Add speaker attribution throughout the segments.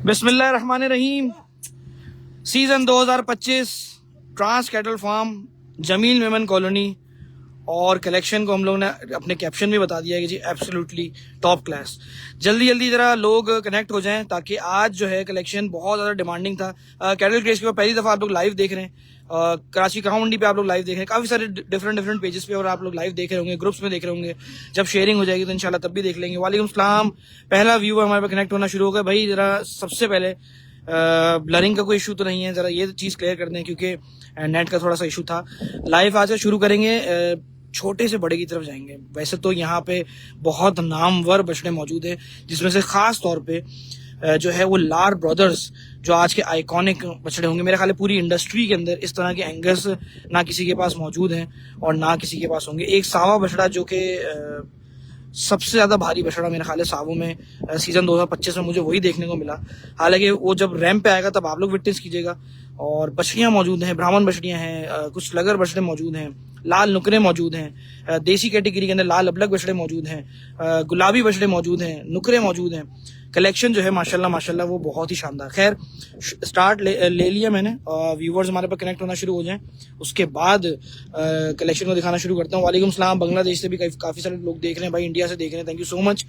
Speaker 1: बिस्मिल्लाहिर्रहमानिर्रहीम। Season 2025 trans cattle farm, Jamil Memon colony. और collection को हम लोग ने अपने कैप्शन में बता दिया है कि जी एब्सोल्युटली टॉप क्लास। जल्दी जल्दी जरा लोग कनेक्ट हो जाएं ताकि आज जो है कलेक्शन बहुत ज़्यादा डिमांडिंग था। कैटल क्रेज के ऊपर पहली दफ़ा आप लोग लाइव देख रहे हैं। कराची काउ मंडी पे आप लोग लाइव देख रहे हैं, काफ़ी सारे डिफरेंट पेजेस पे और आप लोग लाइव देख रहे होंगे, ग्रुप्स में देख रहे होंगे। जब शेयरिंग हो जाएगी तो इंशाल्लाह तब भी देख लेंगे। वालेकुम सलाम। पहला व्यूअर हमारे पे कनेक्ट होना शुरू हो गया। भाई जरा सबसे पहले ब्लरिंग का कोई इशू तो नहीं है, जरा ये चीज़ क्लियर कर दें क्योंकि नेट का थोड़ा सा इशू था। लाइव आज से शुरू करेंगे, छोटे से बड़े की तरफ जाएंगे। वैसे तो यहाँ पे बहुत नामवर बछड़े मौजूद है, जिसमें से खास तौर पे जो है वो लार ब्रदर्स जो आज के आइकॉनिक बछड़े होंगे। मेरे ख्याल है पूरी इंडस्ट्री के अंदर इस तरह के एंगर्स ना किसी के पास मौजूद हैं और ना किसी के पास होंगे। एक सावा बछड़ा जो कि सबसे ज्यादा भारी बछड़ा मेरे ख्याल है सावों में सीजन 2025 में मुझे वही देखने को मिला। हालांकि वो जब रैंप पे आएगा तब आप लोग विटनेस कीजिएगा। और बछड़ियां मौजूद हैं, ब्राह्मण बछड़ियां हैं, कुछ लगर बछड़े मौजूद हैं, लाल नुकरे मौजूद हैं, देसी कैटेगरी के अंदर लाल अबलग बछड़े मौजूद हैं, गुलाबी बछड़े मौजूद हैं, नुकरे मौजूद हैं। कलेक्शन जो है माशाल्लाह माशाल्लाह वो बहुत ही शानदार। खैर स्टार्ट ले लिया मैंने, व्यूवर्स हमारे पर कनेक्ट होना शुरू हो जाएं उसके बाद कलेक्शन को दिखाना शुरू करता हूँ। वालेकुम सलाम। बांग्लादेश से भी काफ़ी सारे लोग देख रहे हैं भाई, इंडिया से देख रहे हैं, थैंक यू सो मच।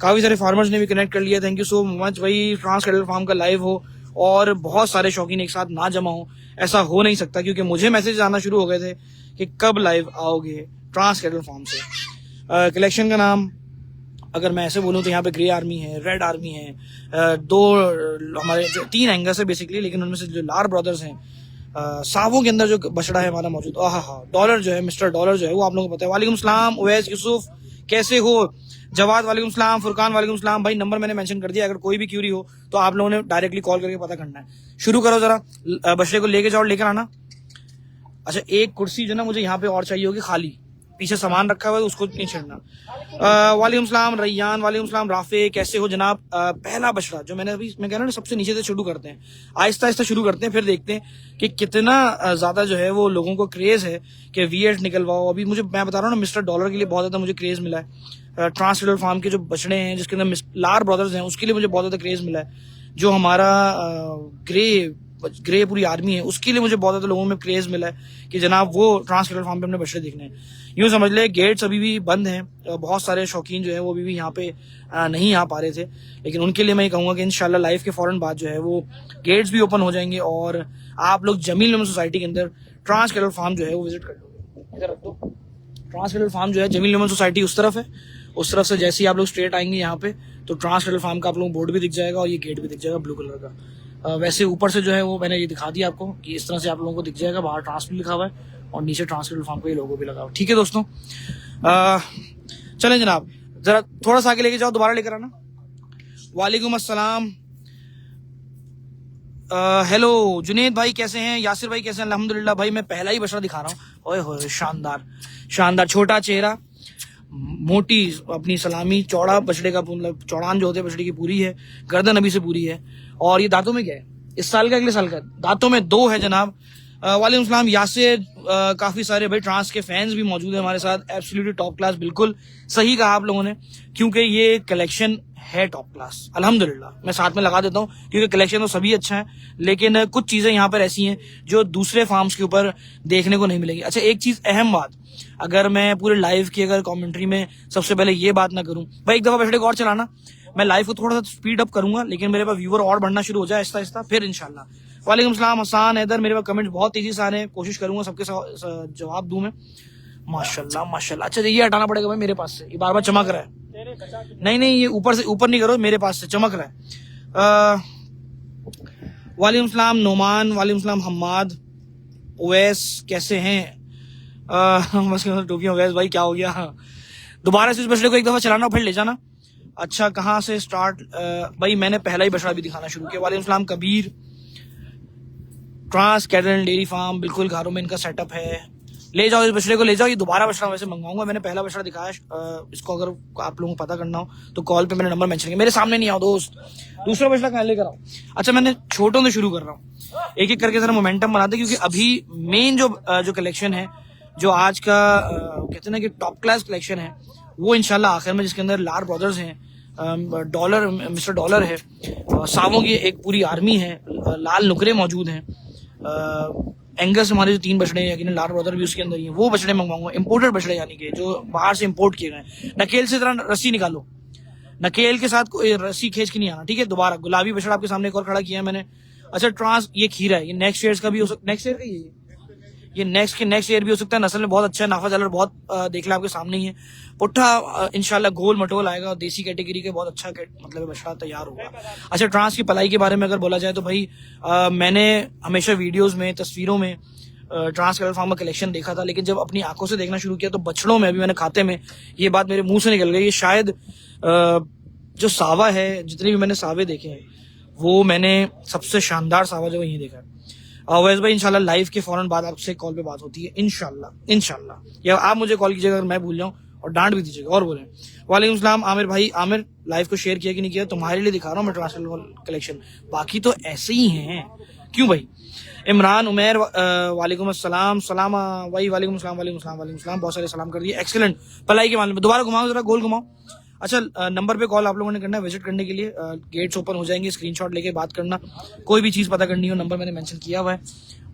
Speaker 1: काफ़ी सारे फार्मर्स ने भी कनेक्ट कर लिया, थैंक यू सो मच भाई। ट्रांस कैटल फार्म का लाइव हो और बहुत सारे शौकीन एक साथ ना जमा हो, ऐसा हो नहीं सकता क्योंकि मुझे मैसेज आना शुरू हो गए थे कि कब लाइव आओगे ट्रांस कैटल फार्म से। कलेक्शन का नाम अगर मैं ऐसे बोलूँ तो यहाँ पे ग्रे आर्मी है, रेड आर्मी है, दो हमारे 3 एंगर्स है बेसिकली, लेकिन उनमें से जो लार ब्रदर्स हैं, सावों के अंदर जो बछड़ा है हमारा मौजूद, डॉलर जो है, मिस्टर डॉलर जो है वो आप लोगों को पता है। वालेकुम सलाम उवैस यूसुफ, कैसे हो? जवाद वालेकुम सलाम, फुरकान वालेकुम सलाम। भाई नंबर मैंने मेंशन कर दिया, अगर कोई भी क्यूरी हो तो आप लोगों ने डायरेक्टली कॉल करके पता करना है। शुरू करो जरा, बछड़े को लेके जाओ, लेकर आना। अच्छा एक कुर्सी जो ना मुझे यहाँ पे और चाहिए होगी खाली, पीछे सामान रखा हुआ है उसको नहीं छेड़ना। वालेकुम सलाम रैयान, वालेकुम सलाम राफे, कैसे हो जनाब? पहला बछड़ा जो मैं कह रहा हूँ सबसे नीचे से शुरू करते हैं, आहिस्ता आहिस्ता शुरू करते हैं, फिर देखते हैं कि कितना ज्यादा जो है वो लोगों को क्रेज है कि V8 निकलवाओ। अभी मैं बता रहा हूँ ना, मिस्टर डॉलर के लिए बहुत ज्यादा मुझे क्रेज मिला है। ट्रांस कैटल फार्म के जो बछड़े हैं जिसके अंदर लार ब्रदर्स हैं उसके लिए मुझे बहुत ज्यादा क्रेज मिला है। जो हमारा ग्रे पूरी आर्मी है उसके लिए मुझे बहुत ज्यादा लोगों में क्रेज मिला है कि जनाब वो ट्रांस कैटल फार्म पे अपने बछड़े देखने हैं। यूं समझ ले गेट्स अभी भी बंद हैं, बहुत सारे शौकीन जो है वो अभी भी यहाँ पे नहीं आ पा रहे थे, लेकिन उनके लिए मैं ये कहूँगा कि इंशाल्लाह लाइव के फौरन बाद जो है वो गेट्स भी ओपन हो जाएंगे और आप लोग जमील मेमन सोसाइटी के अंदर ट्रांस कैटल फार्म जो है वो विजिट कर लोगे। इधर रख दो। ट्रांस कैटल फार्म जो है जमील मेमन सोसाइटी उस तरफ है, उस तरफ से जैसे ही आप लोग स्ट्रेट आएंगे यहाँ पे तो ट्रांस कैटल फार्म का आप लोगों को बोर्ड भी दिख जाएगा और ये गेट भी दिख जाएगा ब्लू कलर का। वैसे ऊपर से जो है वो मैंने ये दिखा दिया आपको कि इस तरह से आप लोगों को दिख जाएगा, बाहर ट्रांस भी लिखा हुआ है और नीचे ट्रांस कैटल फार्म का ये लोगो भी लगा हुआ है। ठीक है दोस्तों, चलें जनाब, जरा थोड़ा सा आगे लेके जाओ, दोबारा लेकर आना। वालेकुम अस्सलाम। हेलो जुनेद भाई कैसे हैं? यासिर भाई कैसे हैं? अल्हम्दुलिल्लाह भाई, मैं पहला ही बछड़ा दिखा रहा हूँ। ओए होए शानदार शानदार, छोटा चेहरा, मोटी अपनी सलामी, चौड़ा बछड़े का मतलब चौड़ान जो होते हैं बछड़े की पूरी है, गर्दन अभी से पूरी है। और ये दांतों में क्या है? इस साल का अगले साल का? दांतों में 2 है जनाब। वालेकुम सलाम यासिर। काफी सारे भाई ट्रांस के फैंस भी मौजूद है हमारे साथ। एब्सोल्युटली टॉप क्लास, बिल्कुल सही कहा आप लोगों ने, क्योंकि ये कलेक्शन है टॉप क्लास अल्हम्दुलिल्लाह। मैं साथ में लगा देता हूँ क्योंकि कलेक्शन तो सभी अच्छा है, लेकिन कुछ चीजें यहाँ पर ऐसी हैं जो दूसरे फार्म्स के ऊपर देखने को नहीं मिलेगी। अच्छा एक चीज अहम बात, अगर मैं पूरे लाइव की अगर कमेंट्री में सबसे पहले ये बात ना करूं, भाई एक दफा बछड़े को और चलाना, मैं लाइव को थोड़ा सा स्पीड अप करूंगा लेकिन मेरे पास व्यूवर और बढ़ना शुरू हो जाए आहिस्ता आहिस्ता, फिर इंशाल्लाह। वालेकुम सलाम हसान हैदर, मेरे पास कमेंट बहुत तेजी से आ रहे हैं, कोशिश करूंगा सबके जवाब दूं मैं। माशाल्लाह माशाल्लाह। अच्छा ये हटाना पड़ेगा भाई मेरे पास से, ये बार बार चमक रहा है। नहीं ये ऊपर से ऊपर नहीं करो, मेरे पास से चमक रहा है। वालेकुम सलाम नोमान, वालेकुम सलाम हम्माद, ओवैस कैसे हैं? टोपियां ओवैस भाई क्या हो गया? दोबारा से इस बछड़े को एक दफा चलाना फिर ले जाना। अच्छा कहाँ से स्टार्ट? भाई मैंने पहला ही बछड़ा भी दिखाना शुरू किया। वालेकुम सलाम Kabir. Trans cattle dairy farm बिल्कुल घरों में इनका सेटअप है, ले जाओ इस बछड़े को, ले जाओ। ये दोबारा बछड़ा वैसे मंगवाऊंगा, मैंने पहला बछड़ा दिखाया। इसको अगर आप लोगों को पता करना हो तो कॉल पे मैंने नंबर मेंशन किया। मेरे सामने नहीं आओ दोस्त, दूसरा बछड़ा कहाँ लेकर आओ। अच्छा मैंने छोटों से शुरू कर रहा हूँ, एक एक करके जरा मोमेंटम बनाते, क्योंकि अभी मेन जो कलेक्शन है, जो आज का कहते हैं ना कि टॉप क्लास कलेक्शन है, वो इंशाल्लाह आखिर में, जिसके अंदर लार ब्रदर्स हैं, डॉलर, मिस्टर डॉलर है, सावों की एक पूरी आर्मी है, लाल नुकरे मौजूद हैं, एंगस हमारे जो 3 बछड़े हैं, लाल ब्रदर भी उसके अंदर ही है, वो बछड़े मंगवाऊंगा, इंपोर्टेड बछड़े यानी कि जो बाहर से इंपोर्ट किए गए। नकेल से तरह रस्सी निकालो, नकेल के साथ कोई रस्सी खींच के नहीं आना, ठीक है। दोबारा गुलाबी बछड़ा आपके सामने एक और खड़ा किया है मैंने। अच्छा ट्रांस, ये खीरा है, ये नेक्स्ट ईयर का भी हो सकता, नेक्स्ट ईयर का ये नेक्स्ट ईयर भी हो सकता है। नस्ल में बहुत अच्छा है, नाफा जालर बहुत देख ले आपके सामने ही है। पुट्ठा इंशाल्लाह गोल मटोल आएगा, देसी कैटेगरी के बहुत अच्छा मतलब बछड़ा तैयार होगा। अच्छा ट्रांस की पलाई के बारे में अगर बोला जाए तो भाई मैंने हमेशा वीडियोस में, तस्वीरों में ट्रांस कैटल फार्म का कलेक्शन देखा था, लेकिन जब अपनी आंखों से देखना शुरू किया तो बछड़ों में, अभी मैंने खाते में ये बात मेरे मुंह से निकल गई, ये शायद जो सावा है, जितने भी मैंने सावे देखे हैं वो मैंने सबसे शानदार सावा जो यही देखा है। अवैस भाई इंशाल्लाह लाइव के फौरन बाद आपसे कॉल पे बात होती है इंशाल्लाह, या आप मुझे कॉल कीजिएगा अगर मैं भूल जाऊं, और डांट भी दीजिएगा और बोलें। वालेकुम सलाम आमिर भाई। आमिर लाइव को शेयर किया कि नहीं किया? तुम्हारे लिए दिखा रहा हूँ मैं ट्रांस कलेक्शन, बाकी तो ऐसे ही हैं, क्यों भाई। इमरान उमेर वालेकुम अस्सलाम, सलाम भाई, वालेकुम सलाम, बहुत सारे सलाम कर दिए, एक्सीलेंट। पलाई के मामले में दोबारा घुमाओ, जरा गोल घुमाओ। अच्छा नंबर पे कॉल आप लोगों ने करना है विजिट करने के लिए, गेट्स ओपन हो जाएंगे, स्क्रीनशॉट लेके बात करना, कोई भी चीज पता करनी हो नंबर मैंने मेंशन किया हुआ है।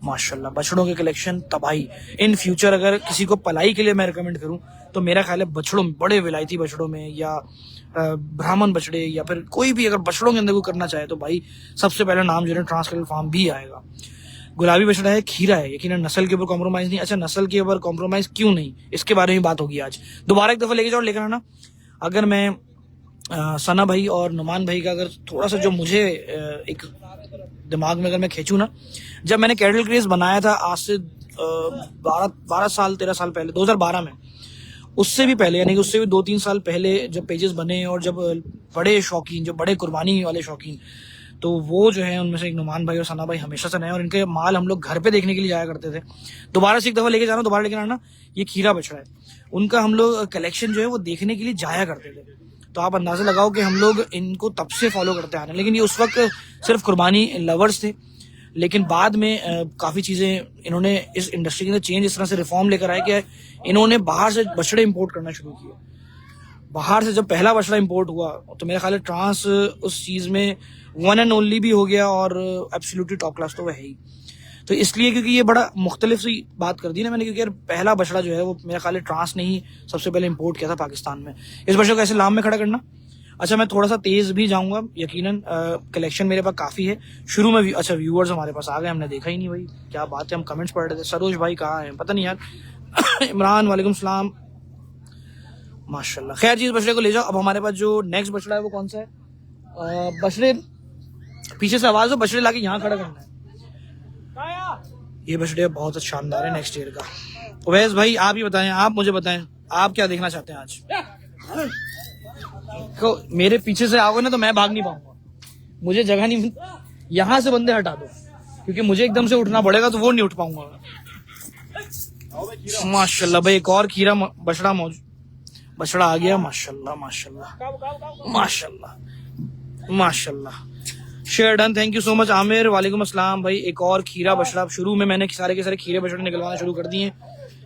Speaker 1: माशाल्लाह बछड़ों के कलेक्शन तबाही। इन फ्यूचर अगर किसी को पलाई के लिए मैं रिकमेंड करूं तो मेरा ख्याल है बछड़ों में, बड़े विलायती बछड़ों में, या ब्राह्मण बछड़े, या फिर कोई भी अगर बछड़ों के अंदर कोई करना चाहे तो भाई सबसे पहला नाम जो है ट्रांस कैटल फार्म भी आएगा। गुलाबी बछड़ा है, खीरा है, यकीनन नस्ल के ऊपर कॉम्प्रोमाइज नहीं। अच्छा नस्ल के ऊपर कॉम्प्रोमाइज क्यों नहीं, इसके बारे में बात होगी आज। दोबारा एक दफा लेके जाओ, लेकर आना। अगर मैं सना भाई और नुमान भाई का अगर थोड़ा सा जो मुझे एक दिमाग में अगर मैं खींचूं ना, जब मैंने कैटल क्रेज बनाया था आज से 13 साल पहले, 2012 में, उससे भी पहले यानी कि उससे भी 2-3 साल पहले जब पेजेस बने, और जब बड़े शौकीन, जो बड़े कुर्बानी वाले शौकीन, तो वो जो है उनमें से एक नुमान भाई और सना भाई हमेशा से नए, और इनके माल हम लोग घर पे देखने के लिए जाया करते थे। दोबारा से एक दफा लेके जाना, दोबारा लेके आना। ये खीरा बछड़ा है, उनका हम लोग कलेक्शन जो है वो देखने के लिए जाया करते थे, तो आप अंदाजा लगाओ कि हम लोग इनको तब से फॉलो करते आ रहे हैं। लेकिन ये उस वक्त सिर्फ कुर्बानी लवर्स थे, लेकिन बाद में काफी चीजें इन्होंने इस इंडस्ट्री के अंदर चेंज इस तरह से रिफॉर्म लेकर आए कि इन्होंने बाहर से बछड़े इंपोर्ट करना शुरू किए। बाहर से जब पहला बछड़ा इंपोर्ट हुआ तो मेरा ख्याल है ट्रांस उस चीज में वन एंड ओनली भी हो गया, और एब्सोल्युटली टॉप क्लास तो वह है ही। तो इसलिए क्योंकि ये बड़ा मुख्तलिफ सी बात कर दी ना मैंने, क्योंकि यार पहला बछड़ा जो है वो मेरा ख्याल है ट्रांस ने ही सबसे पहले इंपोर्ट किया था पाकिस्तान में। इस बछड़े को ऐसे लाम में खड़ा करना। अच्छा मैं थोड़ा सा तेज भी जाऊंगा, यकीनन कलेक्शन मेरे पास काफी है। शुरू में अच्छा व्यूअर्स हमारे पास आ गए, हमने देखा ही नहीं भाई, क्या बात है, हम कमेंट्स पढ़ रहे थे। सरोज भाई कहाँ है पता नहीं यार। इमरान वालेकुम सलाम, माशाल्लाह। खैर जी इस बछड़े को ले जाओ। अब हमारे पास जो नेक्स्ट बछड़ा है वो कौन सा है? बछड़े पीछे से आवाज हो, बछड़े लाके यहाँ खड़ा करना है। ये बछड़े बहुत शानदार है नेक्स्ट ईयर का। उवैस भाई आप ही बताएं, आप मुझे बताएं आप क्या देखना चाहते हैं आज। तो मेरे पीछे से आओगे ना तो मैं भाग नहीं पाऊंगा, मुझे जगह नहीं, यहां से बंदे हटा दो, क्योंकि मुझे एकदम से उठना पड़ेगा तो वो नहीं उठ पाऊंगा। माशाल्लाह भाई एक और खीरा बछड़ा आ गया। माशाल्लाह माशाल्लाह माशाल्लाह माशाल्लाह। Share done, thank you so much Aamir. वालेकुम अस्सलाम भाई। एक और खीरा बछड़ा, शुरू में मैंने सारे के सारे खीरे बछड़े निकलवाना शुरू कर दिए।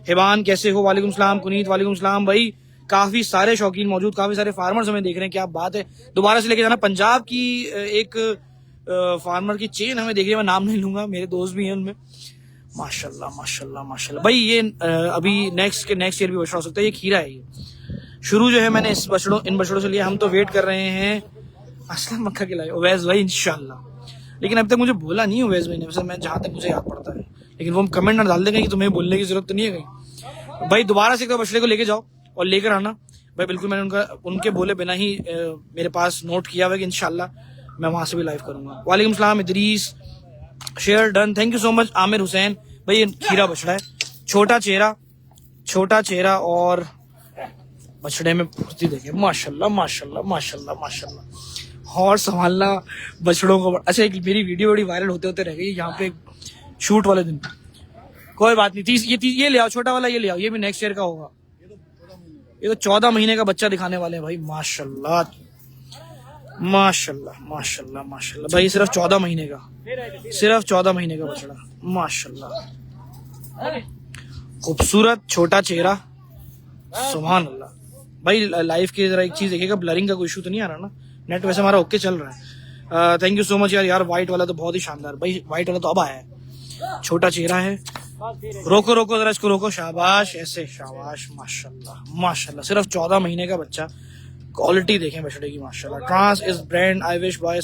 Speaker 1: हिबान कैसे हो? वालेकुम सलाम। कुनीत वालेकुम सलाम भाई। काफी सारे शौकीन मौजूद, काफी सारे फार्मर्स हमें देख रहे हैं, क्या बात है। दोबारा से लेके जाना। पंजाब की एक फार्मर की चेन हमें देख रही है, मैं नाम नहीं लूंगा, मेरे दोस्त भी हैं उनमें। माशाल्लाह माशाल्लाह माशाल्लाह भाई। ये अभी नेक्स्ट ईयर भी बछड़ा हो सकता है। ये खीरा है, ये शुरू जो है मैंने इन बछड़ों से लिया। हम तो वेट कर रहे हैं असलम मक्का के लाए उवैस भाई इंशाल्लाह, लेकिन अभी तक मुझे बोला नहीं उवैस भाई ने, वैसे मैं जहां तक मुझे याद पड़ता है, लेकिन वो हम कमेंट ना डाल देंगे कि तुम्हें बोलने की जरूरत तो नहीं है कहीं। भाई दोबारा से एक बछड़े को लेके जाओ और लेकर आना भाई, बिल्कुल। मैंने उनके बोले बिना ही मेरे पास नोट किया हुआ कि इंशाल्लाह मैं वहां से भी लाइव करूंगा। वालेकुम सलाम Idris, share done, thank you so much Aamir Hussain भाई। ये खीरा बछड़ा है, छोटा चेहरा और बछड़े में फुर्ती देखे। माशाल्लाह माशाल्लाह माशाल्लाह माशाल्लाह। और संभालना बछड़ों को। अच्छा एक मेरी वीडियो बड़ी वायरल होते होते रह गई यहाँ पे शूट वाले दिन। कोई बात नहीं, ये ले आओ छोटा वाला, ये ले आओ, ये भी नेक्स्ट ईयर का होगा। ये तो 14 महीने का बच्चा दिखाने वाले हैं भाई। माशाल्लाह माशाल्लाह माशाल्लाह माशाल्लाह भाई। सिर्फ 14 महीने का बछड़ा। माशाल्लाह खूबसूरत छोटा चेहरा, सुभान अल्लाह। भाई लाइव के जरा एक चीज देखिएगा, ब्लरिंग का कोई इशू तो नहीं आ रहा ना? नेट वैसे हमारा ओके चल रहा है। थैंक यू सो मच यार व्हाइट वाला तो बहुत ही शानदार भाई, व्हाइट वाला तो अब आया है, छोटा चेहरा है। रोको रोको जरा इसको रोको, शाबाश ऐसे, शाबाश, माशाल्लाह माशाल्लाह। सिर्फ 14 महीने का बच्चा, क्वालिटी देखें बछड़े की माशाल्लाह। Trans is brand I wish buy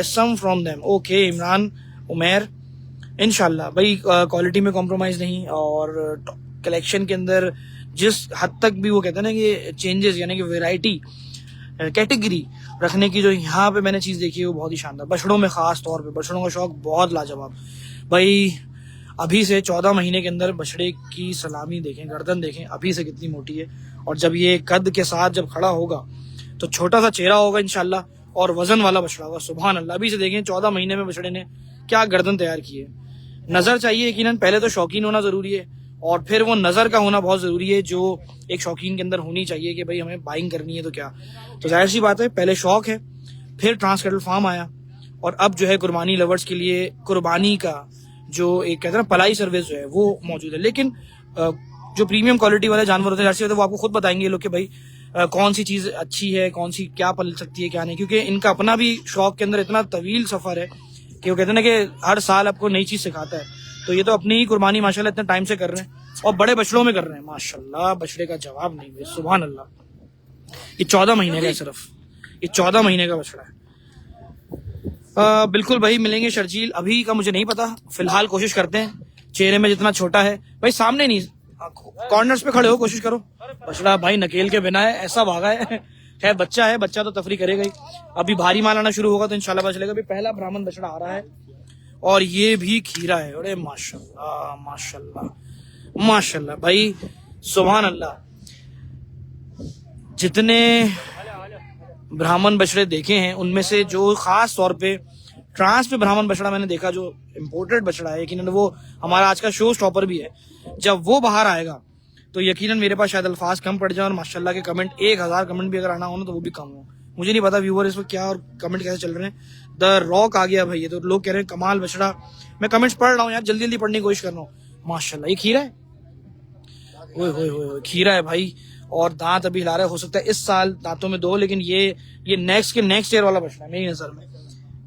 Speaker 1: some from them. Okay Imran Umer, इंशाल्लाह भाई क्वालिटी में कॉम्प्रोमाइज नहीं, और कलेक्शन के अंदर जिस हद तक भी वो कहते हैं ना कि चेंजेस यानी कि वैरायटी कैटेगरी रखने की जो यहाँ पे मैंने चीज देखी है वो बहुत ही शानदार। बछड़ों में खास तौर पे बछड़ों का शौक बहुत लाजवाब भाई। अभी से 14 महीने के अंदर बछड़े की सलामी देखें, गर्दन देखें अभी से कितनी मोटी है, और जब ये कद के साथ जब खड़ा होगा तो छोटा सा चेहरा होगा इंशाल्लाह, और वजन वाला बछड़ा होगा। सुभान अल्लाह। अभी से देखें 14 महीने में बछड़े ने क्या गर्दन तैयार की है। नजर चाहिए यकीनन, पहले तो शौकीन होना जरूरी है, और फिर वो नजर का होना बहुत जरूरी है जो एक शौकीन के अंदर होनी चाहिए कि भाई हमें बाइंग करनी है तो क्या। तो जाहिर सी बात है पहले शौक है, फिर ट्रांस कैटल फार्म आया, और अब जो है कुर्बानी लवर्स के लिए कुर्बानी का जो एक कहते हैं ना पलाई सर्विस जो है वो मौजूद है। लेकिन जो प्रीमियम क्वालिटी वाले जानवर होते हैं जाहिर सी बात है वो आपको खुद बताएंगे ये लोग कि भाई कौन सी चीज अच्छी है, कौन सी क्या पल सकती है क्या नहीं, क्योंकि इनका अपना भी शौक के अंदर इतना तवील सफर है कि वो कहते हैं ना कि हर साल आपको नई चीज सिखाता है। तो ये तो अपनी ही कुर्बानी माशाल्लाह इतने टाइम से कर रहे हैं, और बड़े बछड़ों में कर रहे हैं माशाल्लाह। बछड़े का जवाब नहीं है, सुभान अल्लाह। ये 14 महीने का है, सिर्फ ये 14 महीने का बछड़ा है। बिल्कुल भाई मिलेंगे शर्जील, अभी का मुझे नहीं पता, फिलहाल कोशिश करते हैं। चेहरे में जितना छोटा है भाई, सामने नहीं कॉर्नर्स पे खड़े हो, कोशिश करो। बछड़ा भाई नकेल के बिना है, ऐसा भागा है बच्चा है, बच्चा तो तफरी करेगा ही। अभी भारी माल आना शुरू होगा तो इंशाल्लाह पता चलेगा। अभी पहला ब्राह्मण बछड़ा आ रहा है, और ये भी खीरा है। अरे माशाल्लाह माशाल्लाह माशाल्लाह भाई, सुभान अल्लाह। जितने ब्राह्मण बछड़े देखे हैं उनमें से जो खास तौर पे ट्रांस पे ब्राह्मण बछड़ा मैंने देखा जो इम्पोर्टेड बछड़ा है, यकीनन वो हमारा आज का शो स्टॉपर भी है। जब वो बाहर आएगा तो यकीनन मेरे पास शायद अल्फाज कम पड़ जाए, और माशाल्लाह के कमेंट 1000 कमेंट भी अगर आना हो ना तो वो भी कम हो। मुझे नहीं पता व्यूअर इस पर क्या और कमेंट कैसे चल रहे हैं। द रॉक आ गया भाई, ये तो लोग कह रहे हैं कमाल बछड़ा। मैं कमेंट्स पढ़ रहा हूँ यार, जल्दी जल्दी पढ़ने की कोशिश कर रहा हूँ। माशाल्लाह ये खीरा है, ओए खीरा है भाई, और दांत अभी हिला रहा है। हो सकता है इस साल दांतों में दो, लेकिन ये नेक्स्ट ईयर वाला बछड़ा है मेरी नजर में,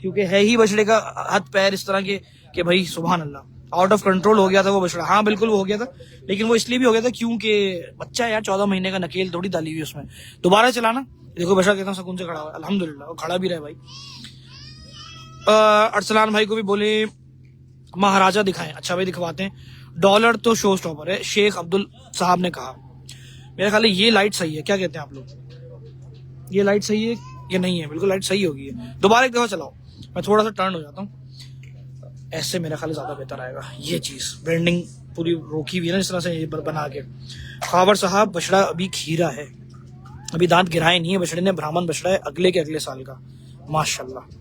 Speaker 1: क्योंकि है ही बछड़े का हाथ पैर इस तरह के कि भाई सुभान अल्लाह आउट ऑफ कंट्रोल हो गया था वो बछड़ा। हाँ बिल्कुल वो हो गया था, लेकिन वो इसलिए भी हो गया था क्योंकि बच्चा यार 14 महीने का, नकेल थोड़ी डाली हुई उसमें। दोबारा चलाना, देखो बछड़ा कितना सुकून से खड़ा हुआ, अल्हम्दुलिल्लाह वो खड़ा भी रहा भाई। अरसलान भाई को भी बोले महाराजा दिखाएं। अच्छा भाई दिखवाते हैं। डॉलर तो शो स्टॉपर है, शेख अब्दुल साहब ने कहा। मेरे ख्याल ये लाइट सही है, क्या कहते हैं आप लोग? ये लाइट सही है या नहीं है? बिल्कुल लाइट सही होगी। दोबारा एक दफा चलाओ, मैं थोड़ा सा टर्न हो जाता हूँ, ऐसे मेरा ख्याल ज्यादा बेहतर आएगा। ये चीज ब्रांडिंग पूरी रोकी हुई है ना इस तरह से ये बना के। खावर साहब बछड़ा अभी खीरा है, अभी दांत गिराए नहीं है बछड़े ने, ब्राह्मण बछड़ा है अगले के अगले साल का माशाल्लाह।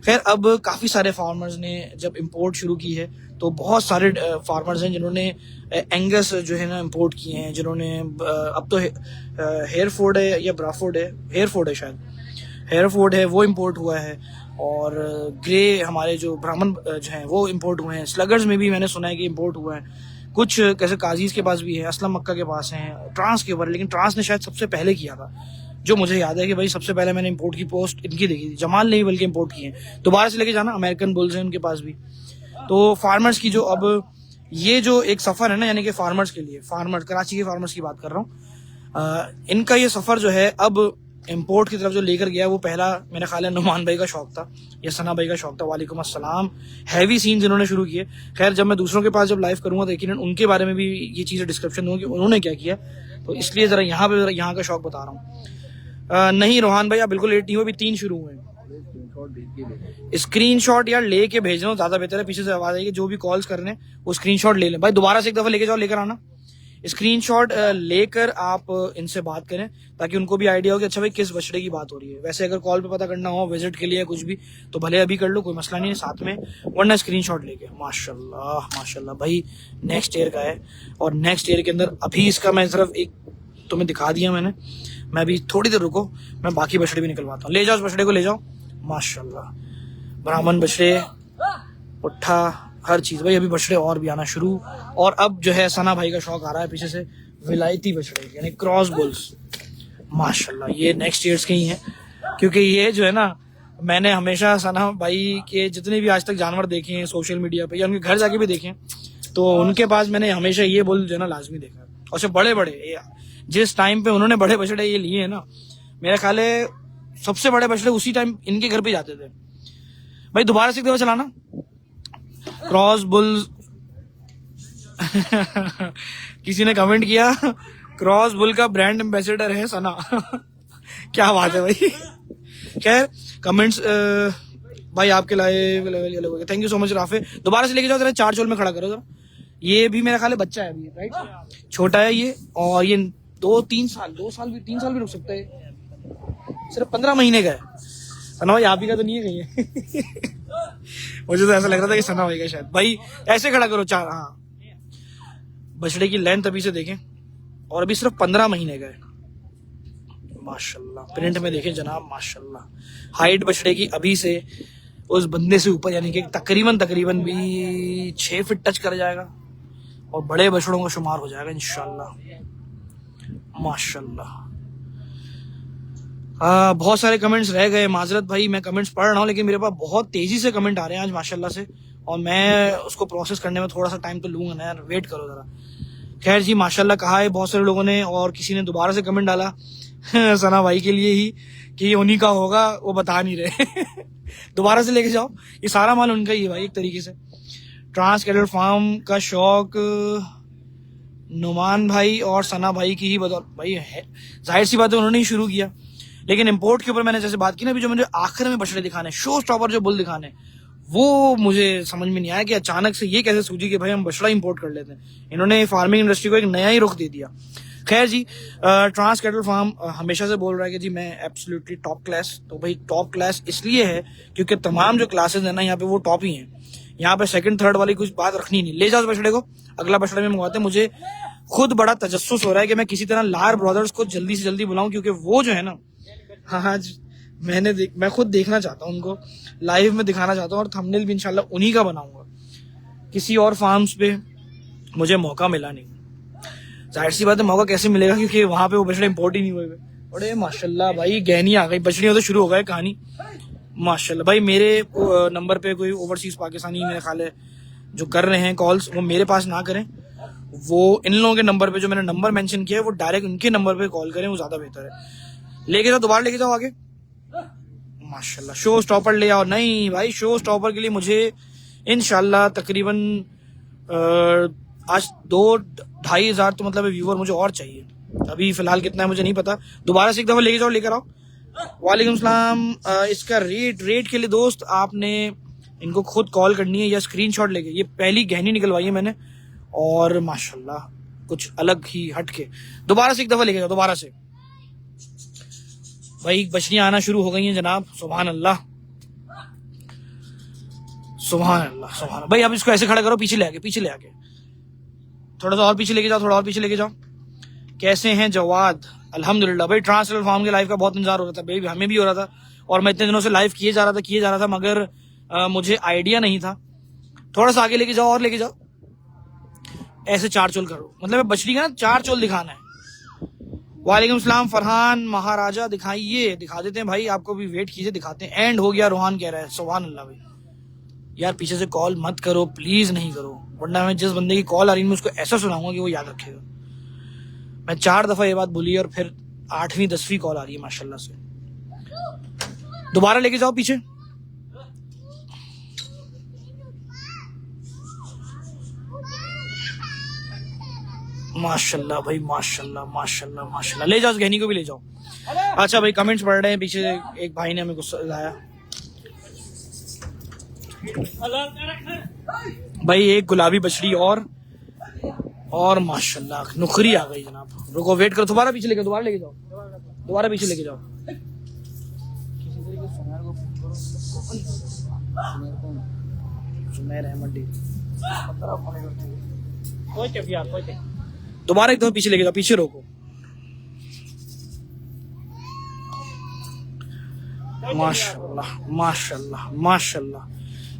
Speaker 1: खैर अब काफी सारे फार्मर्स ने जब इंपोर्ट शुरू की है तो बहुत सारे फार्मर्स हैं जिन्होंने एंगस जो है ना इंपोर्ट किए हैं, जिन्होंने अब तो हेयरफोर्ड है या ब्राफोर्ड है, हेयरफोर्ड है शायद, हेयरफोर्ड है वो इंपोर्ट हुआ है, और ग्रे हमारे जो ब्राह्मण जो हैं वो इंपोर्ट हुए हैं। स्लगर्स में भी मैंने सुना है कि इंपोर्ट हुआ है कुछ, कैसे काजीज के पास भी है, असलम मक्का के पास हैं, ट्रांस के ऊपर। लेकिन ट्रांस ने शायद सबसे पहले किया था, जो मुझे याद है कि भाई सबसे पहले मैंने इंपोर्ट की पोस्ट इनकी देखी थी। जमाल नहीं बल्कि इंपोर्ट की है। दोबारा से लेके जाना, अमेरिकन बुल्स हैं उनके पास भी। तो फार्मर्स की जो अब ये जो एक सफर है ना, यानी कि फार्मर्स के लिए, फार्मर कराची के फार्मर्स की बात कर रहा हूँ, इनका ये सफर जो है अब इंपोर्ट की तरफ जो लेकर गया वो पहला मेरा ख्याल है नुमान भाई का शौक था या सना भाई का शौक था। वालेकुम अस्सलाम। हैवी सीन जिन्होंने शुरू किए। खैर जब मैं दूसरों के पास जब लाइव करूंगा तो यकीनन उनके बारे में भी ये चीजें डिस्क्रिप्शन दूंगा कि उन्होंने क्या किया, तो इसलिए जरा यहाँ पे यहाँ का शौक बता रहा हूँ। नहीं रोहान भाई आप बिल्कुल लेट नहीं हो, अभी 3 शुरू हुए। स्क्रीनशॉट यार लेके भेज रहा हूँ, ज्यादा बेहतर है। पीछे से आवाज आएगी, जो भी कॉल्स कर रहे हैं वो स्क्रीनशॉट ले लें भाई। दोबारा से एक दफा लेके जाओ, लेकर आना स्क्रीनशॉट लेकर आप इनसे बात करें ताकि उनको भी आइडिया हो कि अच्छा भाई किस बछड़े की बात हो रही है। वैसे अगर कॉल पे पता करना हो विजिट के लिए कुछ भी तो भले अभी कर लो, कोई मसला नहीं है साथ में, वरना स्क्रीनशॉट लेके। माशाल्लाह माशाल्लाह भाई नेक्स्ट ईयर का है, और नेक्स्ट ईयर के अंदर अभी इसका मैं सिर्फ एक तुम्हें दिखा दिया मैंने। मैं अभी थोड़ी देर रुको, मैं बाकी बछड़े भी निकलवाता हूँ। ले जाओ उस बछड़े को, ले जाओ। माशाल्लाह ब्राह्मण बछड़े, पुट्ठा, हर चीज भाई। अभी बछड़े और भी आना शुरू, और अब जो है सना भाई का शौक आ रहा है पीछे से। विलायती बछड़े यानी क्रॉस बुल्स, माशाल्लाह ये नेक्स्ट ईयर्स के ही हैं, क्योंकि ये जो है ना, मैंने हमेशा सना भाई के जितने भी आज तक जानवर देखे हैं सोशल मीडिया पे या उनके घर जाके भी देखे हैं, तो उनके पास मैंने हमेशा ये बुल जो है ना लाजमी देखा है। और सब बड़े बड़े, जिस टाइम पे उन्होंने बड़े बछड़े ये लिए हैं ना, मेरा ख्याल है सबसे बड़े बछड़े उसी टाइम इनके घर पे जाते थे। भाई दोबारा से एक दफा चलाना, क्रॉस बुल किसी ने कमेंट किया क्रॉस बुल का ब्रांड एम्बेसडर है सना। क्या बात है भाई। खैर कमेंट्स भाई आपके live, thank you so much Rafe. दोबारा से लेके जाओ जरा, 4 चोल में खड़ा करो जरा। ये भी मेरा ख्याल है बच्चा है अभी, राइट, छोटा है ये, और ये 2-3 साल 3 साल भी रुक सकता है, सिर्फ 15 महीने का है। सना भाई आप ही का तो नहीं है कहीं? मुझे तो ऐसा लग रहा था कि सना भाई का शायद। भाई ऐसे खड़ा करो 4, हाँ। बछड़े की लेंथ अभी से देखें, और अभी सिर्फ 15 महीने का है, माशाल्लाह। प्रिंट में देखें जनाब, माशाल्लाह। हाइट बछड़े की अभी से उस बंदे से ऊपर, यानी कि तकरीबन भी 6 फीट टच कर जाएगा, और बड़े बछड़ों का शुमार हो जाएगा इंशाल्लाह, माशाल्लाह। बहुत सारे कमेंट्स रह गए, माजरत भाई, मैं कमेंट्स पढ़ रहा हूँ, लेकिन मेरे पास बहुत तेजी से कमेंट आ रहे हैं आज माशाल्लाह से, और मैं उसको प्रोसेस करने में थोड़ा सा टाइम तो लूंगा ना यार, वेट करो जरा। खैर जी, माशाल्लाह कहा है बहुत सारे लोगों ने, और किसी ने दोबारा से कमेंट डाला सना भाई के लिए ही कि ये उन्हीं का होगा, वो बता नहीं रहे। दोबारा से लेके जाओ, ये सारा माल उनका ही है भाई एक तरीके से। ट्रांस कैटल फार्म का शौक नुमान भाई और सना भाई की ही बदौलत भाई है, जाहिर सी बात है उन्होंने ही शुरू किया। लेकिन इम्पोर्ट के ऊपर मैंने जैसे बात की ना, अभी जो मुझे आखिर में बछड़े दिखाने, शो स्टॉपर जो बुल दिखाने, वो मुझे समझ में नहीं आया कि अचानक से ये कैसे सूझी कि भाई हम बछड़ा इंपोर्ट कर लेते हैं। इन्होंने फार्मिंग इंडस्ट्री को एक नया ही रुख दे दिया। खैर जी, ट्रांस कैटल फार्म हमेशा से बोल रहा है कि जी मैं एब्सोल्युटली टॉप क्लास। तो भाई टॉप क्लास इसलिए है क्योंकि तमाम जो क्लासेस है ना यहाँ पे वो टॉप ही हैं। यहाँ पे सेकंड थर्ड वाली कुछ बात रखनी नहीं। ले जाओ बछड़े को, अगला बछड़े में मंगवाते। मुझे खुद बड़ा तजस्सुस हो रहा है कि मैं किसी तरह लार ब्रदर्स को जल्दी से जल्दी बुलाऊं, क्योंकि वो जो है ना, हाँ मैं खुद देखना चाहता हूँ उनको, लाइव में दिखाना चाहता हूँ, और थंबनेल भी इंशाल्लाह उन्हीं का बनाऊंगा। किसी और फार्म्स पे मुझे मौका मिला नहीं, जाहिर सी बात है मौका कैसे मिलेगा, क्योंकि वहां पे वो बछड़े इंपोर्ट ही नहीं हुए। बड़े माशाल्लाह भाई गहनी आ गई, बछड़ियों तो शुरू हो गए कहानी, माशाल्लाह। भाई मेरे नंबर पे कोई ओवरसीज पाकिस्तानी मेरे ख्याल है जो कर रहे हैं कॉल्स, वो मेरे पास ना करें, वो इन लोगों के नंबर पे जो मैंने नंबर मेंशन किया है वो डायरेक्ट उनके नंबर पे कॉल करें, वो ज्यादा बेहतर है। लेके जाओ, दोबारा लेके जाओ आगे, माशाल्लाह। शो स्टॉपर ले आओ। नहीं भाई, शो स्टॉपर के लिए मुझे इंशाल्लाह तकरीबन आज 2-2.5 हज़ार तो मतलब व्यूवर मुझे और चाहिए। अभी फिलहाल कितना है मुझे नहीं पता। दोबारा से एक दफा लेके जाओ, लेकर आओ। वालेकुम सलाम। इसका रेट के लिए दोस्त आपने इनको खुद कॉल करनी है या स्क्रीनशॉट लेके। ये पहली गहनी निकलवाई है मैंने, और माशाल्लाह कुछ अलग ही हटके। दोबारा से एक दफा लेके जाओ, दोबारा से। भाई बछड़ियां आना शुरू हो गई हैं जनाब, सुभान अल्लाह सुभान अल्लाह सुभान। भाई अब इसको ऐसे खड़ा करो, पीछे ले आके थोड़ा सा और पीछे लेके जाओ, थोड़ा और पीछे लेके जाओ। कैसे हैं जवाद? अल्हम्दुलिल्लाह। भाई ट्रांस कैटल फार्म के लाइव का बहुत इंतजार हो रहा था भाई, हमें भी हो रहा था, और मैं इतने दिनों से लाइव किए जा रहा था, मगर मुझे आइडिया नहीं था। थोड़ा सा आगे लेके जाओ, और लेके जाओ, ऐसे 4 चोल करो, मतलब बछड़ी का ना 4 चोल दिखाना है। वालेकुम सलाम फरहान महाराजा, दिखाइए। दिखा देते हैं भाई, आपको भी वेट कीजिए, दिखाते हैं। एंड हो गया, रोहान कह रहा है, सुभान अल्लाह। भाई यार पीछे से कॉल मत करो प्लीज, नहीं करो, वरना मैं जिस बंदे की कॉल आ रही है मैं उसको ऐसा सुनाऊंगा कि वो याद रखेगा। मैं 4 दफा ये बात बोली और फिर 8वीं 10वीं कॉल आ रही है माशाल्लाह से। दोबारा लेके जाओ पीछे। माशाल्लाह भाई, माशाल्लाह माशाल्लाह माशाल्लाह। ले जाओ, गहनी को भी ले जाओ। अच्छा भाई कमेंट्स पढ़ रहे हैं, पीछे एक भाई ने हमें गुस्सा दिलाया। भाई एक गुलाबी बछड़ी और माशाल्लाह नुखरी आ गई जनाब। रुको वेट करो, दोबारा पीछे लेके, दोबारा जाओ, दोबारा पीछे लेके जाओ। दोबारा एक दफा पीछे लेके जाओ, पीछे रोको। माशाल्लाह माशाल्लाह माशाल्लाह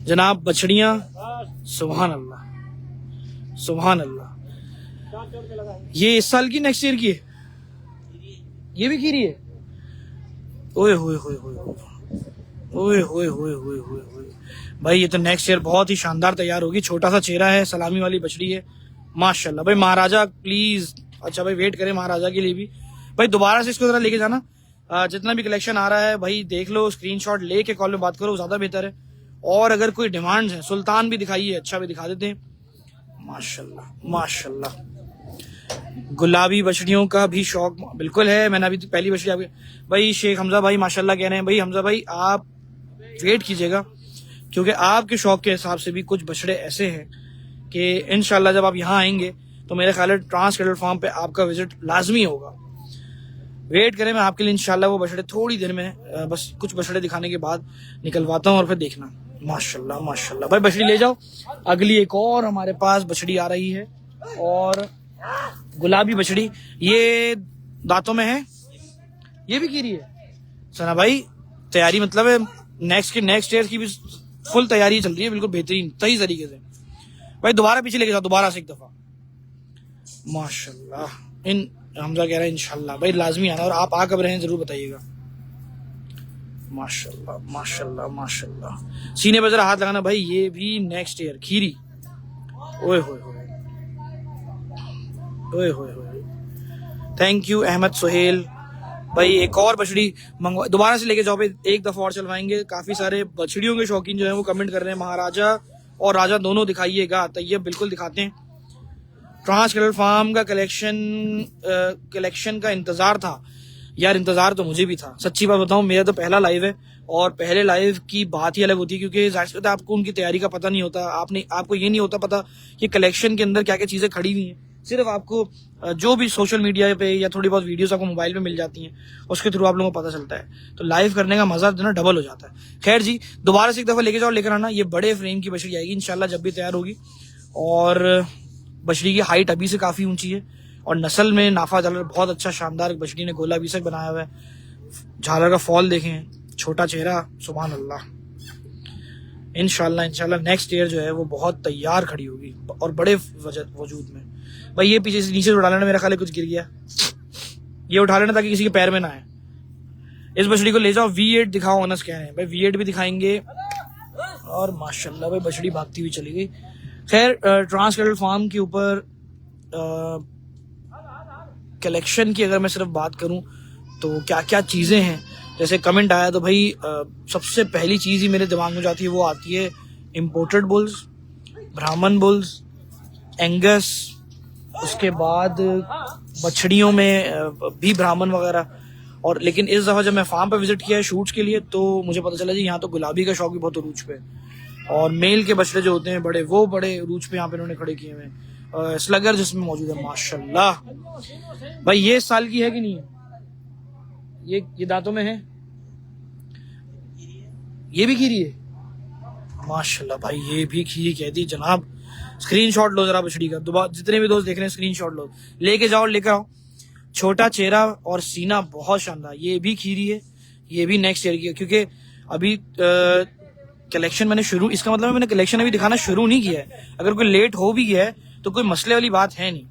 Speaker 1: जनाब, बछड़ियां सुभान अल्लाह सुभान अल्लाह। ये इस साल की नेक्स्ट ईयर की है, ये भी खीरी है। ओए होए होए होए ओए होए होए होए होए होए भाई, ये तो नेक्स्ट ईयर बहुत ही शानदार तैयार होगी। छोटा सा चेहरा है, सलामी वाली बछड़ी है, माशाल्लाह भाई। महाराजा प्लीज, अच्छा भाई वेट करें महाराजा के लिए भी भाई। दोबारा से इसको जरा लेके जाना, जितना भी कलेक्शन आ रहा है भाई देख लो, स्क्रीनशॉट लेके कॉल में बात करो, ज्यादा बेहतर है। और अगर कोई डिमांड है, सुल्तान भी दिखाइए, अच्छा भी दिखा देते हैं। माशाल्लाह माशाल्लाह, गुलाबी बछड़ियों का भी शौक बिल्कुल है। मैंने अभी पहली बछड़ी आपके भाई शेख हमजा भाई माशाल्लाह कह रहे हैं। भाई हमजा भाई आप वेट कीजिएगा, क्योंकि आपके शौक के हिसाब से भी कुछ बछड़े ऐसे हैं कि इंशाल्लाह जब आप यहाँ आएंगे तो मेरे ख्याल है ट्रांस कैटल फार्म पे आपका विजिट लाजमी होगा। वेट करें, मैं आपके लिए इंशाल्लाह वो बछड़े थोड़ी देर में बस कुछ बछड़े दिखाने के बाद निकलवाता हूँ, और फिर देखना। माशाल्लाह माशाल्लाह भाई, बछड़ी ले जाओ। अगली एक और हमारे पास बछड़ी आ रही है, और गुलाबी बछड़ी, ये दांतों में है, ये भी कीरी है। सना भाई तैयारी मतलब है नेक्स्ट ईयर की भी फुल तैयारी चल रही है, बिल्कुल बेहतरीन सही तरीके से। भाई दोबारा पीछे लेके जाओ, दोबारा से एक दफा। माशाल्लाह, इन हमजा कह रहा है इंशाल्लाह भाई लाजमी आना, और आप आ कब रहे हैं जरूर बताइएगा। माशाल्लाह माशाल्लाह माशाल्लाह, सीने पर जरा हाथ लगाना भाई, ये भी नेक्स्ट ईयर खीरी। ओए होए ओए होए होए, थैंक यू अहमद सुहेल भाई। एक और बछड़ी मंगवा, दोबारा से लेके जाओ भाई, एक दफा और चलवाएंगे। काफी सारे बछड़ियों के शौकीन जो है वो कमेंट कर रहे हैं महाराजा और राजा दोनों दिखाइएगा। तैयब बिल्कुल दिखाते हैं। ट्रांस कैटल फार्म का कलेक्शन का इंतजार था यार, इंतजार तो मुझे भी था। सच्ची बात बताऊं, मेरा तो पहला लाइव है, और पहले लाइव की बात ही अलग होती है, क्योंकि जाहिर सी आपको उनकी तैयारी का पता नहीं होता। आपको ये नहीं होता पता कि कलेक्शन के अंदर क्या क्या चीजें खड़ी हुई हैं। सिर्फ आपको जो भी सोशल मीडिया पे या थोड़ी बहुत वीडियोस आपको मोबाइल पे मिल जाती हैं, उसके थ्रू आप लोगों को पता चलता है। तो लाइव करने का मजा जो ना डबल हो जाता है। खैर जी, दोबारा से एक दफा लेके जाओ, लेकर आना। ये बड़े फ्रेम की बछड़ी आएगी इंशाल्लाह जब भी तैयार होगी, और बछड़ी की हाइट अभी से काफी ऊंची है, और नस्ल में नाफा झालर बहुत अच्छा शानदार बछड़ी ने गोला बीसक बनाया हुआ है। झालर का फॉल देखें, छोटा चेहरा, सुभान अल्लाह। इंशाल्लाह नेक्स्ट ईयर जो है वो बहुत तैयार खड़ी होगी, और बड़े वजूद में। भाई ये पीछे से नीचे उठा लेना, मेरा ख्याल कुछ गिर गया, ये उठा लेना ताकि किसी के पैर में ना आए। इस बछड़ी को ले जाओ, V8 दिखाओ, ऑनर्स कह रहे हैं भाई, V8 भी दिखाएंगे। और माशाल्लाह भाई बछड़ी भागती हुई चली गई। खैर ट्रांस कैटल फार्म के ऊपर कलेक्शन की अगर मैं सिर्फ बात करूं तो क्या क्या चीजें हैं, जैसे कमेंट आया तो भाई सबसे पहली चीज ही मेरे दिमाग में जाती है, वो आती है इम्पोर्टेड बुल्स, ब्राह्मण बुल्स, एंगस, उसके बाद बछड़ियों में भी ब्राह्मण वगैरह। और लेकिन इस दफा जब मैं फार्म पे विजिट किया है शूट्स के लिए, तो मुझे पता चला जी यहाँ तो गुलाबी का शौक भी बहुत अरूज पे, और मेल के बछड़े जो होते हैं बड़े, वो बड़े अरूज पे यहाँ पे इन्होंने खड़े किए हुए हैं। स्लगर जिसमें मौजूद है, माशाल्लाह भाई। ये इस साल की है कि नहीं है? ये दांतों में है, ये भी खीरी है माशाल्लाह भाई, ये भी खीरी कहती जनाब। स्क्रीनशॉट लो जरा बछड़ी का, दोबारा जितने भी दोस्त देख रहे हैं स्क्रीनशॉट लो, लेके जाओ, लेकर आओ। छोटा चेहरा और सीना बहुत शानदार, ये भी खीरी है, ये भी नेक्स्ट ईयर की है। क्योंकि अभी कलेक्शन मैंने शुरू, इसका मतलब मैंने कलेक्शन अभी दिखाना शुरू नहीं किया है। अगर कोई लेट हो भी गया है तो कोई मसले वाली बात है नहीं।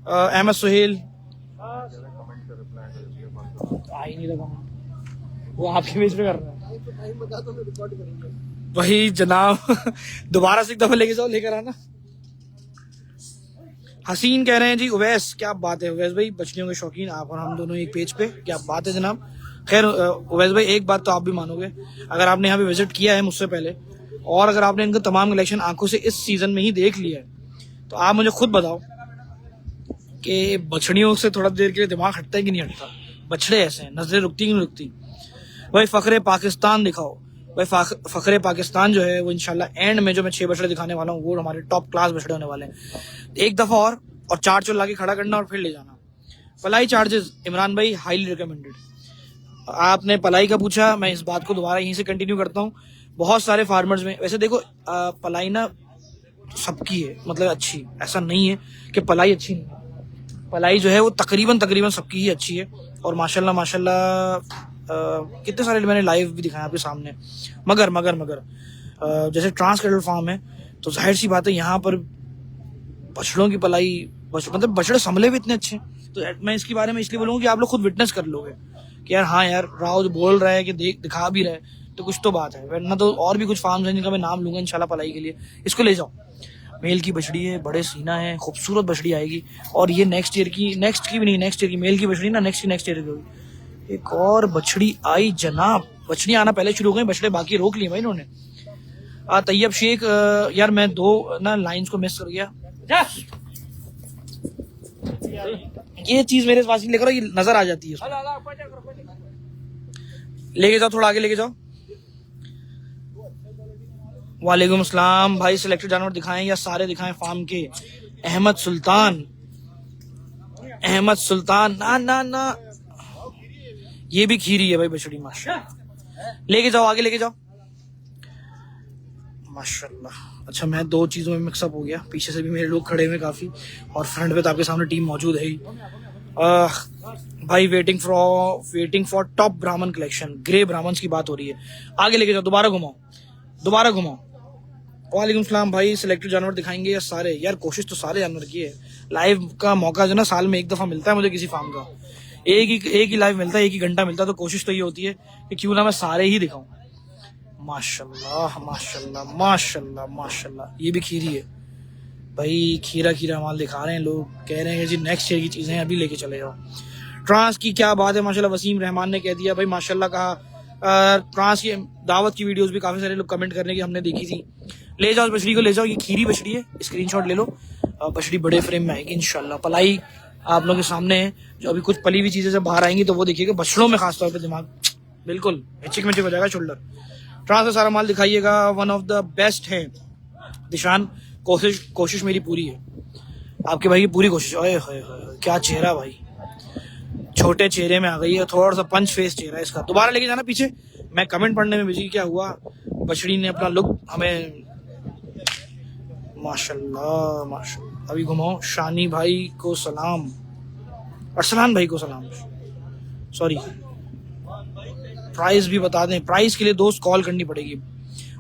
Speaker 1: अहमद सुहेल आ ही नहीं लगा, वो आपके पेज पे कर रहा है वही जनाब। दोबारा से एक दफा लेके जाओ, लेकर आना। हसीन कह रहे हैं जी उवैस, क्या बात है उवैस भाई, बछड़ियों के शौकीन आप और हम दोनों एक पेज पे, क्या बात है जनाब। खैर उवैस भाई एक बात तो आप भी मानोगे, अगर आपने यहाँ पे विजिट किया है मुझसे पहले, और अगर आपने इनका तमाम कलेक्शन आंखों से इस सीजन में ही देख लिया है, तो आप मुझे खुद बताओ कि बछड़ियों से थोड़ा देर के लिए दिमाग हटता है कि नहीं हटता। बछड़े ऐसे हैं, नजरें रुकती कि नहीं रुकती। भाई फखरे पाकिस्तान दिखाओ भाई। फखरे पाकिस्तान जो है वो इंशाल्लाह एंड में जो मैं 6 बछड़े दिखाने वाला हूँ, वो हमारे टॉप क्लास बछड़े होने वाले हैं। एक दफा और 4 चोल लाके खड़ा करना और फिर ले जाना। पलाई चार्जेस इमरान भाई हाईली रिकमेंडेड। आपने पलाई का पूछा, मैं इस बात को दोबारा यहीं से कंटिन्यू करता हूँ। बहुत सारे फार्मर्स में वैसे देखो पलाई ना सबकी है, मतलब अच्छी, ऐसा नहीं है कि पलाई अच्छी नहीं है। पलाई जो है वो तकरीबन सबकी ही अच्छी है, और माशाल्लाह कितने सारे मैंने लाइव भी दिखाया आपके सामने। मगर जैसे ट्रांस कैटल फार्म है, तो जाहिर सी बात है यहाँ पर बछड़ों की पलाई, मतलब बछड़े संभले भी इतने अच्छे हैं। तो मैं इसके बारे में इसलिए बोलूंगा कि आप लोग खुद विटनेस कर लोगे कि यार हाँ यार राव जो बोल रहा है कि दिखा भी रहा है तो कुछ तो बात है, वरना तो और भी कुछ फार्म्स हैं जिनका मैं नाम लूंगा इंशाल्लाह पलाई के लिए। इसको ले जाओ, मेल की बछड़ी है, बड़े सीना है, खूबसूरत बछड़ी आएगी। और ये नेक्स्ट ईयर की मेल की बछड़ी ना नेक्स्ट ईयर की होगी। एक और बछड़ी आई जनाब, बछड़ी आना पहले शुरू हो गई, बछड़े बाकी रोक लिए भाई इन्होंने। तैयब शेख, यार मैं 2 ना लाइंस को मिस कर गया। ये चीज मेरे पास लेकर आओ, ये नजर आ जाती है। लेके जाओ, थोड़ा आगे लेके जाओ। वालेकुम अस्सलाम भाई, सिलेक्टेड जानवर दिखाएं या सारे दिखाएं फार्म के? अहमद सुल्तान ना ना ना, ये भी खीरी है भाई बछड़ी माशाल्लाह। लेके जाओ, आगे लेके जाओ माशाल्लाह। अच्छा, मैं 2 चीजों में मिक्सअप हो गया, पीछे से भी मेरे लोग खड़े हुए काफी और फ्रंट पे तो आपके सामने टीम मौजूद है ही। भाई वेटिंग फॉर टॉप ब्राह्मण कलेक्शन, ग्रे ब्राह्मण्स की बात हो रही है। आगे लेके जाओ, दोबारा घुमाओ। वालेकुम सलाम भाई, सिलेक्टेड जानवर दिखाएंगे या सारे? यार कोशिश तो सारे जानवर की है। लाइव का मौका जो ना साल में 1 दफा मिलता है मुझे किसी फार्म का, एक ही लाइव मिलता है, 1 ही घंटा मिलता है। तो कोशिश तो ये होती है कि क्यों ना मैं सारे ही दिखाऊं। माशाल्लाह माशाल्लाह माशाल्लाह माशाल्लाह, ये भी खीरी है भाई, खीरा माल दिखा रहे हैं लोग, कह रहे हैं जी नेक्स्ट ईयर की चीजें अभी लेके चले जाओ। ट्रांस की क्या बात है माशाल्लाह, वसीम रहमान ने कह दिया भाई माशाल्लाह कहा। ट्रांस की दावत की वीडियोस भी काफी सारे लोग कमेंट करने की हमने देखी थी। ले जाओ बछड़ी को, ले जाओ, ये खीरी बछड़ी है, स्क्रीनशॉट ले लो। बछड़ी बड़े फ्रेम में आएगी इंशाल्लाह। पलाई आप लोगों के सामने है, जो अभी कुछ पली हुई चीजें जब बाहर आएंगी तो वो देखिएगा, बछड़ों में खासतौर पर दिमाग बिल्कुल हिचिक मिचिक हो जाएगा शोल्डर। ट्रांस से सारा माल दिखाइएगा, वन ऑफ द बेस्ट है दिशान। कोशिश मेरी पूरी है, आपके भाई की पूरी कोशिश। ओए होए होए, क्या चेहरा भाई, छोटे चेहरे में आ गई है, थोड़ा सा पंच फेस चेहरा है इसका। दोबारा लेके जाना पीछे, मैं कमेंट पढ़ने में बिजी। क्या हुआ, बछड़ी ने अपना लुक हमें माशाल्लाह। अभी घुमाओ, शानी भाई को सलाम, अरसलान भाई को सलाम, सॉरी। प्राइस भी बता दें, प्राइस के लिए दोस्त कॉल करनी पड़ेगी।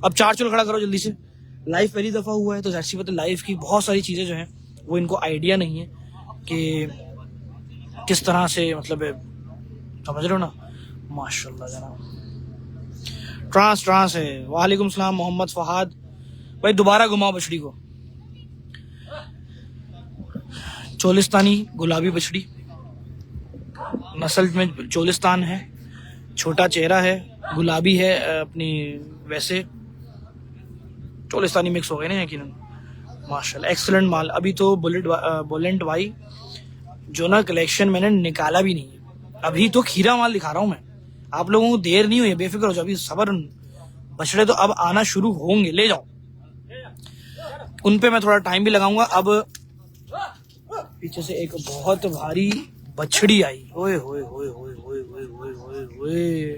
Speaker 1: अब 4 चुल खड़ा करो जल्दी से, लाइव पहली दफा हुआ है तो जैसी बात है, लाइव की बहुत सारी चीजें जो हैं वो इनको आइडिया नहीं है कि किस तरह से, मतलब समझ रहे हो ना। माशाल्लाह जनाब, ट्रांस है। वालेकुम सलाम मोहम्मद फहाद भाई, दोबारा घुमाओ बछड़ी को। चोलिस्तानी गुलाबी बछड़ी, नस्ल में चोलिस्तान है, छोटा चेहरा है, गुलाबी है अपनी, वैसे चोलिस्तानी मिक्स हो गए ना यकीनन। माशाल्लाह एक्सीलेंट माल। अभी तो बुलेट भाई जो ना कलेक्शन मैंने निकाला भी नहीं है, अभी तो खीरा माल दिखा रहा हूं मैं। आप लोगों को देर नहीं हुई है, बेफिक्र हो जाओ, अभी सब्र। बछड़े तो अब आना शुरू होंगे, ले जाओ। उन पे मैं थोड़ा टाइम भी लगाऊंगा। अब पीछे से एक बहुत भारी बछड़ी आई, ओए होए होए होए होए होए होए होए होए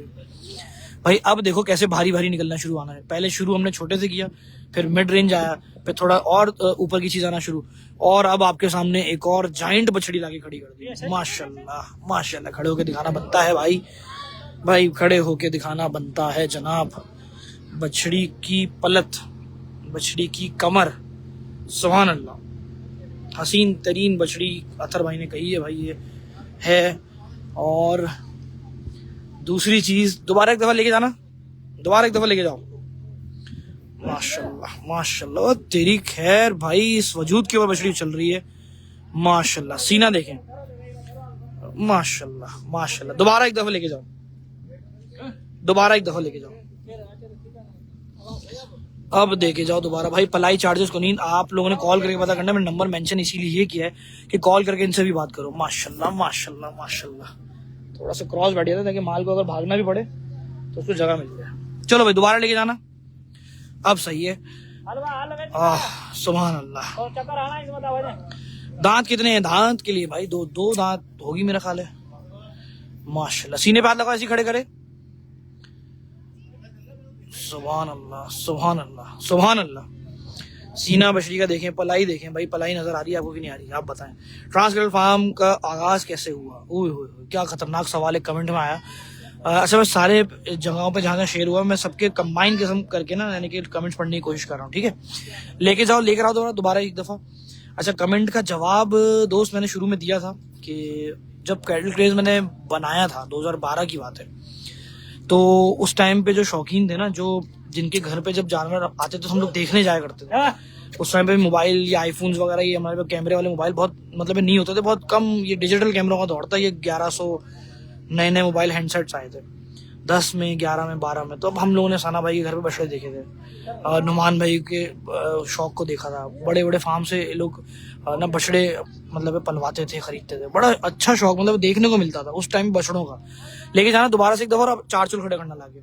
Speaker 1: भाई। अब देखो कैसे भारी भारी निकलना शुरू आना है। पहले शुरू हमने छोटे से किया, फिर मिड रेंज आया, फिर थोड़ा और ऊपर की चीज आना शुरू, और अब आपके सामने एक और जाइंट बछड़ी लाके खड़ी कर दी। माशाल्लाह माशाल्लाह, खड़े होके दिखाना बनता है भाई, खड़े होके दिखाना बनता है जनाब। बछड़ी की पलत, बछड़ी की कमर, सुभान अल्लाह, हसीन तरीन बछड़ी अथर भाई ने कही है भाई ये है। और दूसरी चीज, दोबारा एक दफा लेके जाओ। माशाल्लाह माशाल्लाह, तेरी खैर भाई, इस वजूद के ऊपर बछड़ी चल रही है माशाल्लाह। सीना देखें, माशाल्लाह माशाल्लाह। दोबारा एक दफा लेके जाओ, अब देखे जाओ दोबारा भाई। पलाई चार्जेस को नहीं, आप लोगों ने कॉल करके पता करना, मैंने नंबर मेंशन इसीलिए किया है कि कॉल करके इनसे भी बात करो। माशाल्लाह माशाल्लाह माशाल्लाह। थोड़ा सा क्रॉस बैठ जाता है ताकि माल को अगर भागना भी पड़े तो उसको जगह मिल जाए। चलो भाई दोबारा लेके जाना, अब सही है। सुभान अल्लाह। दांत कितने हैं? दांत के लिए भाई दो दांत होगी मेरा ख्याल है। माशाल्लाह, सीने पे हाथ लगा, ऐसे खड़े करे। सुभान अल्लाह सुभान अल्लाह सुभान अल्लाह। सीना बछड़ी का देखें, पलाई देखें भाई, पलाई नजर आ रही है आपको कि नहीं आ रही? आप बताएं। ट्रांसकेटल फार्म का आगाज कैसे हुआ? ओए क्या खतरनाक सवाल है, कमेंट में आया। अच्छा, मैं सारे जगहों पे जहाँ शेयर हुआ मैं सबके कंबाइन किस्म करके ना, यानी कि कमेंट्स पढ़ने की कोशिश कर रहा हूँ, ठीक है। लेकर आओ दोबारा एक दफा। अच्छा, कमेंट का जवाब दोस्त मैंने शुरू में दिया था कि जब कैटल क्रेज मैंने बनाया था 2012 की बात है, तो उस टाइम पे जो शौकीन थे ना, जो जिनके घर पे जब जानवर आते थे तो हम लोग देखने जाया करते थे। उस टाइम पे मोबाइल या आईफोन्स वगैरह ये हमारे पे कैमरे वाले मोबाइल बहुत मतलब नहीं होते थे, बहुत कम ये डिजिटल कैमरों का दौर था। ये 1100 नए नए मोबाइल हैंडसेट्स आए थे 10 में, 11 में, 12 में। तो अब हम लोगों ने साना भाई के घर पे बछड़े देखे थे, नुमान भाई के शौक को देखा था। बड़े बड़े फार्म से ये लोग ना बछड़े मतलब पलवाते थे, खरीदते थे। बड़ा अच्छा शौक मतलब देखने को मिलता था उस टाइम बछड़ों का। लेके जाना दोबारा से एक दफा और 4 चूल खड़े करना लाके।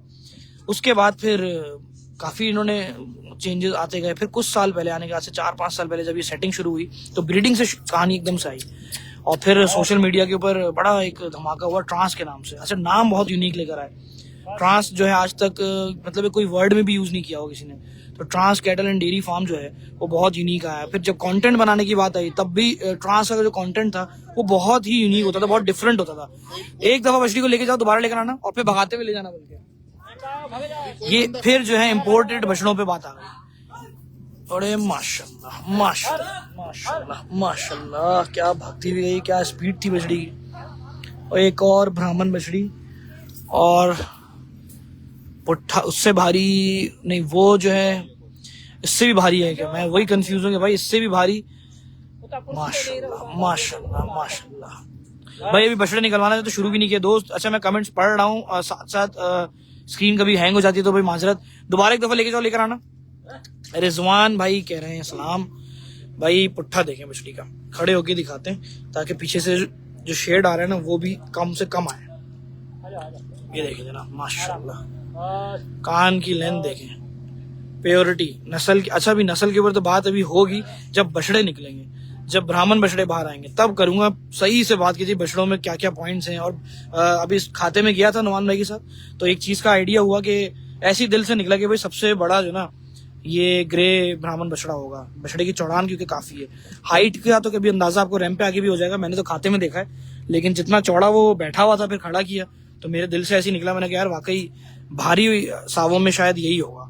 Speaker 1: उसके बाद फिर काफी इन्होंने चेंजेस आते गए। फिर कुछ साल पहले, आने के आज से 4-5 साल पहले जब ये सेटिंग शुरू हुई तो ब्रीडिंग से कहानी एकदम से आई। और फिर सोशल मीडिया के ऊपर बड़ा एक धमाका हुआ ट्रांस के नाम से। अच्छा, नाम बहुत यूनिक लेकर आए। ट्रांस जो है आज तक मतलब कोई वर्ड में भी यूज नहीं किया हो किसी ने। तो trans cattle and dairy farm जो है वो बहुत यूनिक आया। फिर जब कंटेंट बनाने की बात आई तब भी ट्रांस का जो कंटेंट था वो बहुत ही यूनिक होता था, बहुत डिफरेंट होता था। एक दफा बछड़ी को लेके जाओ, दोबारा लेकर आना और फिर भगाते हुए ले जाना बोल के। ये फिर जो है इम्पोर्टेड बछड़ों पे बात आ गई। अरे माशाल्लाह माशाल्लाह माशाल्लाह माशाल्लाह, क्या भागती भी गई, क्या स्पीड थी बछड़ी की। और एक और ब्राह्मण बछड़ी, और पुट्ठा उससे भारी नहीं, वो जो है इससे भी भारी है क्या? मैं वही कंफ्यूज हूँ कि भाई इससे भी भारी। माशाल्लाह माशाल्लाह माशाल्लाह। भाई अभी बछड़े निकलवाना है तो शुरू भी नहीं किया दोस्त। अच्छा, मैं कमेंट्स पढ़ रहा हूँ, साथ साथ स्क्रीन कभी हैंग हो जाती है तो भाई माजरत। दोबारा एक दफा लेके जाओ, लेकर आना। रिजवान भाई कह रहे हैं सलाम। भाई पुट्ठा देखें बछड़ी का, खड़े होके दिखाते हैं ताकि पीछे से जो शेड आ रहा है ना वो भी कम से कम आए। ये देखें जनाब माशाल्लाह, कान की लेंथ देखें, प्योरिटी, नस्ल की। अच्छा, अभी नस्ल के ऊपर तो बात अभी होगी जब बछड़े निकलेंगे, जब ब्राह्मण बछड़े बाहर आएंगे तब करूंगा। सही से बात कीजिए बछड़ों में क्या क्या पॉइंट्स हैं। और अभी इस खाते में गया था नुमान भाई के साथ तो एक चीज का आइडिया हुआ कि ऐसी दिल से निकला कि भाई सबसे बड़ा जो ना ये ग्रे ब्राह्मण बछड़ा होगा। बछड़े की चौड़ान क्योंकि काफी है, हाइट का तो कभी अंदाजा आपको रैंप पे आगे भी हो जाएगा, मैंने तो खाते में देखा है। लेकिन जितना चौड़ा वो बैठा हुआ था फिर खड़ा किया तो मेरे दिल से ऐसी निकला, मैंने कहा यार वाकई भारी सावों में शायद यही होगा।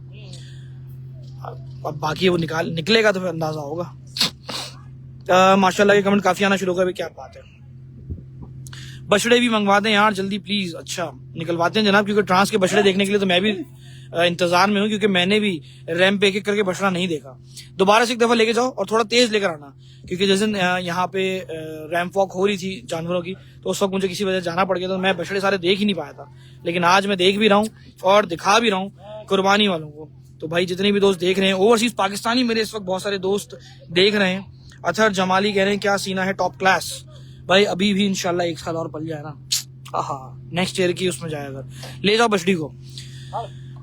Speaker 1: अब बाकी वो निकलेगा तो फिर अंदाजा होगा। माशाल्लाह के कमेंट काफी आना शुरू हो गए, क्या बात है। बछड़े भी मंगवा दें यार जल्दी प्लीज। अच्छा, निकलवाते हैं जनाब, क्योंकि ट्रांस के बछड़े देखने के लिए तो मैं भी इंतजार में हूँ, क्योंकि मैंने भी रैंप पे एक एक करके बछड़ा नहीं देखा। दोबारा से एक दफा लेके जाओ और थोड़ा तेज लेकर आना, क्योंकि जिस दिन यहाँ पे रैंप वॉक हो रही थी जानवरों की तो उस वक्त मुझे किसी वजह से जाना पड़ गया, तो मैं बछड़े सारे देख ही नहीं पाया था। लेकिन आज मैं देख भी रहा हूँ और दिखा भी रहा हूँ कुर्बानी वालों को। तो भाई जितने भी दोस्त देख रहे हैं, ओवरसीज पाकिस्तानी मेरे इस वक्त बहुत सारे दोस्त देख रहे हैं। अथर जमाली कह रहे हैं क्या सीना है, टॉप क्लास। भाई अभी भी इंशाल्लाह 1 साल और पल जाए ना, नेक्स्ट ईयर की उसमें जाएगा। ले जाओ बछड़ी को।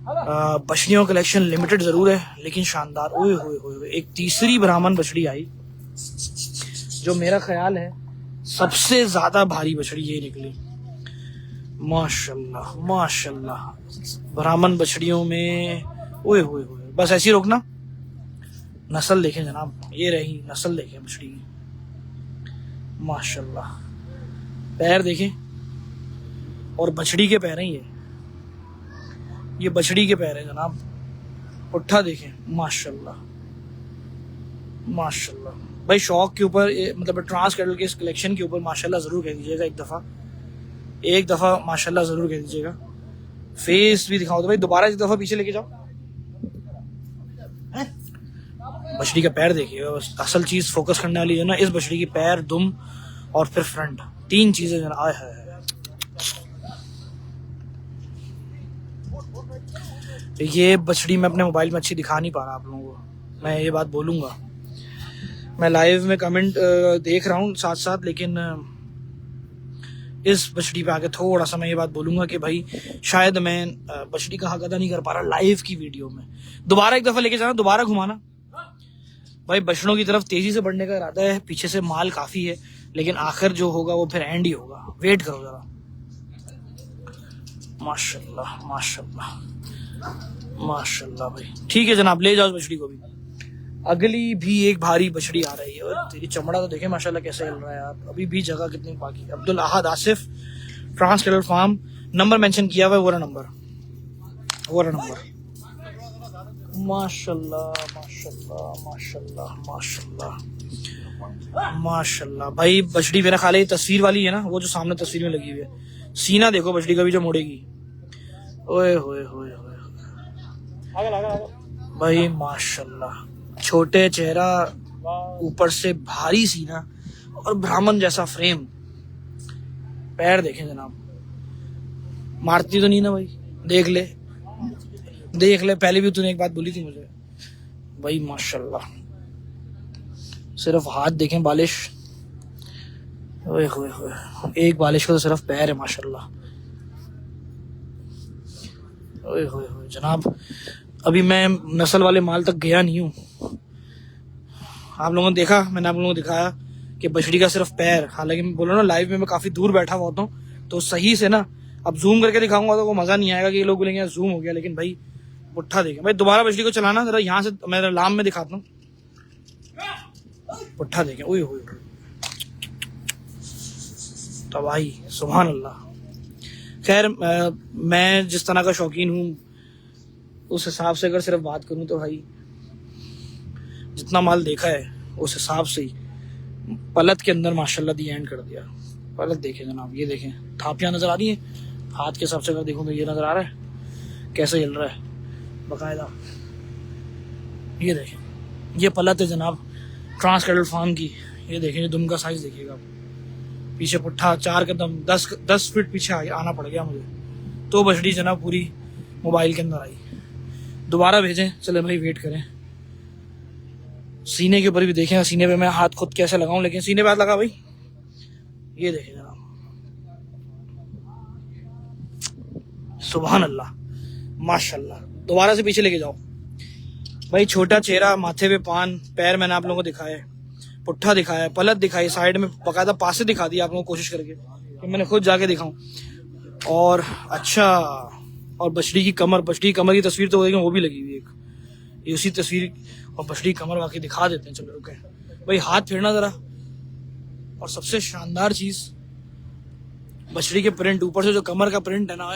Speaker 1: बछड़ियों कलेक्शन लिमिटेड जरूर है लेकिन शानदार। ओए होए होए, एक तीसरी ब्राह्मण बछड़ी आई जो मेरा ख्याल है सबसे ज्यादा भारी बछड़ी ये निकली। माशाल्लाह माशाल्लाह, ब्राह्मण बछड़ियों में ओए होए होए। बस ऐसी रोकना। नस्ल देखें जनाब, ये रही नस्ल देखें बछड़ी की माशाल्लाह। पैर देखें, और बछड़ी के पैर हैं ये बछड़ी के पैर हैं जनाब। पुट्ठा देखें माशाल्लाह माशाल्लाह। भाई शौक के ऊपर मतलब ट्रांस कैटल के इस कलेक्शन के ऊपर माशाल्लाह जरूर कह दीजिएगा एक दफा माशाल्लाह जरूर कह दीजिएगा। फेस भी दिखाओ तो भाई, दोबारा एक दफा पीछे लेके जाओ। बछड़ी का पैर देखिए, असल चीज फोकस करने वाली है ना इस बछड़ी की, पैर, दुम और फिर फ्रंट, 3 चीजें जना। आए है ये बछड़ी मैं अपने मोबाइल में अच्छी दिखा नहीं पा रहा आप लोगों को, मैं ये बात बोलूंगा। मैं लाइव में कमेंट देख रहा हूँ साथ साथ, लेकिन इस बछड़ी पे आके थोड़ा सा मैं ये बात बोलूंगा कि भाई शायद मैं बछड़ी का हक अदा नहीं कर पा रहा लाइव की वीडियो में। दोबारा एक दफा लेके जाना, दोबारा घुमाना। भाई बछड़ों की तरफ तेजी से बढ़ने का इरादा है, पीछे से माल काफी है, लेकिन आखिर जो होगा वो फिर एंड ही होगा। वेट करो जरा। माशाल्लाह माशाल्लाह माशाल्लाह भाई। ठीक है जनाब, ले जाओ बछड़ी को भी। अगली भी एक भारी बछड़ी आ रही है, और तेरी चमड़ा तो देखे माशाल्लाह कैसे हिल रहा है यार। अभी भी जगह कितनी बाकी। Abdul Ahad Asif, Trans cattle farm, number mention किया हुआ है, वो रहा नंबर। माशाल्लाह माशाल्लाह माशाल्लाह माशाल्लाह माशाल्लाह भाई, बछड़ी मेरा ख्याल है ये तस्वीर वाली है ना, वो जो सामने तस्वीर में लगी हुई है। सीना देखो बछड़ी का भी जो मुड़ेगी, ओए होए होए होए भाई माशाल्लाह। छोटे चेहरा, ऊपर से भारी सीना और ब्राह्मण जैसा फ्रेम। पैर देखें जनाब, मारती तो नहीं ना भाई? देख ले देख ले, पहले भी तूने एक बात बोली थी मुझे भाई। माशाल्लाह, सिर्फ हाथ देखें, बालिश, ओए होए होए, एक बालिश को तो सिर्फ पैर है माशाल्लाह। ओए होए होए जनाब, अभी मैं नस्ल वाले माल तक गया नहीं हूँ। आप लोगों ने देखा, मैंने आप लोगों को दिखाया कि बछड़ी का सिर्फ पैर। हालांकि मैं बोल रहा हूँ लाइव में मैं काफी दूर बैठा हुआ होता हूँ, तो सही से ना अब जूम करके दिखाऊंगा तो वो मजा नहीं आएगा कि ये लोग बोलेंगे जूम हो गया। लेकिन भाई पुट्ठा देखें भाई, दोबारा बछड़ी को चलाना जरा, यहाँ से मैं लाम में दिखाता हूँ। पुट्ठा देखें, ओए होए तो भाई सुभान अल्लाह। खैर मैं जिस तरह का शौकीन हूँ उस हिसाब से अगर सिर्फ बात करूँ तो भाई जितना माल देखा है उस हिसाब से ही पलत के अंदर माशाल्लाह दी एंड कर दिया। पलत देखें जनाब, ये देखें, थापियाँ नजर आ रही है हाथ के हिसाब से अगर देखूँ तो ये नजर आ रहा है कैसे चल रहा है बाकायदा। ये देखें, ये पलत है जनाब ट्रांस कैटल फार्म की। ये देखें, दुम का साइज देखिएगा आप, पीछे पुट्ठा 4 कदम 10 फीट पीछे आना पड़ गया मुझे। तो बछड़ी जनाब पूरी मोबाइल के अंदर आई। दोबारा भेजें, चले भाई वेट करें। सीने के ऊपर भी देखें, सीने पे मैं हाथ खुद कैसे लगाऊं, लेकिन सीने पे हाथ लगा भाई। ये देखें जनाब, सुभान अल्लाह माशाल्लाह। दोबारा से पीछे लेके जाओ भाई। छोटा चेहरा, माथे पे पान, पैर मैंने आप लोगों को दिखाया, पुट्ठा दिखाया, पलट दिखाई, साइड में बकायदा पासे दिखा दिया आप लोगों को कोशिश करके कि मैंने खुद जाके दिखाऊं। और अच्छा, और बछड़ी की कमर की तस्वीर तो वो भी लगी हुई है एक, ये उसी तस्वीर और बछड़ी की कमर वाकई दिखा देते हैं। चलो रुके भाई, हाथ फेरना जरा। और सबसे शानदार चीज बछड़ी के प्रिंट, ऊपर से जो कमर का प्रिंट है ना,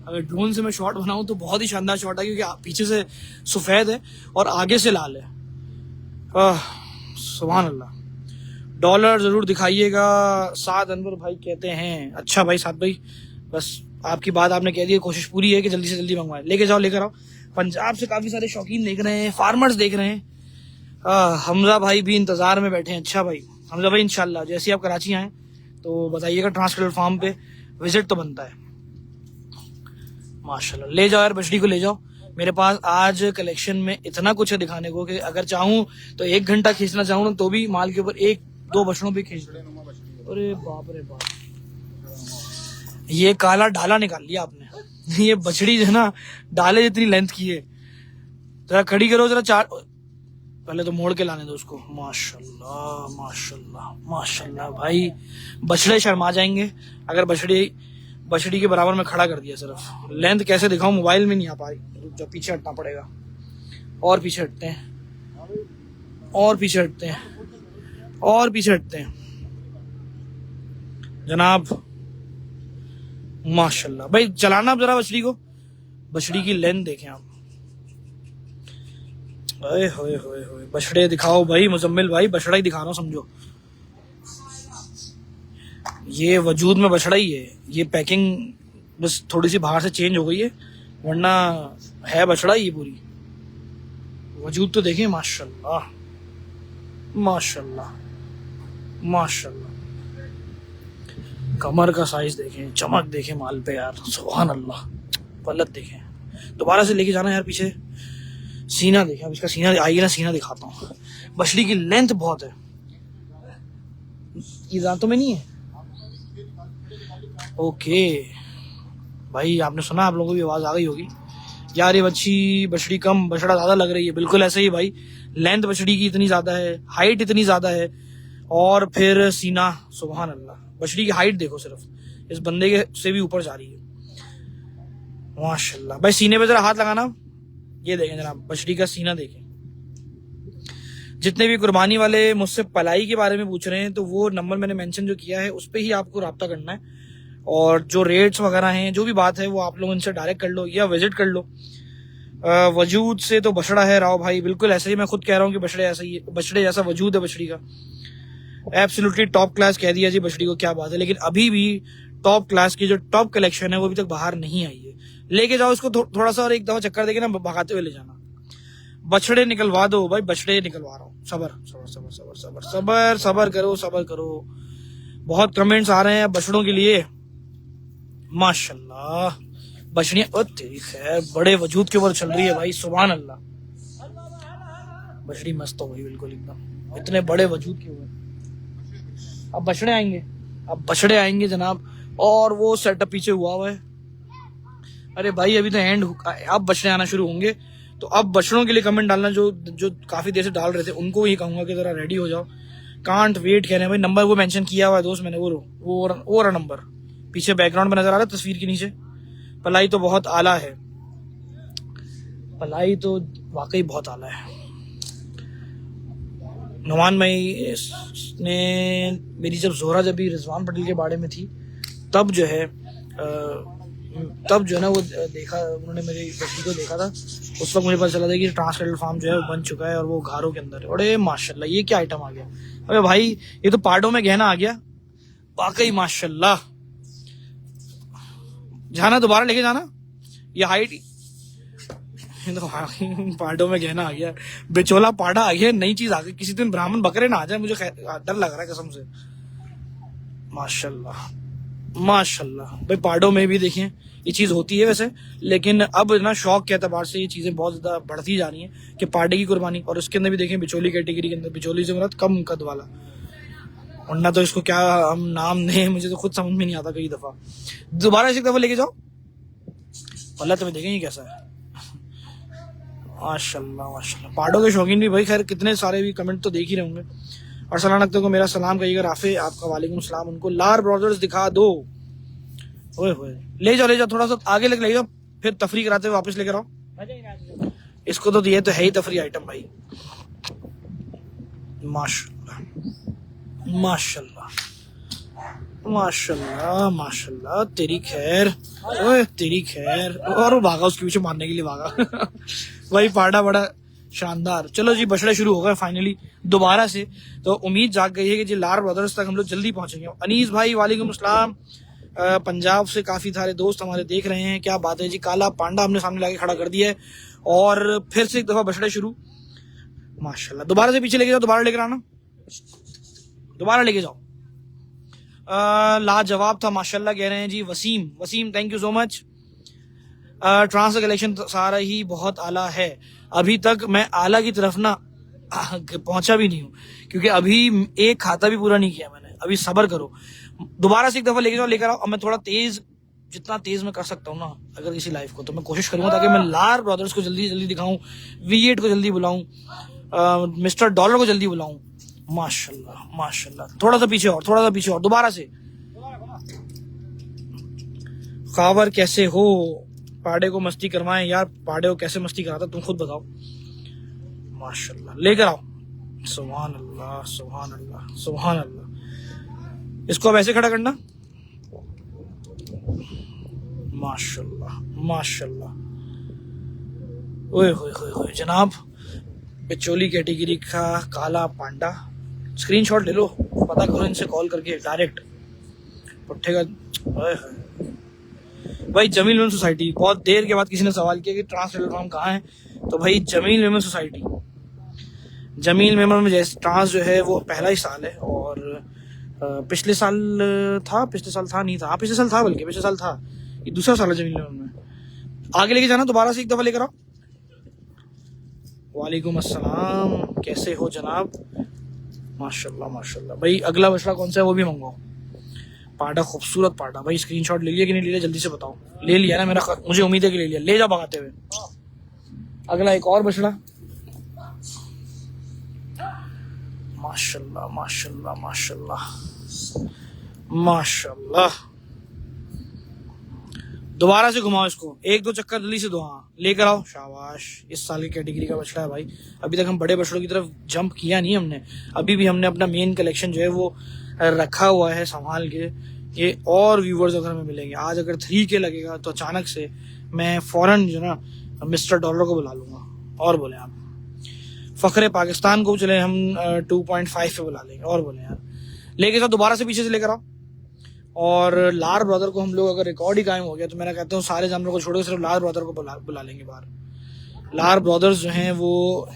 Speaker 1: अगर ड्रोन से मैं शॉट बनाऊं तो बहुत ही शानदार शॉट है, क्योंकि पीछे से सफेद है और आगे से लाल है। सुभान अल्लाह। डॉलर जरूर दिखाइएगा, साद अनवर भाई कहते हैं। अच्छा भाई साद भाई, बस आपकी बात आपने कह दी, कोशिश पूरी है कि जल्दी से जल्दी मंगवाए। लेके जाओ, लेकर आओ। पंजाब से काफी सारे शौकीन देख रहे हैं, फार्मर्स देख रहे हैं। हमजा भाई भी इंतजार में बैठे हैं। अच्छा भाई हमजा भाई, इंशाल्लाह जैसे आप कराची आए तो बताइएगा, ट्रांस कैटल फार्म पे विजिट तो बनता है। माशाल्लाह, ले जाओ यार बछड़ी को, ले जाओ। मेरे पास आज कलेक्शन में इतना कुछ है दिखाने को कि अगर चाहूं तो 1 घंटा खींचना चाहूं तो भी माल के ऊपर 1-2 बछड़ों पे खींच। अरे बाप रे बाप, ये काला ढाला निकाल लिया आपने। ये बछड़ी जो ना डाले जितनी लेंथ की है। जरा खड़ी करो जरा, 4 पहले तो मोड़ के लाने दो उसको। माशाल्लाह माशाल्लाह माशाल्लाह भाई, बछड़े शर्मा जाएंगे अगर बछड़ी के बराबर में खड़ा कर दिया। सिर्फ लेंथ कैसे दिखाऊं, मोबाइल में नहीं आ पा रही, जो पीछे हटना पड़ेगा। और पीछे हटते हैं, और पीछे हटते हैं, और पीछे हटते हैं जनाब। माशाल्लाह भाई, चलाना आप जरा बछड़ी को, बछड़ी की लेंथ देखें आप। ओए होए होए होए, बछड़े दिखाओ भाई, मुजम्मिल भाई बछड़ा ही दिखा रहा हूं समझो। ये वजूद में बछड़ा ही है, ये पैकिंग बस थोड़ी सी बाहर से चेंज हो गई है, वरना है बछड़ा ही पूरी। वजूद तो देखें, माशाल्लाह माशाल्लाह माशाल्लाह। कमर का साइज देखें, चमक देखें माल पे यार, सुभान अल्लाह। पलट देखें, दोबारा से लेके जाना यार पीछे। सीना देखें, अब इसका सीना आइए ना, सीना दिखाता हूँ। बछड़ी की लेंथ बहुत है, ये दांतों में नहीं है। ओके भाई, आपने सुना, आप लोगों को भी आवाज आ गई होगी यार, ये बछड़ी कम बछड़ा ज्यादा लग रही है। बिल्कुल ऐसे ही भाई, लेंथ बछड़ी की इतनी ज्यादा है, हाइट इतनी ज्यादा है, और फिर सीना, सुभान अल्लाह। बछड़ी की हाइट देखो, सिर्फ इस बंदे के से भी ऊपर जा रही है माशाल्लाह। भाई सीने पे जरा हाथ लगाना, ये देखें जनाब, बछड़ी का सीना देखें। जितने भी कुर्बानी वाले मुझसे पलाई के बारे में पूछ रहे हैं तो वो नंबर मैंने मेंशन जो किया है उस पर ही आपको रब्ता करना है, और जो रेट्स वगैरह हैं, जो भी बात है वो आप लोग इनसे डायरेक्ट कर लो या विजिट कर लो। वजूद से तो बछड़ा है राव भाई, बिल्कुल ऐसे ही मैं खुद कह रहा हूँ कि बछड़े ऐसा ही है, बछड़े जैसा वजूद है बछड़ी का। एब्सोल्युटली टॉप क्लास कह दिया जी बछड़ी को, क्या बात है। लेकिन अभी भी टॉप क्लास की जो टॉप कलेक्शन है वो अभी तक बाहर नहीं आई है। लेके जाओ इसको थोड़ा सा और एक दफा चक्कर देके ना भगाते हुए ले जाना। बछड़े निकलवा दो भाई, बछड़े निकलवा रहा हूँ। सबर सबर सबर सबर सबर सबर सबर करो, सबर करो। बहुत कमेंट्स आ रहे हैं बछड़ों के लिए। माशाल्लाह बछड़ियां, ओ तेरी खैर, बड़े वजूद के ऊपर चल रही है भाई, सुभान अल्लाह। बछड़ी मस्त हो गई बिल्कुल एकदम, इतने बड़े वजूद के ऊपर। अब बछड़े आएंगे, अब बछड़े आएंगे जनाब। और वो सेटअप पीछे हुआ है। अरे भाई अभी तो एंड, अब बछड़े आना शुरू होंगे। तो अब बछड़ों के लिए कमेंट डालना, जो जो काफी देर से डाल रहे थे उनको ये कहूंगा कि जरा रेडी हो जाओ। कांट वेट कह रहे हैं भाई। नंबर वो मेंशन किया हुआ है दोस्त मैंने, वो रहा नंबर पीछे बैकग्राउंड में नजर आ रहा है तस्वीर के नीचे। पलाई तो बहुत आला है, पलाई तो वाकई बहुत आला है। नुमान भाई ने मेरी जब जोहरा जब भी रिजवान पटेल के बारे में थी तब जो है ना वो देखा, उन्होंने मेरी बच्ची को देखा था। उस वक्त मुझे पता चला था कि ट्रांसकेटल फार्म जो है वो बन चुका है और वो घारों के अंदर है। अरे माशाल्लाह ये क्या आइटम आ गया। अरे भाई ये तो पार्डों में गहना आ गया वाकई, माशाल्लाह। जाना दोबारा लेके जाना, ये हाइट पार्डों में गहना आ गया, बेचोला पाड़ा आ गया, नई चीज आ गई। किसी दिन ब्राह्मण बकरे ना आ जाए, मुझे डर लग रहा है कसम से। माशाल्लाह माशाल्लाह भाई, पार्डों में भी देखें ये चीज होती है वैसे, लेकिन अब ना शौक के एतबार से ये चीजें बहुत ज्यादा बढ़ती जा रही हैं कि पार्डे की कुर्बानी। और उसके अंदर भी देखें बिचौली कैटेगरी के अंदर, बिचौली से मतलब कम कद वाला, वरना तो इसको क्या हम नाम दें मुझे तो खुद समझ में नहीं आता। कई दफा दोबारा एक दफा लेके जाओ, वल्लाह तुम्हें देखें ये कैसा है। माशाल्लाह माशाल्लाह, पार्डों के शौकीन भी भाई खैर कितने सारे भी कमेंट तो देख ही रहे होंगे। और सलान अख्तर को मेरा सलाम कहिएगा, राफे आपका वालेकुम सलाम। उनको लार ब्रदर्स दिखा दो। ओए होए, ले जाओ थोड़ा सा आगे ले जाओ, फिर तफरी कराते हुए वापस लेकर आओ इसको। तो ये तो है ही तफरी आइटम भाई। माशाल्लाह माशाल्लाह माशाल्लाह माशाल्लाह, तेरी खैर, ओए तेरी खैर। और वो भागा उसके पीछे मारने के लिए भागा भाई पार्डा बड़ा शानदार। चलो जी बछड़े शुरू हो गए फाइनली दोबारा से। तो उम्मीद जाग गई है कि जी लार ब्रदर्स तक हम लोग जल्दी पहुंचेंगे। अनीस भाई वालेकुम अस्सलाम, पंजाब से काफी सारे दोस्त हमारे देख रहे हैं, क्या बात है जी। काला पांडा हमने सामने लाके खड़ा कर दिया है और फिर से एक दफा बछड़े शुरू। माशाल्लाह, दोबारा से पीछे लेके जाओ, दोबारा लेकर आना, दोबारा लेके जाओ। लाजवाब था माशाल्लाह कह रहे हैं जी Wasim. Wasim thank you so much. Trans का कलेक्शन सारा ही बहुत आला है। अभी तक मैं आला की तरफ ना पहुंचा भी नहीं हूँ, क्योंकि अभी एक खाता भी पूरा नहीं किया मैंने। अभी सबर करो, दोबारा से एक दफा लेके जाओ, लेकर आओ। अब मैं थोड़ा तेज, जितना तेज मैं कर सकता हूँ ना अगर किसी लाइफ को, तो मैं कोशिश करूंगा ताकि मैं लार ब्रदर्स को जल्दी जल्दी दिखाऊं, V8 को जल्दी बुलाऊं, मिस्टर डॉलर को जल्दी बुलाऊं। माशाल्लाह माशाल्लाह, थोड़ा सा पीछे और, थोड़ा सा पीछे और, दोबारा से। खावर कैसे हो, पाड़े को मस्ती करवाएं यार। पाड़े को कैसे मस्ती कराता तुम खुद बताओ। माशाल्लाह लेकर आओ। सुभान अल्लाह सुभान अल्लाह सुभान अल्लाह। इसको अब ऐसे खड़ा करना। माशाल्लाह माशाल्लाह, ओए होए होए होए जनाब, बिचौली कैटेगरी का काला पांडा। स्क्रीनशॉट ले लो, पता करो इनसे कॉल करके डायरेक्ट पुट्ठे का। भाई जमील वुमेन सोसाइटी, बहुत देर के बाद किसी ने सवाल किया कि ट्रांसजेंडर फार्म कहाँ है। तो भाई Jamil women society, Jamil women में जैसे ट्रांस जो है वो पहला ही साल है। और पिछले साल था नहीं था, पिछले साल था, बल्कि पिछले साल था, ये दूसरा साल है जमील वुमेन में। आगे लेके जाना, दोबारा से एक दफा लेकर आओ। वालेकुम अस्सलाम, कैसे हो जनाब। माशाल्लाह माशाल्लाह भाई। अगला बछड़ा कौन सा है वो भी मंगवाओ। पाड़ा खूबसूरत पाड़ा भाई। स्क्रीनशॉट ले लिया कि नहीं ले लिया जल्दी से बताओ। ले लिया ना, मुझे उम्मीद है कि ले लिया। ले जाओ भगाते हुए। अगला एक और बछड़ा। माशाल्लाह माशाल्लाह माशाल्लाह माशाल्लाह। दोबारा से घुमाओ इसको, एक दो चक्कर जल्दी से दो। हाँ लेकर आओ, शाबाश। इस साल की कैटेगरी का बछड़ा है भाई। अभी तक हम बड़े बछड़ों की तरफ जंप किया नहीं हमने। अभी भी हमने अपना मेन कलेक्शन जो है वो रखा हुआ है संभाल के। ये और व्यूवर्स अगर हमें मिलेंगे, आज अगर 3K लगेगा तो अचानक से मैं फौरन जो ना मिस्टर डॉलर को बुला लूंगा। और बोले आप फखरे पाकिस्तान को चले हम 2.5 पे बुला लेंगे। और बोले यार लेके जाओ, दोबारा से पीछे से लेकर आओ। और लार ब्रदर को हम लोग अगर रिकॉर्ड ही कायम हो गया तो मैं कहता हूँ सारे जानवरों को छोड़ के सिर्फ लार ब्रदर को बुला लेंगे बाहर। लार ब्रदर्स जो हैं वो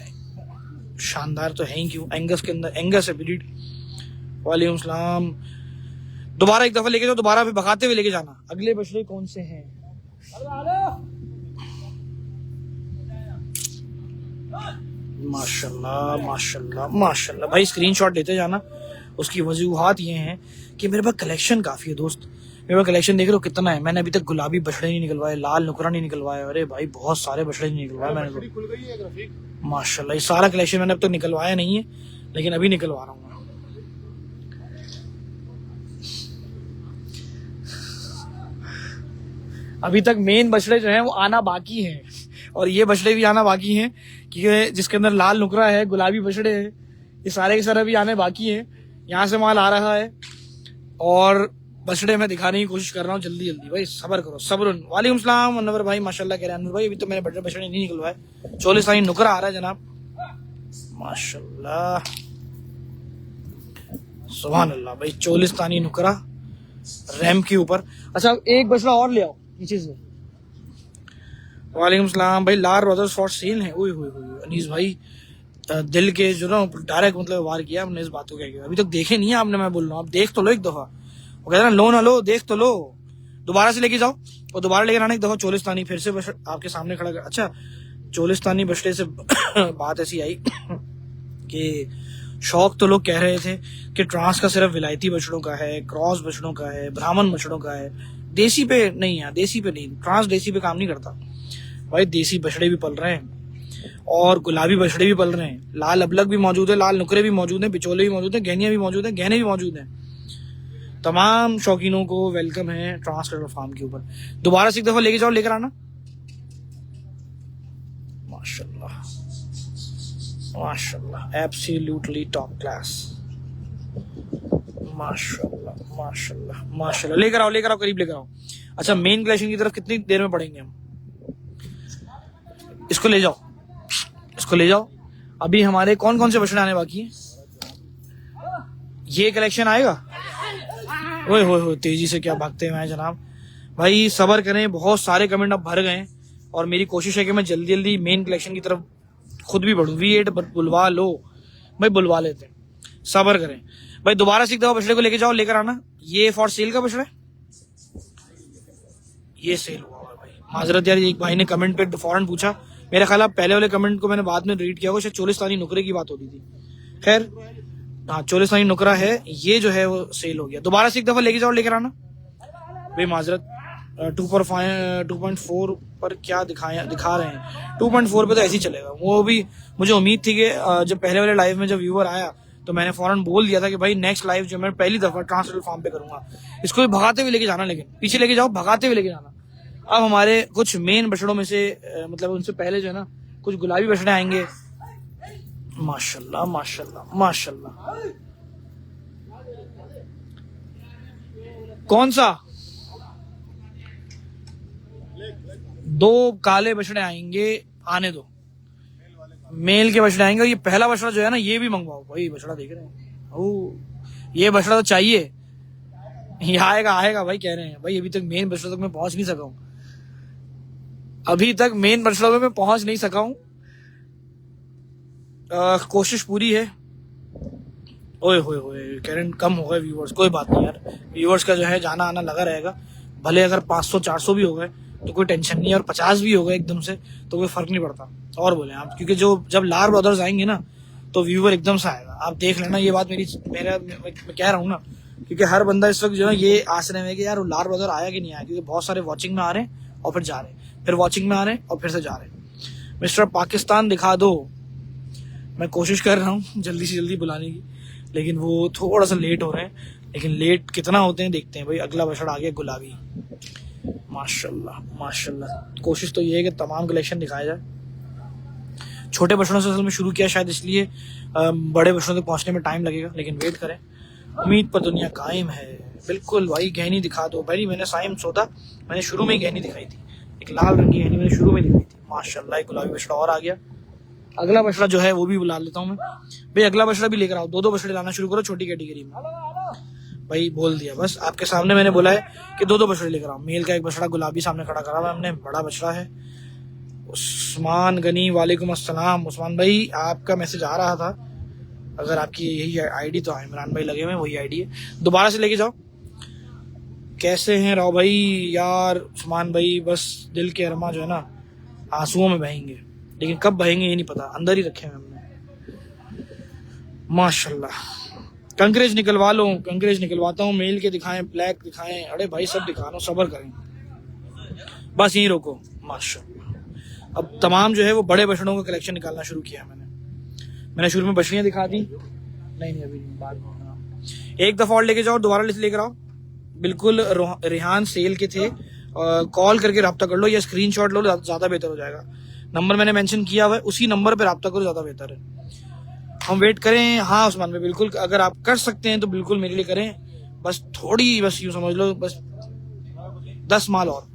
Speaker 1: शानदार तो है ही क्यों, एंगस के अंदर एंगस है ब्रीड। वालेकुम सलाम। दोबारा एक दफा लेके जाओ, दोबारा भी भगाते हुए लेके जाना। अगले बछड़े कौन से हैं? माशाल्लाह माशाल्लाह माशाल्लाह भाई, स्क्रीनशॉट लेते जाना। उसकी वजूहात ये हैं कि मेरे पास कलेक्शन काफी है दोस्त। मेरे पास कलेक्शन देख लो कितना है। मैंने अभी तक गुलाबी बछड़े नहीं निकलवाए, लाल नुकरा नहीं निकलवाए। अरे भाई बहुत सारे बछड़े नहीं निकलवाए मैंने माशाल्लाह। ये सारा कलेक्शन मैंने अब तक निकलवाया नहीं है, लेकिन अभी निकलवा रहा हूँ। अभी तक मेन बछड़े जो हैं वो आना बाकी हैं, और ये बछड़े भी आना बाकी हैं क्योंकि जिसके अंदर लाल नुकरा है, गुलाबी बछड़े हैं, ये सारे के सारे भी आने बाकी हैं। यहाँ से माल आ रहा है और बछड़े मैं दिखाने की कोशिश कर रहा हूँ जल्दी जल्दी। भाई सब्र करो, सब्र। वालेकुम सलाम अनवर भाई, माशाल्लाह कह रहे हैं अनवर भाई। अभी तो मेरे बछड़े नहीं निकलवाए। 44 साल नुकरा आ रहा है जनाब, माशाल्लाह सुभान अल्लाह भाई। 44 तानी नुकरा रैम के ऊपर। अच्छा एक बछड़ा और ले आओ नीचे से। वालेकुम सलाम भाई। लार ब्रदर्स फॉर सेल है। ओए होए होए अनीस भाई, दिल के जो ना डायरेक्ट मतलब वार किया हमने इस बात को। क्या अभी तक देखे नहीं है आपने? मैं बोल रहा हूँ आप देख तो लो एक दफा। वो कहते ना लो ना लो, देख तो लो। दोबारा से लेके जाओ और दोबारा लेकर आना एक दफा। चोलिस्तानी फिर से आपके सामने खड़ा कर। अच्छा चोलिस्तानी बछड़े से बात ऐसी आई कि शौक तो लोग कह रहे थे कि ट्रांस का सिर्फ विलायती बछड़ों का है, क्रॉस बछड़ों का है, ब्राह्मण बछड़ों का है, देसी पे नहीं है। देसी पे नहीं, ट्रांस देसी पे काम नहीं करता भाई। देसी बछड़े भी पल रहे हैं और गुलाबी बछड़े भी पल रहे हैं। लाल अबलग भी मौजूद है, लाल नुकरे भी मौजूद हैं, बिचौले भी मौजूद हैं, गहनियां भी मौजूद हैं, गहने भी मौजूद हैं। तमाम शौकीनों को वेलकम है ट्रांस कैटल फार्म के ऊपर। दोबारा से एक दफा लेके जाओ, लेकर आना। माशाल्लाह माशाल्लाह, एब्सोल्युटली टॉप क्लास। माशाल्लाह माशाल्लाह माशाल्लाह। लेकर आओ लेकर आओ, करीब लेकर आओ। अच्छा मेन कलेक्शन की तरफ कितनी देर में पढ़ेंगे हम? इसको ले जाओ, इसको ले जाओ। अभी हमारे कौन कौन से बछड़े आने बाकी हैं? ये कलेक्शन आएगा। ओए होए तेजी से क्या भागते हैं जनाब। भाई सब्र करें, बहुत सारे कमेंट अब भर गए और मेरी कोशिश है कि मैं जल्दी जल्दी मेन कलेक्शन की तरफ खुद भी बढ़ूं। V8 बुलवा लो भाई, बुलवा लेते हैं, सब्र करें भाई। दोबारा से एक दफा बछड़े को लेके जाओ, लेकर आना। ये फॉर सेल का बछड़ा है, ये सेल हुआ है भाई। माजरत यार, एक भाई ने कमेंट पे फौरन पूछा, मेरा ख्याल पहले वाले कमेंट को मैंने बाद में रीड किया होगा, शायद चोलिस्तानी नुकरे की बात होती थी। खैर हाँ, चोलिस्तानी नुकरा है ये जो है वो सेल हो गया। दोबारा से एक दफा लेके जाओ, लेकर आना भाई। माजरत 2.4 पर क्या दिखा रहे हैं? 2.4 पे तो ऐसे ही चलेगा। वो भी मुझे उम्मीद थी कि जब पहले वाले लाइव में जब व्यूअर आया तो मैंने फौरन बोल दिया था कि भाई नेक्स्ट लाइव जो मैं पहली दफा ट्रांस कैटल फार्म पे करूंगा। इसको भी भगाते हुए लेके जाना, लेकिन पीछे लेके जाओ, भगाते हुए लेके जाना। अब हमारे कुछ मेन बछड़ों में से मतलब उनसे पहले जो है ना कुछ गुलाबी बछड़े आएंगे। माशाल्लाह माशाल्लाह माशाल्लाह। कौन सा? 2 काले बछड़े आएंगे, आने दो। मेल के बछड़े आएंगे। और ये पहला बछड़ा जो है ना ये भी मंगवाओ भाई। बछड़ा देख रहे हैं? ओ ये बछड़ा तो चाहिए। ये आएगा आएगा भाई, कह रहे हैं भाई। अभी तक मेन बछड़ों तक मैं पहुंच नहीं सका हूं। अभी तक मेन बछड़ों में मैं पहुंच नहीं सका हूं। कोशिश पूरी है। ओए होए होए कैरेंट कम हो गए व्यूवर्स, कोई बात नहीं यार। व्यूवर्स का जो है जाना आना लगा रहेगा। भले अगर 500-400 भी हो गए तो कोई टेंशन नहीं है, और 50 भी हो गए एकदम से तो कोई फर्क नहीं पड़ता। और बोले आप, क्योंकि जब लार ब्रदर्स आएंगे ना तो व्यूवर एकदम से आएगा। आप देख लेना, ये बात मैं कह रहा हूँ ना, क्योंकि हर बंदा इस वक्त जो है ये आश्रय में कि यार लार ब्रदर आया कि नहीं आया, क्योंकि बहुत सारे वॉचिंग में आ रहे हैं और फिर जा रहे हैं, फिर वॉचिंग में आ रहे हैं और फिर से जा रहे हैं। मिस्टर पाकिस्तान दिखा दो। मैं कोशिश कर रहा हूँ जल्दी से जल्दी बुलाने की, लेकिन वो थोड़ा सा लेट हो रहे हैं। लेकिन लेट कितना होते हैं देखते हैं भाई। अगला बछड़ा आ गया गुलाबी। माशाल्लाह माशाल्लाह। कोशिश तो ये है कि तमाम कलेक्शन दिखाया जाए। छोटे बछड़ों से असल में शुरू किया शायद, इसलिए बड़े बछड़ों तक पहुंचने में टाइम लगेगा, लेकिन वेट करें। उम्मीद पर दुनिया कायम है। बिल्कुल भाई, गहनी दिखा दो भाई। मैंने साइम सोता, मैंने शुरू में ही गहनी दिखाई थी, एक लाल रंग की गहनी मैंने शुरू में दिखाई थी। माशाल्लाह एक गुलाबी बछड़ा और आ गया। अगला बछड़ा जो है वो भी बुला लेता हूँ मैं भाई। अगला बछड़ा भी लेकर आओ। 2 बछड़े लाना शुरू करो छोटी कैटेगरी में। भाई बोल दिया, बस आपके सामने मैंने बोला है कि दो बछड़े लेकर आओ। मेल का एक बछड़ा गुलाबी सामने खड़ा करा हुआ है हमने, बड़ा बछड़ा है। उस्मान गनी, वालेकुम अस्सलाम। उस्मान भाई आपका मैसेज आ रहा था, अगर आपकी यही आईडी तो इमरान भाई लगे हुए वही आईडी है, दोबारा से लेके जाओ। कैसे हैं राव भाई? यार उस्मान भाई बस दिल के अरमा जो है ना आंसुओं में बहेंगे, लेकिन कब बहेंगे ये नहीं पता, अंदर ही रखे हैं हमने। माशाल्लाह, कंकरेज निकलवा लो, कंकरेज निकलवाता हूँ। मेल के दिखाएं, ब्लैक दिखाएं, अरे भाई सब दिखा लो, सब्र करें, बस यहीं रोको। माशाल्लाह, अब तमाम जो है वो बड़े बछड़ों का कलेक्शन निकालना शुरू किया मैंने शुरू में बछड़ियां दिखा दी, नहीं अभी नहीं, बाद में। एक दफा और लेके जाओ, दोबारा लेकर आओ। बिल्कुल रेहान सेल के थे, कॉल करके रब्ता कर लो या स्क्रीनशॉट लो, ज्यादा बेहतर हो जाएगा। नंबर मैंने मेंशन किया हुआ है, उसी नंबर पे रब्ता करो, ज्यादा बेहतर है। हम वेट करें। हाँ उस्मान भाई बिल्कुल, अगर आप कर सकते हैं तो बिल्कुल मेरे लिए करें, बस थोड़ी, बस यूं समझ लो, बस 10 माल और।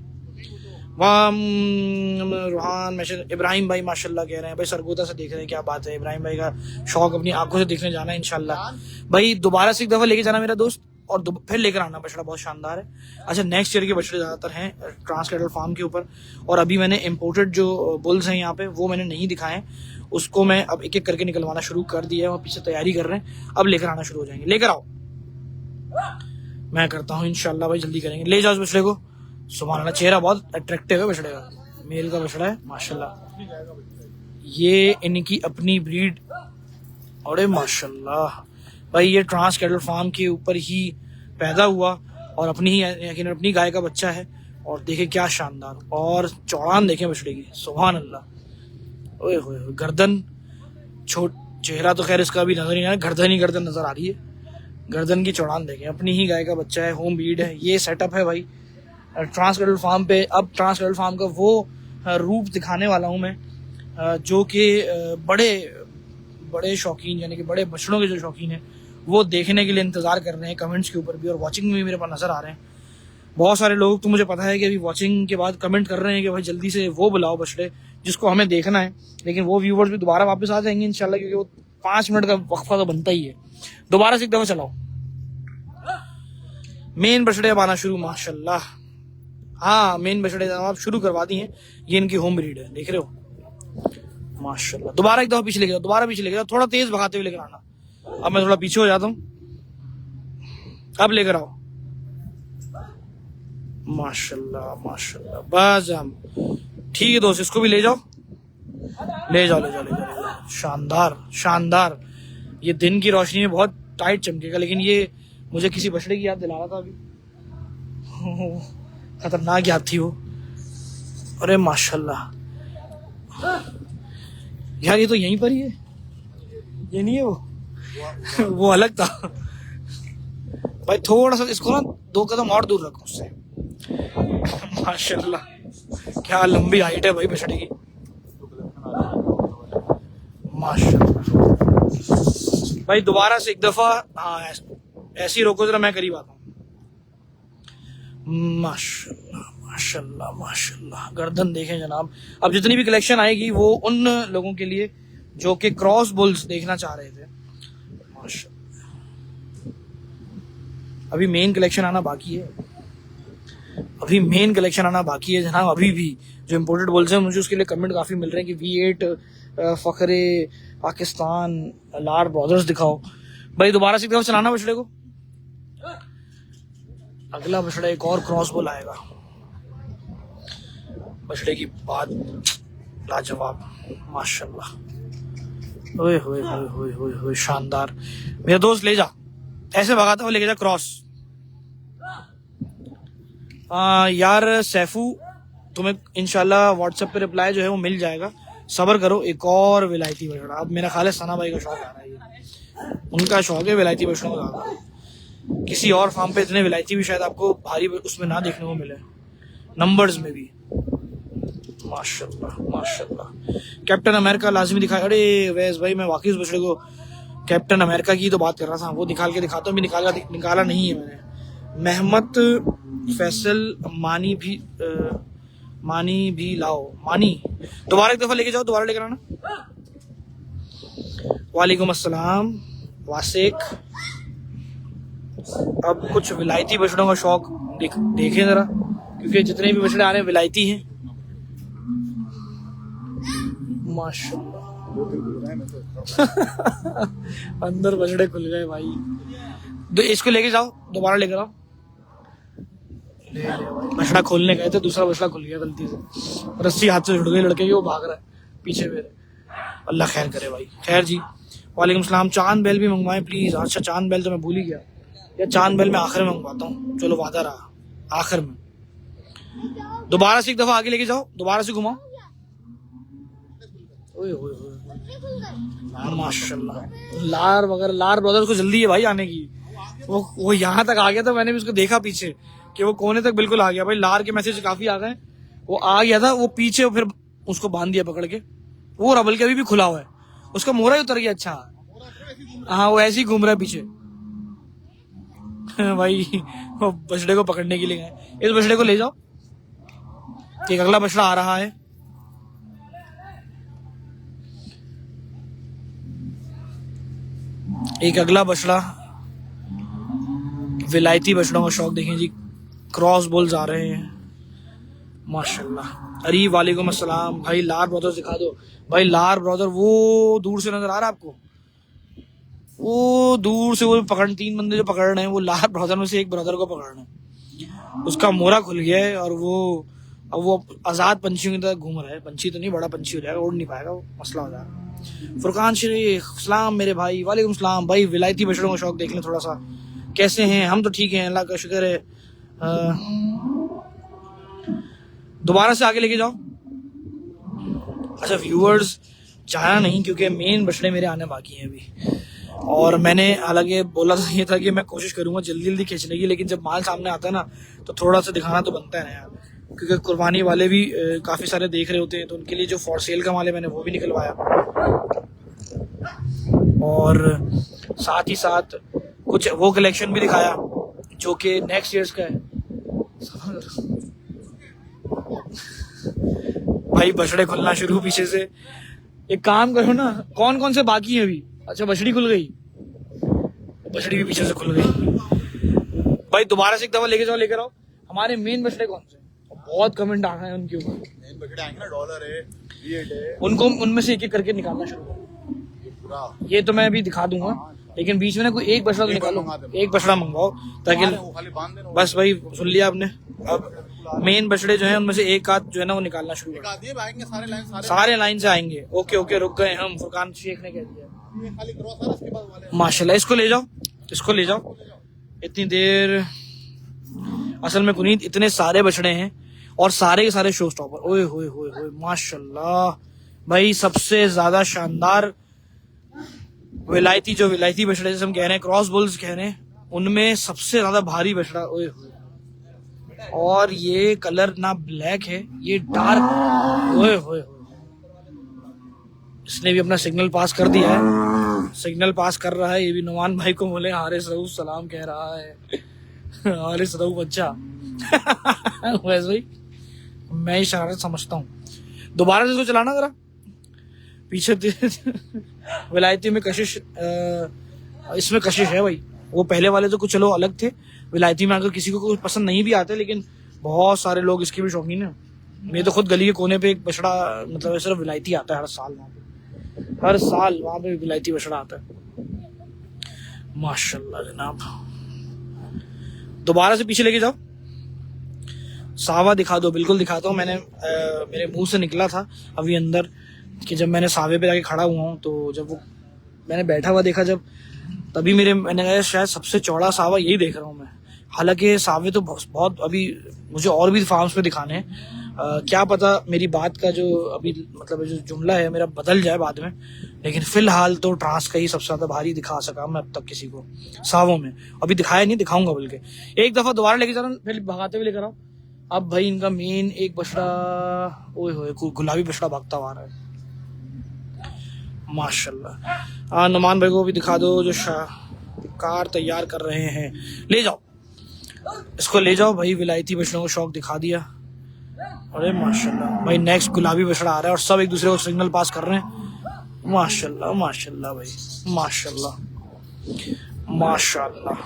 Speaker 1: रूहान मैसेज, इब्राहिम भाई माशाल्लाह कह रहे हैं, भाई सरगोदा से देख रहे हैं, क्या बात है। इब्राहिम भाई का शौक अपनी आंखों से देखने जाना है इंशाल्लाह। भाई दोबारा से एक दफा लेके जाना मेरा दोस्त, और फिर लेकर आना। बछड़ा बहुत शानदार है। अच्छा, नेक्स्ट ईयर के बछड़े ज्यादातर हैं ट्रांस कैटल फार्म के ऊपर, और अभी मैंने इम्पोर्टेड जो बुल्स हैं यहाँ पे वो मैंने नहीं दिखाए, उसको मैं अब एक एक करके निकलवाना शुरू कर दिया है, और पीछे तैयारी कर रहे हैं, अब लेकर आना शुरू हो जाएंगे। लेकर आओ, मैं करता हूँ इंशाल्लाह भाई, जल्दी करेंगे। ले जाओ उस बछड़े को। सुभान अल्लाह, चेहरा बहुत अट्रैक्टिव है बछड़े का, मेल का बछड़ा है माशाल्लाह। ये इनकी अपनी ब्रीड, अरे माशाल्लाह भाई, ये ट्रांस कैटल फार्म के ऊपर ही पैदा हुआ और अपनी ही यकीन अपनी गाय का बच्चा है। और देखे क्या शानदार, और चौड़ान देखें बछड़े की, सुभान अल्लाह। ओए होए, गर्दन छोट, चेहरा तो खैर इसका भी नजर नहीं आ रहा, गर्दन ही गर्दन नजर आ रही है। गर्दन की चौड़ान देखें, अपनी ही गाय का बच्चा है, होम ब्रीड है। ये सेटअप है भाई ट्रांस कैटल फार्म पे। अब ट्रांस कैटल फार्म का वो रूप दिखाने वाला हूँ मैं, जो कि बड़े शौकीन, यानी कि बड़े बछड़ों के जो शौकीन है वो देखने के लिए इंतजार कर रहे हैं, कमेंट्स के ऊपर भी और वॉचिंग में भी मेरे पास नजर आ रहे हैं। बहुत सारे लोग तो मुझे पता है कि अभी वॉचिंग के बाद कमेंट कर रहे हैं कि भाई जल्दी से वो बुलाओ बछड़े जिसको हमें देखना है, लेकिन वो व्यूवर्स भी दोबारा वापस आ जाएंगे इंशाल्लाह, क्योंकि वो 5 मिनट का वक्फा तो बनता ही है। दोबारा से एक दफा चलाओ। मेन बछड़े अब आना शुरू, माशाल्लाह। हाँ, मेन बछड़े आप शुरू करवा दी हैं, ये इनकी होम ब्रीड है, देख रहे हो माशाल्लाह। दोबारा एक दफा पीछे लेके जाओ, दोबारा पीछे लेके जाओ, थोड़ा तेज भगाते हुए लेकर आना। अब मैं थोड़ा पीछे हो जाता हूँ, अब लेकर आओ। माशाल्लाह माशाल्लाह, बस हम ठीक है दोस्त, इसको भी ले जाओ, ले जाओ ले जाओ ले जाओ, ले जाओ। शानदार शानदार, ये दिन की रोशनी में बहुत टाइट चमकेगा, लेकिन ये मुझे किसी बछड़े की याद दिला रहा था अभी, खतरनाक याद थी वो। अरे माशाल्लाह यार, ये तो यहीं पर ही है, ये नहीं है वो अलग था भाई। थोड़ा सा इसको ना 2 कदम और दूर रखो उससे। माशाल्लाह, क्या लंबी हाइट है भाई बछड़े की, माशाल्लाह। भाई दोबारा से एक दफा, हाँ ऐसी रोको जरा, मैं करीब आता हूँ। माशाल्लाह माशाल्लाह माशाल्लाह, गर्दन देखें जनाब। अब जितनी भी कलेक्शन आएगी वो उन लोगों के लिए जो कि क्रॉस बुल्स देखना चाह रहे थे। माशाल्लाह, अभी मेन कलेक्शन आना बाकी है, अभी मेन कलेक्शन आना बाकी है जनाब। अभी भी जो इम्पोर्टेड बुल्स हैं, मुझे उसके लिए कमेंट काफी मिल रहे हैं कि V8 फखरे पाकिस्तान लार ब्रदर्स दिखाओ। भाई दोबारा से एक दफा चलाना बछड़े को। अगला बछड़ा एक और क्रॉस बुल आएगा, बछड़े की बात लाजवाब, माशाल्लाह। ओए होए होए होए होए होए, शानदार। मेरा दोस्त ले जा, ऐसे भगाता हुआ लेके जा क्रॉस। यार सैफू, तुम्हें इंशाल्लाह व्हाट्सएप पे रिप्लाई जो है वो मिल जाएगा, सब्र करो। एक और विलायती बछड़ा, अब मेरा ख्याल है सना भाई का शौक आ रहा है, उनका शौक है विलायती बछड़ों का। किसी और फार्म पे इतने विलायती भी शायद आपको भारी उसमें ना देखने को मिले, नंबर्स में भी। माशाल्लाह माशाल्लाह। कैप्टन अमेरिका लाजमी दिखाए। अरे वैस भाई, मैं वाकई उस बछड़े को कैप्टन अमेरिका की तो बात कर रहा था, वो निकाल के दिखाता हूँ, भी निकाला नहीं है मैंने। मेहमद फैसल मानी भी लाओ, मानी दोबारा एक दफा लेके जाओ, दोबारा लेकर आना। वालेकुम अस्सलाम वासिक, अब कुछ विलायती बछड़ों का शौक देखें जरा, क्योंकि जितने भी बछड़े आ रहे हैं विलायती हैं माशाल्लाह। अंदर बछड़े खुल गए भाई। इसको लेके जाओ, दोबारा लेकर आओ। बछड़ा खोलने गए थे, दूसरा बछड़ा खुल गया गलती से, रस्सी हाथ से छुड़ गई लड़के की, वो भाग रहा है पीछे मेरे। अल्लाह खैर करे भाई। खैर जी, वालेकुम सलाम। चांद बेल भी मंगवाएं प्लीज। अच्छा चांद बेल तो मैं भूल ही गया यार, चांद बेल मैं आखिर में मंगवाता हूँ। चलो वादा रहा आखिर में। दोबारा से एक दफा आगे लेके जाओ, दोबारा से घुमाओ। ओए ओए ओए माशाल्लाह। लार वगैरह, लार ब्रदर को जल्दी है भाई आने की। वो यहाँ तक आ गया था, मैंने भी उसको देखा पीछे कि वो कोने तक बिल्कुल आ गया भाई। लार के मैसेज काफी आ गए, वो आ गया था, वो पीछे फिर उसको बांध दिया पकड़ के। वो रबल के अभी भी खुला हुआ है, उसका मोहरा ही उतर गया। अच्छा हाँ, वो ऐसे ही घूम रहा है पीछे। भाई वो बछड़े को पकड़ने के लिए गए। इस बछड़े को ले जाओ, एक अगला बछड़ा आ रहा है। एक अगला बछड़ा, विलायती बछड़ों का शौक देखें जी। क्रॉस बोल्स आ रहे हैं माशाल्लाह। अरे वालेकुम अस्सलाम भाई। लार ब्रदर दिखा दो भाई। लार ब्रदर वो दूर से नजर आ रहा है आपको, वो दूर से वो पकड़, 3 बंदे जो पकड़ रहे हैं वो लार ब्रदर में से एक ब्रदर को पकड़ रहे हैं। उसका मोरा खुल गया है और अब वो आजाद पंछियों की तरह घूम रहा है। पंछी तो नहीं, बड़ा पंछी हो जाएगा, उड़ नहीं पाएगा, वो मसला हो जाएगा। फुरकान शेख सलाम मेरे भाई। वालेकुम सलाम भाई। विलायती बछड़ों का शौक देख लें थोड़ा सा, कैसे हैं? हम तो ठीक हैं, अल्लाह का शुक्र है। दोबारा से आगे लेके जाओ। अच्छा व्यूअर्स जाना नहीं, क्योंकि मेन बछड़े मेरे आने बाकी हैं अभी। और मैंने हालांकि बोला था ये था कि मैं कोशिश करूंगा जल्दी जल्दी खींचने की, लेकिन जब माल सामने आता है ना तो थोड़ा सा दिखाना तो बनता है ना यार, क्योंकि कुर्बानी वाले भी काफी सारे देख रहे होते हैं, तो उनके लिए जो फॉर सेल का माल है मैंने वो भी निकलवाया, और साथ ही साथ कुछ वो कलेक्शन भी दिखाया जो कि नेक्स्ट ईयर्स का है। भाई बछड़े खुलना शुरू पीछे से। एक काम करो ना, कौन कौन से बाकी हैं अभी? अच्छा बछड़ी खुल गई, बछड़ी भी पीछे से खुल गई। भाई दोबारा से एक दफा लेके जाओ, लेकर आओ। हमारे मेन बछड़े कौन से? बहुत कमेंट आ रहे हैं उनके ऊपर।
Speaker 2: मेन बछड़े आएंगे ना, डॉलर है, V8 है,
Speaker 1: उनको उनमें से एक एक करके निकालना शुरू करो। ये तो मैं अभी दिखा दूंगा, लेकिन बीच में ना कोई एक बछड़ा तो निकालो, एक बछड़ा मंगवाओ ताकि बस। भाई सुन लिया आपने। अब मेन बछड़े जो हैं उनमें से एक आध जो है ना वो निकालना शुरू करो। सारे लाइन से आएंगे। ओके ओके, रुक गए हम, फुरकान शेख ने कह दिया। माशाल्लाह, इसको ले जाओ, इसको ले जाओ। इतनी देर असल में कुनीत इतने सारे बछड़े हैं और सारे के सारे शो स्टॉपर। ओए होए होए होए माशाल्लाह भाई। सबसे ज्यादा शानदार विलायती, जो विलायती बछड़े जैसे हम कह रहे हैं, क्रॉस बुल्स कह रहे हैं, उनमें सबसे ज्यादा भारी बछड़ा। ओए होए, और ये कलर ना ब्लैक है, ये डार्क। ओए होए, इसने भी अपना सिग्नल पास कर दिया है, सिग्नल पास कर रहा है। ये भी नुमान भाई को बोले हारिस रऊफ सलाम कह रहा है। हारिस रऊफ अच्छा। वैसे भाई मैं ही शरारत समझता हूँ। दोबारा से इसको चलाना जरा पीछे। विलायती में कशिश, इसमें कशिश है भाई। वो पहले वाले तो कुछ चलो अलग थे। विलायती में अगर किसी को कुछ पसंद नहीं भी आते, लेकिन बहुत सारे लोग इसके भी शौकीन है। मैं तो खुद गली के कोने पे एक बछड़ा, मतलब सिर्फ विलायती आता है हर साल वहाँ पे, हर साल वहाँ पे विलायती बछड़ा आता है। माशाल्लाह जनाब। दोबारा से पीछे लेके जाओ, सावा दिखा दो। बिल्कुल दिखाता हूँ। मैंने मेरे मुंह से निकला था अभी अंदर कि जब मैंने सावे पे जाके खड़ा हुआ हूँ, तो जब वो मैंने बैठा हुआ देखा जब, तभी मैंने कहा शायद सबसे चौड़ा सावा यही देख रहा हूँ मैं। हालांकि सावे तो बहुत अभी मुझे और भी फार्म्स पे दिखाने हैं। क्या पता मेरी बात का जो अभी मतलब जो जुमला है मेरा बदल जाए बाद में, लेकिन फिलहाल तो ट्रांस का ही सबसे ज्यादा भारी दिखा सका मैं अब तक किसी को सावों में। अभी दिखाया नहीं, दिखाऊंगा बल्कि। एक दफा दोबारा लेके जा रहा हूँ, फिर भगाते हुए लेकर आओ। अब भाई इनका मेन एक बछड़ा, ओए होए गुलाबी बछड़ा भागता हुआ आ रहा है माशाल्लाह। नुमान भाई को भी दिखा दो जो कार तैयार कर रहे हैं। ले जाओ, इसको ले जाओ भाई। विलायती बछड़ों को शौक दिखा दिया। अरे माशाल्लाह भाई, नेक्स्ट गुलाबी बछड़ा आ रहा है और सब एक दूसरे को सिग्नल पास कर रहे हैं। माशाल्लाह माशाल्लाह भाई, माशाल्लाह माशाल्लाह।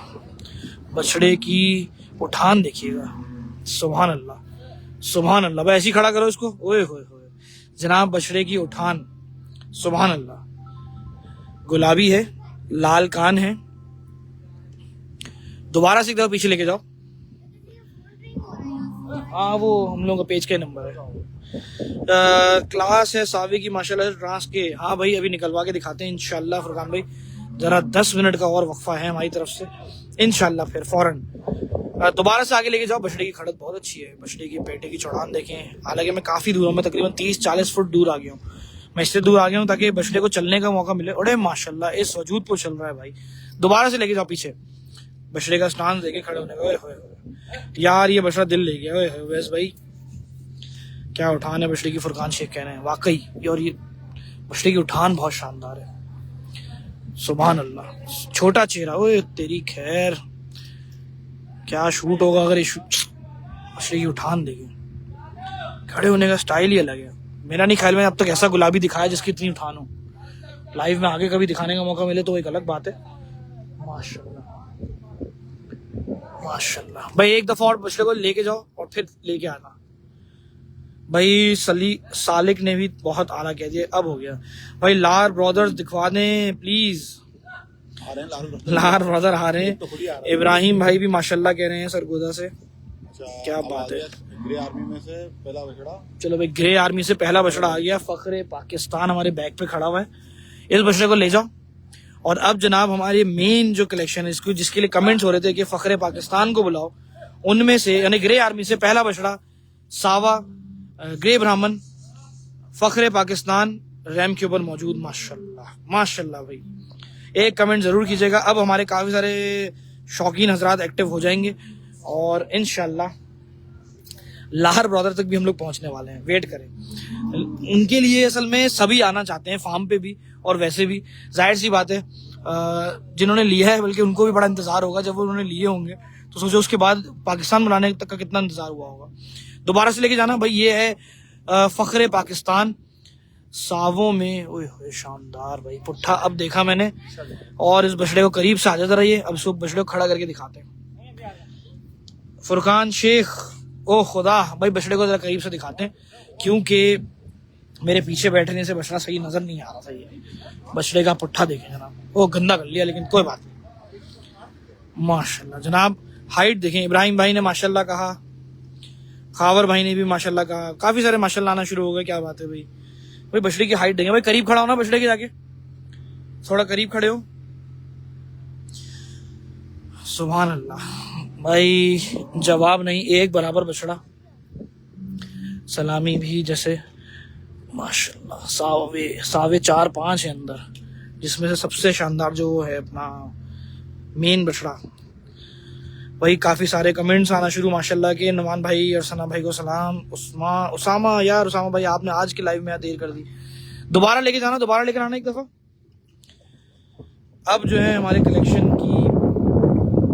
Speaker 1: बछड़े की उठान देखिएगा, सुभान अल्लाह सुभान अल्लाह। भाई ऐसे ही खड़ा करो इसको, ओए होए होए जनाब, बछड़े की उठान, सुभान अल्लाह। गुलाबी है, लाल कान है। दोबारा से एक दफा पीछे लेके जाओ। हाँ वो हम लोगों का पेज का नंबर है। क्लास है सावे की माशाल्लाह ट्रांस के। हाँ भाई अभी निकलवा के दिखाते हैं इंशाल्लाह फुरकान भाई, जरा 10 मिनट का और वक्फा है हमारी तरफ से इंशाल्लाह, फिर फौरन दोबारा से आगे लेके जाओ। बछड़े की खड़त बहुत अच्छी है, बछड़े की पेटे की चौड़ान देखें। हालांकि मैं काफी दूर हूँ, मैं तकरीबन 30-40 फुट दूर आ गया हूँ। मैं इससे दूर आ गया हूँ ताकि बछड़े को चलने का मौका मिले। अरे माशाल्लाह इस वजूद पर चल रहा है भाई। दोबारा से लेके जाओ पीछे, बछड़े का स्टांस देके खड़े होने का। ओए होए होए यार ये बछड़ा दिल ले गया। ओए होए वैस भाई क्या उठान है बछड़े की, फुरकान शेख कह रहे हैं वाकई। और ये बछड़े की उठान बहुत शानदार है, सुभान अल्लाह। छोटा चेहरा, ओए तेरी खैर क्या शूट होगा अगर ये बछड़े की उठान देखे। खड़े होने का स्टाइल ही अलग है। मेरा नहीं ख्याल में अब तक ऐसा गुलाबी दिखाया जिसकी इतनी उठान हो। लाइव में आगे कभी दिखाने का मौका मिले तो एक अलग बात है। माशाल्लाह माशाल्लाह। भाई एक दफा और बछड़े को लेके जाओ और फिर लेके आना। भाई सालिक ने भी बहुत आला कह दिया, अब हो गया। भाई लार ब्रदर्स दिखवा दें प्लीज। लार ब्रदर आ रहे हैं। इब्राहिम भाई भी माशाल्लाह कह रहे हैं सरगोदा से। क्या बात है।
Speaker 2: ग्रे आर्मी में से पहला बछड़ा।
Speaker 1: चलो भाई ग्रे आर्मी से पहला बछड़ा आ गया। फखरे पाकिस्तान हमारे बैग पे खड़ा हुआ है। इस बछड़े को ले जाओ। और अब जनाब हमारे मेन जो कलेक्शन है इसको, जिसके लिए कमेंट्स हो रहे थे कि फखरे पाकिस्तान को बुलाओ, उनमें से यानी ग्रे आर्मी से पहला बछड़ा सावा ग्रे ब्राह्मण फखरे पाकिस्तान रैम के ऊपर मौजूद। माशाल्लाह माशाल्लाह। भाई एक कमेंट जरूर कीजिएगा। अब हमारे काफी सारे शौकीन हजरात एक्टिव हो जाएंगे और इंशाल्लाह लाहर ब्रदर तक भी हम लोग पहुंचने वाले हैं। वेट करें। उनके लिए असल में सभी आना चाहते हैं, फार्म पे भी और वैसे भी। जाहिर सी बात है जिन्होंने लिया है बल्कि उनको भी बड़ा इंतजार होगा। जब वो उन्होंने लिए होंगे तो सोचो उसके बाद पाकिस्तान बनाने तक का कितना इंतजार हुआ होगा। दोबारा से लेके जाना भाई। ये है फखरे पाकिस्तान सावों में। ओए होए शानदार भाई पुट्ठा अब देखा मैंने। और इस बछड़े को करीब से आ जाता रहिए। अब इसको बछड़े को खड़ा करके दिखाते हैं। फुरकान शेख ओ खुदा भाई बछड़े को जरा करीब से दिखाते हैं क्योंकि मेरे पीछे बैठने से बछड़ा सही नजर नहीं आ रहा था। ये बछड़े का पुट्ठा देखें जनाब। वो गंदा कर लिया लेकिन कोई बात नहीं। माशाल्लाह जनाब। हाइट देखें। इब्राहिम भाई ने माशाल्लाह कहा, खावर भाई ने भी माशाल्लाह कहा, काफी सारे माशाल्लाह आना शुरू हो गए। क्या बात है भाई। भाई बछड़े की हाइट देखें। भाई करीब खड़ा हो ना बछड़े के, जाके थोड़ा करीब खड़े हो। सुभान अल्लाह। भाई जवाब नहीं, एक बराबर बछड़ा। सलामी भी जैसे माशाल्लाह। सावे 4-5 है अंदर, जिसमें से सबसे शानदार जो है अपना मेन बछड़ा। भाई काफी सारे कमेंट्स आना शुरू माशाल्लाह के। नुमान भाई और सना भाई को सलाम। उसामा यार उसामा भाई आपने आज की लाइव में देर कर दी। दोबारा लेके जाना, दोबारा लेकर आना एक दफा। अब जो है हमारे कलेक्शन की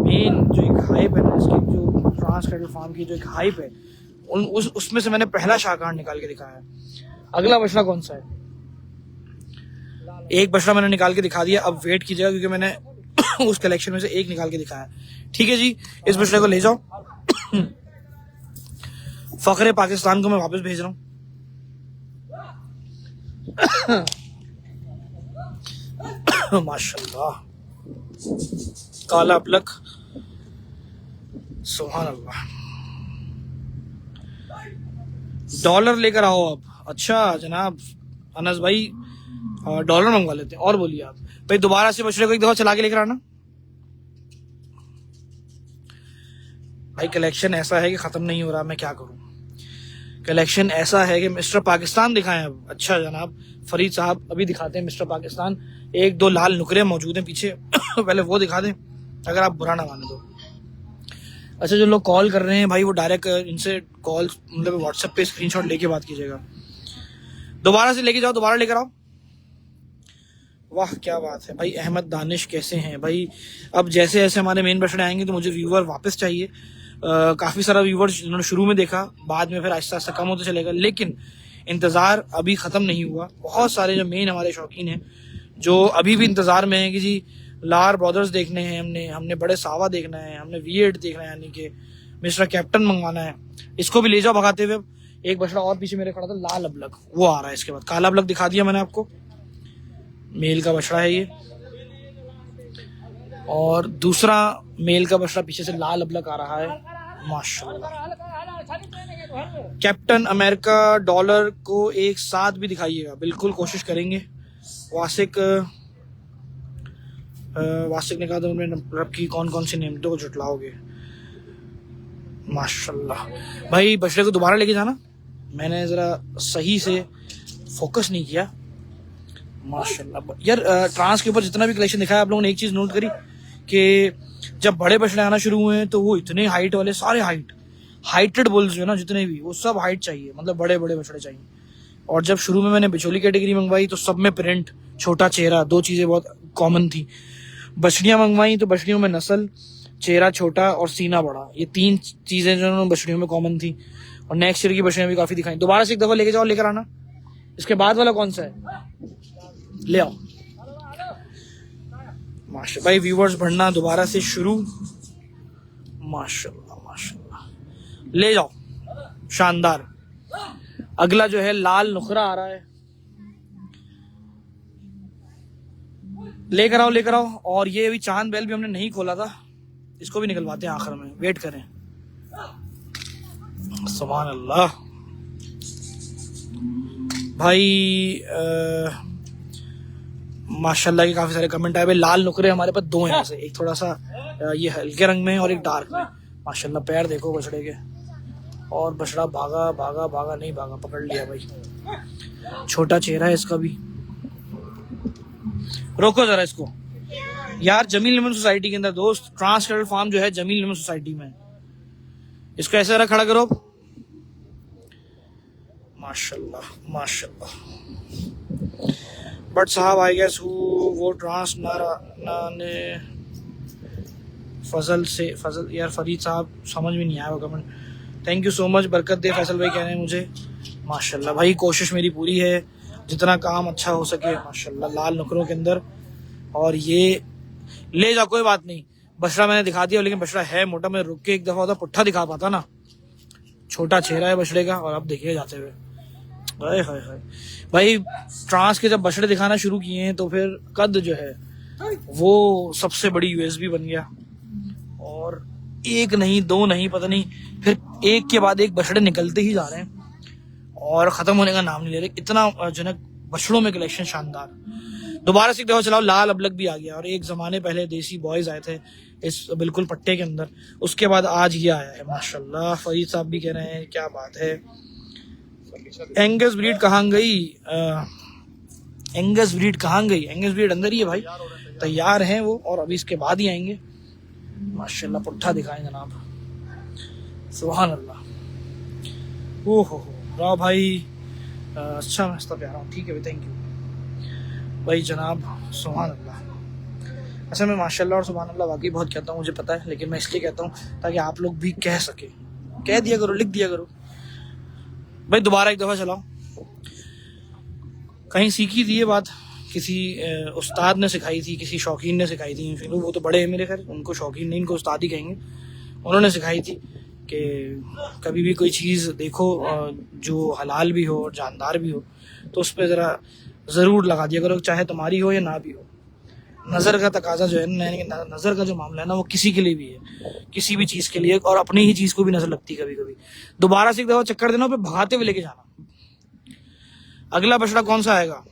Speaker 1: मेन जो एक हाइप है ना, इसकी जो ट्रांस कैटल फार्म की जो एक हाइप है उसमें से मैंने पहला शाहकार निकाल के दिखाया है। अगला बछड़ा कौन सा है? एक बछड़ा मैंने निकाल के दिखा दिया। अब वेट कीजिएगा क्योंकि मैंने उस कलेक्शन में से एक निकाल के दिखाया। ठीक है जी, इस बछड़े को ले जाओ। फखरे पाकिस्तान को मैं वापस भेज रहा हूं। माशाल्लाह काला पलक, सुभान अल्लाह। डॉलर लेकर आओ अब। अच्छा जनाब अनस भाई डॉलर मंगवा लेते हैं। और बोलिए आप भाई। दोबारा से बछड़े को एक दफा चला के लेकर आना। भाई कलेक्शन ऐसा है कि खत्म नहीं हो रहा, मैं क्या करूं। कलेक्शन ऐसा है कि मिस्टर पाकिस्तान दिखाएं अब। अच्छा जनाब फरीद साहब अभी दिखाते हैं मिस्टर पाकिस्तान। 1-2 लाल नुकरे मौजूद हैं पीछे पहले वो दिखा दें अगर आप बुरा ना माने तो। अच्छा जो लोग कॉल कर रहे हैं भाई वो डायरेक्ट इनसे कॉल मतलब व्हाट्सएप पे स्क्रीनशॉट लेके बात कीजिएगा। दोबारा से लेके जाओ, दोबारा लेकर आओ। वाह क्या बात है भाई। अहमद दानिश कैसे हैं भाई। अब जैसे जैसे हमारे मेन बछड़े आएंगे तो मुझे व्यूअर वापस चाहिए। काफी सारा व्यूअर जिन्होंने शुरू में देखा, बाद में फिर आहिस्ता आहिस्ता कम होता चलेगा, लेकिन इंतजार अभी खत्म नहीं हुआ। बहुत सारे जो मेन हमारे शौकीन हैं जो अभी भी इंतजार में हैं कि जी लार ब्रदर्स देखने हैं हमने, हमने बड़े सावा देखना है, हमने V8 देखना है, यानी कि मिस्टर कैप्टन मंगवाना है। इसको भी ले जाओ भगाते हुए। एक बछड़ा और पीछे मेरे खड़ा था, लाल अबलग, वो आ रहा है इसके बाद। काला अबलग दिखा दिया मैंने आपको, मेल का बछड़ा है ये। और दूसरा मेल का बछड़ा पीछे से लाल अबलग आ रहा है, माशाल्लाह। कैप्टन अमेरिका डॉलर को एक साथ भी दिखाइएगा, बिल्कुल कोशिश करेंगे। वासिक ने कहा था रब की कौन कौन सी नेमतों को झुटलाओगे। माशाल्लाह भाई, बछड़े को दोबारा लेके जाना, मैंने जरा सही से फोकस नहीं किया। माशाल्लाह यार, ट्रांस के ऊपर जितना भी कलेक्शन दिखाया आप लोगों ने, एक चीज नोट करी कि जब बड़े बछड़े आना शुरू हुए हैं तो वो इतने हाइट वाले, सारे हाइटेड बुल्स जो है ना जितने भी, वो सब हाइट चाहिए, मतलब बड़े बड़े बछड़े चाहिए। और जब शुरू में मैंने बिचौली कैटेगरी मंगवाई तो सब में प्रिंट, छोटा चेहरा, दो चीजें बहुत कॉमन थी। बछड़ियां मंगवाई तो बछड़ियों में नस्ल, चेहरा छोटा और सीना बड़ा, ये 3 चीजें जो बछड़ियों में कॉमन थी। और नेक्स्ट ईयर की बछड़ियां भी काफी दिखाई। दोबारा से एक दफा लेके जाओ, लेकर आना। इसके बाद वाला कौन सा है, ले आओ। माशा भाई, व्यूवर्स बढ़ना दोबारा से शुरू। माशाल्लाह माशाल्लाह, ले जाओ, शानदार। अगला जो है लाल नुखरा आ रहा है, लेकर आओ। और ये अभी चांद बैल भी हमने नहीं खोला था, इसको भी निकलवाते हैं आखिर में, वेट करें। सुभान अल्लाह भाई, माशाल्लाह के काफी सारे कमेंट आए। भाई लाल नुकरे हमारे पास 2 हैं, से एक थोड़ा सा ये हल्के रंग में और एक डार्क में। माशाल्लाह पैर देखो बछड़े के, और बछड़ा भागा नहीं भागा, पकड़ लिया भाई। छोटा चेहरा है इसका भी। रोको जरा इसको यार, जमील लेमन सोसाइटी के अंदर दोस्त, ट्रांस कैटल फार्म जो है जमील लेमन सोसाइटी में। इसको ऐसे जरा खड़ा करो। माशाल्लाह। बट साहब आई गेस वो ट्रांस ने फजल यार, फरीद साहब समझ में नहीं आया वो comment. Thank you so much, बरकत दे फैसल भाई कह रहे हैं मुझे। माशाल्लाह भाई, कोशिश मेरी पूरी है, जितना काम अच्छा हो सके। माशाल्लाह लाल नुकरों के अंदर। और ये ले जा, कोई बात नहीं, बछड़ा मैंने दिखा दिया, लेकिन बछड़ा है मोटा। मैं रुक के एक दफा होता पुट्ठा दिखा पाता ना। छोटा चेहरा है बछड़े का, और अब देखिए जाते हुए, हाय हाय हाय भाई। ट्रांस के जब बछड़े दिखाना शुरू किए हैं तो फिर कद जो है वो सबसे बड़ी यूएसबी बन गया। और 1 नहीं 2 नहीं, पता नहीं, फिर एक के बाद एक बछड़े निकलते ही जा रहे हैं और खत्म होने का नाम नहीं ले रहे। इतना जो है बछड़ों में कलेक्शन शानदार। दोबारा से एक दफा चलाओ, लाल अबलग भी आ गया। और एक जमाने पहले देसी बॉयज आए थे इस बिल्कुल पट्टे के अंदर, उसके बाद आज ये आया है। माशाल्लाह, फरीद साहब भी कह रहे हैं क्या बात है। एंगस ब्रीड कहाँ गई? एंगस ब्रीड अंदर ही है भाई, तैयार हैं वो, और अभी इसके बाद ही आएंगे। माशाल्लाह पुट्ठा दिखाएं जनाब, सुभान अल्लाह। ओहो वाह भाई, अच्छा मस्त प्यारा हूँ, ठीक है भाई, थैंक यू भाई जनाब, सुभान अल्लाह। अच्छा मैं माशाल्लाह और सुभान अल्लाह वाकई बहुत कहता हूँ, मुझे पता है, लेकिन मैं इसलिए कहता हूँ ताकि आप लोग भी कह सके, कह दिया करो, लिख दिया करो भाई। दोबारा एक दफा चलाओ। कहीं सीखी थी ये बात, किसी उस्ताद ने सिखाई थी, किसी शौकीन ने सिखाई थी। वो तो बड़े हैं मेरे, खैर उनको शौकीन नहीं, इनको उस्ताद ही कहेंगे। उन्होंने सिखाई थी कि कभी भी कोई चीज़ देखो जो हलाल भी हो और जानदार भी हो, तो उस पर ज़रा ज़रूर लगा दिया करो, चाहे तुम्हारी हो या ना भी हो। नज़र का तकाजा जो है ना, नज़र का जो मामला है ना, वो किसी के लिए भी है, किसी भी चीज़ के लिए, और अपनी ही चीज़ को भी नज़र लगती है कभी कभी। दोबारा से एक दफ़ा चक्कर देना, पे भगाते हुए लेके जाना। अगला बछड़ा कौन सा आएगा?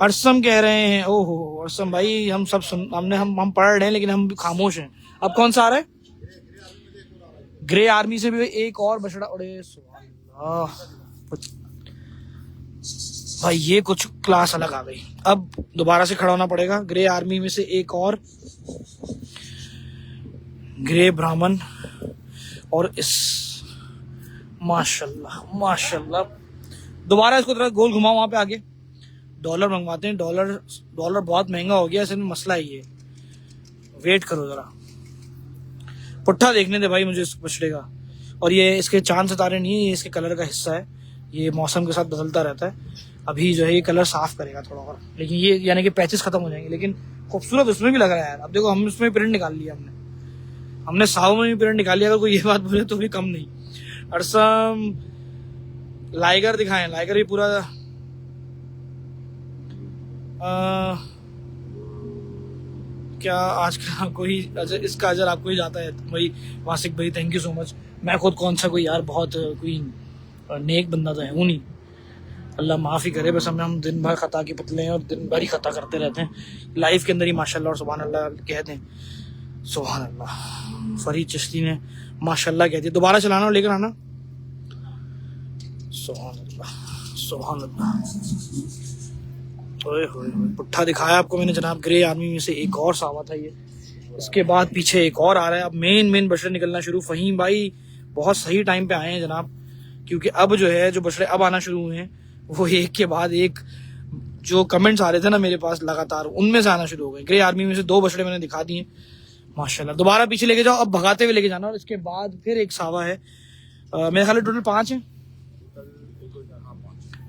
Speaker 1: अरसम कह रहे हैं। ओहो अरसम भाई, हम सब हम पढ़ रहे हैं लेकिन हम भी खामोश हैं। अब कौन सा आ रहा है? ग्रे आर्मी से भी एक और बछड़ा। अरे सुभान अल्लाह भाई, ये कुछ क्लास अलग आ गई। अब दोबारा से खड़ा होना पड़ेगा। ग्रे आर्मी में से एक और ग्रे ब्राह्मण, और इस माशाल्लाह दोबारा इसको थोड़ा गोल घुमाओ, वहां पे आगे। डॉलर मंगवाते हैं, डॉलर बहुत महंगा हो गया, इसमें मसला ही है। वेट करो जरा, पुट्ठा देखने दे भाई मुझे इस बछड़े का। और ये इसके चांद सितारे नहीं है, ये इसके कलर का हिस्सा है, ये मौसम के साथ बदलता रहता है। अभी जो है ये कलर साफ करेगा थोड़ा और, लेकिन ये यानी कि पैचेस खत्म हो जाएंगे, लेकिन खूबसूरत उसमें भी लग रहा है यार। अब देखो हम उसमें प्रिंट निकाल लिया, हमने साव में भी प्रिंट निकाल लिया, अगर कोई ये बात बोले तो भी कम नहीं। अरसम लाइगर दिखाएं, लाइगर भी पूरा क्या आज का कोई अजर, इसका अजर आपको ही जाता है भाई। वासिक भाई थैंक यू सो मच। मैं खुद कौन सा कोई यार बहुत कोई नेक बंदा तो है हूँ नहीं, अल्लाह माफ़ी करे, बस हम दिन भर खता के पुतले हैं और दिन भर ही खता करते रहते हैं लाइफ के अंदर ही माशाल्लाह और सुभान अल्लाह कहते हैं। सुभान अल्लाह फरीद चिश्ती ने माशाल्लाह कहती है। दोबारा चलाना और लेकर आना। सुभान अल्लाह सुभान अल्लाह। ओए होए पुट्ठा दिखाया आपको मैंने जनाब। ग्रे आर्मी में से एक और सावा था ये, इसके बाद पीछे एक और आ रहा है। अब मेन बछड़े निकलना शुरू। फहीम भाई बहुत सही टाइम पे आए हैं जनाब, क्योंकि अब जो है जो बछड़े अब आना शुरू हुए हैं वो एक के बाद एक जो कमेंट्स आ रहे थे ना मेरे पास लगातार, उनमें से आना शुरू हो गए। ग्रे आर्मी में से 2 बछड़े मैंने दिखा दिए माशाल्लाह। दोबारा पीछे लेके जाओ, अब भगाते हुए लेके जाना। और इसके बाद फिर एक सावा है, मेरे ख्याल टोटल 5 है,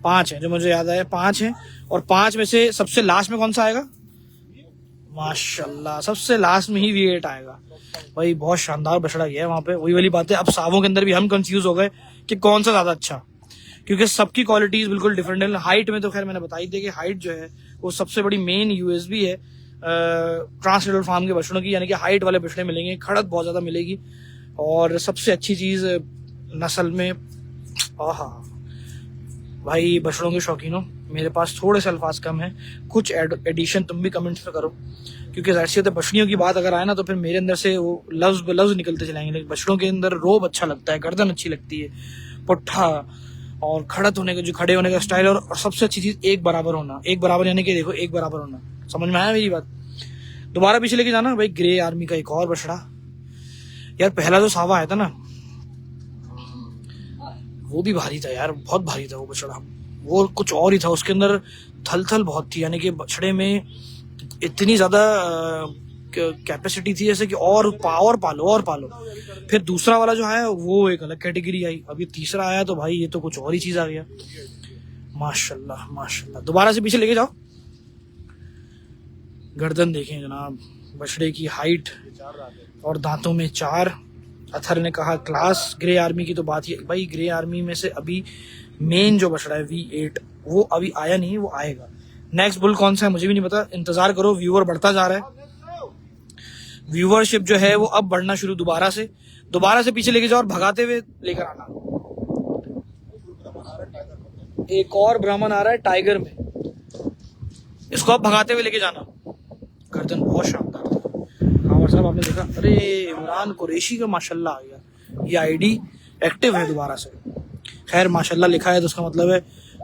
Speaker 1: 5 है जो मुझे याद आया, 5 है। और 5 में से सबसे लास्ट में कौन सा आएगा? माशाल्लाह सबसे लास्ट में ही V8 आएगा भाई। बहुत शानदार बछड़ा गया है वहां पे। वही वाली बात है, अब सावों के अंदर भी हम कंफ्यूज हो गए कि कौन सा ज्यादा अच्छा, क्योंकि सबकी क्वालिटीज बिल्कुल डिफरेंट है। हाइट में तो खैर मैंने बताई थी कि हाइट जो है वो सबसे बड़ी मेन USP है ट्रांसकेडल फार्म के बछड़ों की, यानी कि हाइट वाले बछड़े मिलेंगे, खड़त बहुत ज्यादा मिलेगी। और सबसे अच्छी चीज नस्ल में, आहा भाई बछड़ों के शौकीनों, मेरे पास थोड़े से अल्फाज कम है, कुछ एडिशन तुम भी कमेंट्स में करो, क्योंकि जाहिर सी बछड़ियों की बात अगर आए ना तो फिर मेरे अंदर से वो लफ्ज निकलते चलाएंगे। लेकिन बछड़ों के अंदर रोब अच्छा लगता है, गर्दन अच्छी लगती है, पुट्ठा और खड़त होने का जो खड़े होने का स्टाइल, और सबसे अच्छी चीज एक बराबर होना। एक बराबर यानी कि देखो एक बराबर होना, समझ में आया मेरी बात? दोबारा पीछे लेके जाना भाई। ग्रे आर्मी का एक और बछड़ा यार, पहला जो सावा आया था ना वो भी भारी था यार, बहुत भारी था वो बछड़ा, वो कुछ और ही था, उसके अंदर थल बहुत थी, यानी कि बछड़े में इतनी ज्यादा कैपेसिटी थी जैसे कि और पालो। फिर दूसरा वाला जो है वो एक अलग कैटेगरी आई, अभी तीसरा आया तो भाई ये तो कुछ और ही चीज आ गया। माशाल्लाह माशाल्लाह। दोबारा से पीछे लेके जाओ। गर्दन देखें जनाब, बछड़े की हाइट और दांतों में 4। अथर ने कहा क्लास। ग्रे आर्मी की तो बात ही भाई, ग्रे आर्मी में से अभी मेन जो बछड़ा है V8 वो अभी आया नहीं, वो आएगा। नेक्स्ट बुल कौन सा है मुझे भी नहीं पता, इंतजार करो। व्यूअर बढ़ता जा रहा है, व्यूअरशिप जो है वो अब बढ़ना शुरू। दोबारा से पीछे लेके जाओ और भगाते हुए लेकर आना। एक और ब्राह्मण आ रहा है टाइगर में, इसको अब भगाते हुए लेके जाना। गर्दन बहुत शानदार था। कांवर साहब आपने देखा, अरे इमरान कुरैशी का माशाल्लाह आ गया, ये आईडी एक्टिव है दोबारा से। खैर माशाल्लाह लिखा है तो उसका मतलब है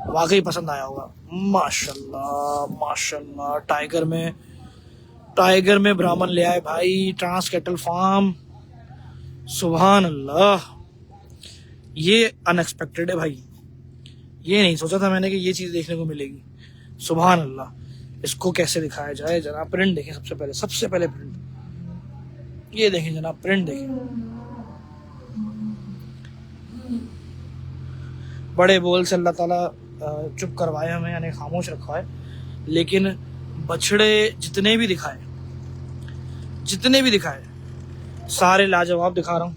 Speaker 1: वाकई पसंद आया होगा। माशाल्लाह माशाल्लाह। टाइगर में ब्राह्मण ले आए भाई, ट्रांस कैटल फार्म। सुभान अल्लाह, ये अनएक्सपेक्टेड है भाई, ये नहीं सोचा था मैंने कि ये चीज देखने को मिलेगी। सुभान अल्लाह। इसको कैसे दिखाया जाए जनाब? प्रिंट देखें सबसे पहले प्रिंट ये देखें जनाब, प्रिंट देखें। बड़े बोल से अल्लाह ताला चुप करवाए हमें, यानी खामोश रखा है, लेकिन बछड़े जितने भी दिखाए सारे लाजवाब दिखा रहा हूँ।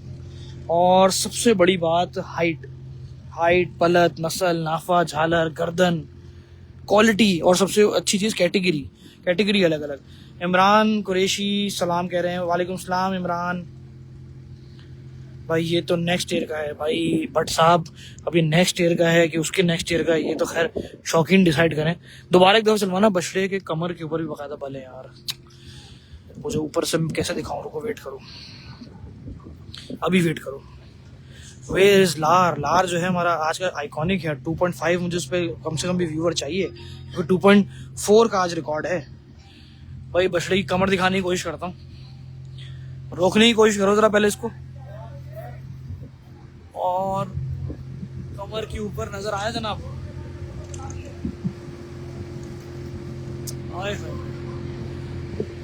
Speaker 1: और सबसे बड़ी बात हाइट, पलत, नस्ल, नाफा, झालर, गर्दन, क्वालिटी, और सबसे अच्छी चीज कैटेगरी अलग अलग। इमरान कुरैशी सलाम कह रहे हैं। वालेकुम सलाम इमरान भाई। ये तो नेक्स्ट ईयर का है भाई, भट्ट साहब अभी नेक्स्ट ईयर का है कि उसके नेक्स्ट ईयर का है, ये तो खैर शौकीन डिसाइड करें। दोबारा एक दफा चलवाना। बछड़े के कमर के ऊपर भी बकायदा बल है यार, मुझे ऊपर से कैसे दिखाऊं, रुको वेट करो, अभी वेट करो। वेयर इज लार जो है हमारा आज का आइकॉनिक है 2.5, मुझे उस पर कम से कम भी व्यूअर चाहिए, क्योंकि 2.4 का आज रिकॉर्ड है भाई। बछड़े की कमर दिखाने की कोशिश करता हूँ, रोकने की कोशिश करो जरा पहले इसको, और कमर के ऊपर नजर आया जनाब?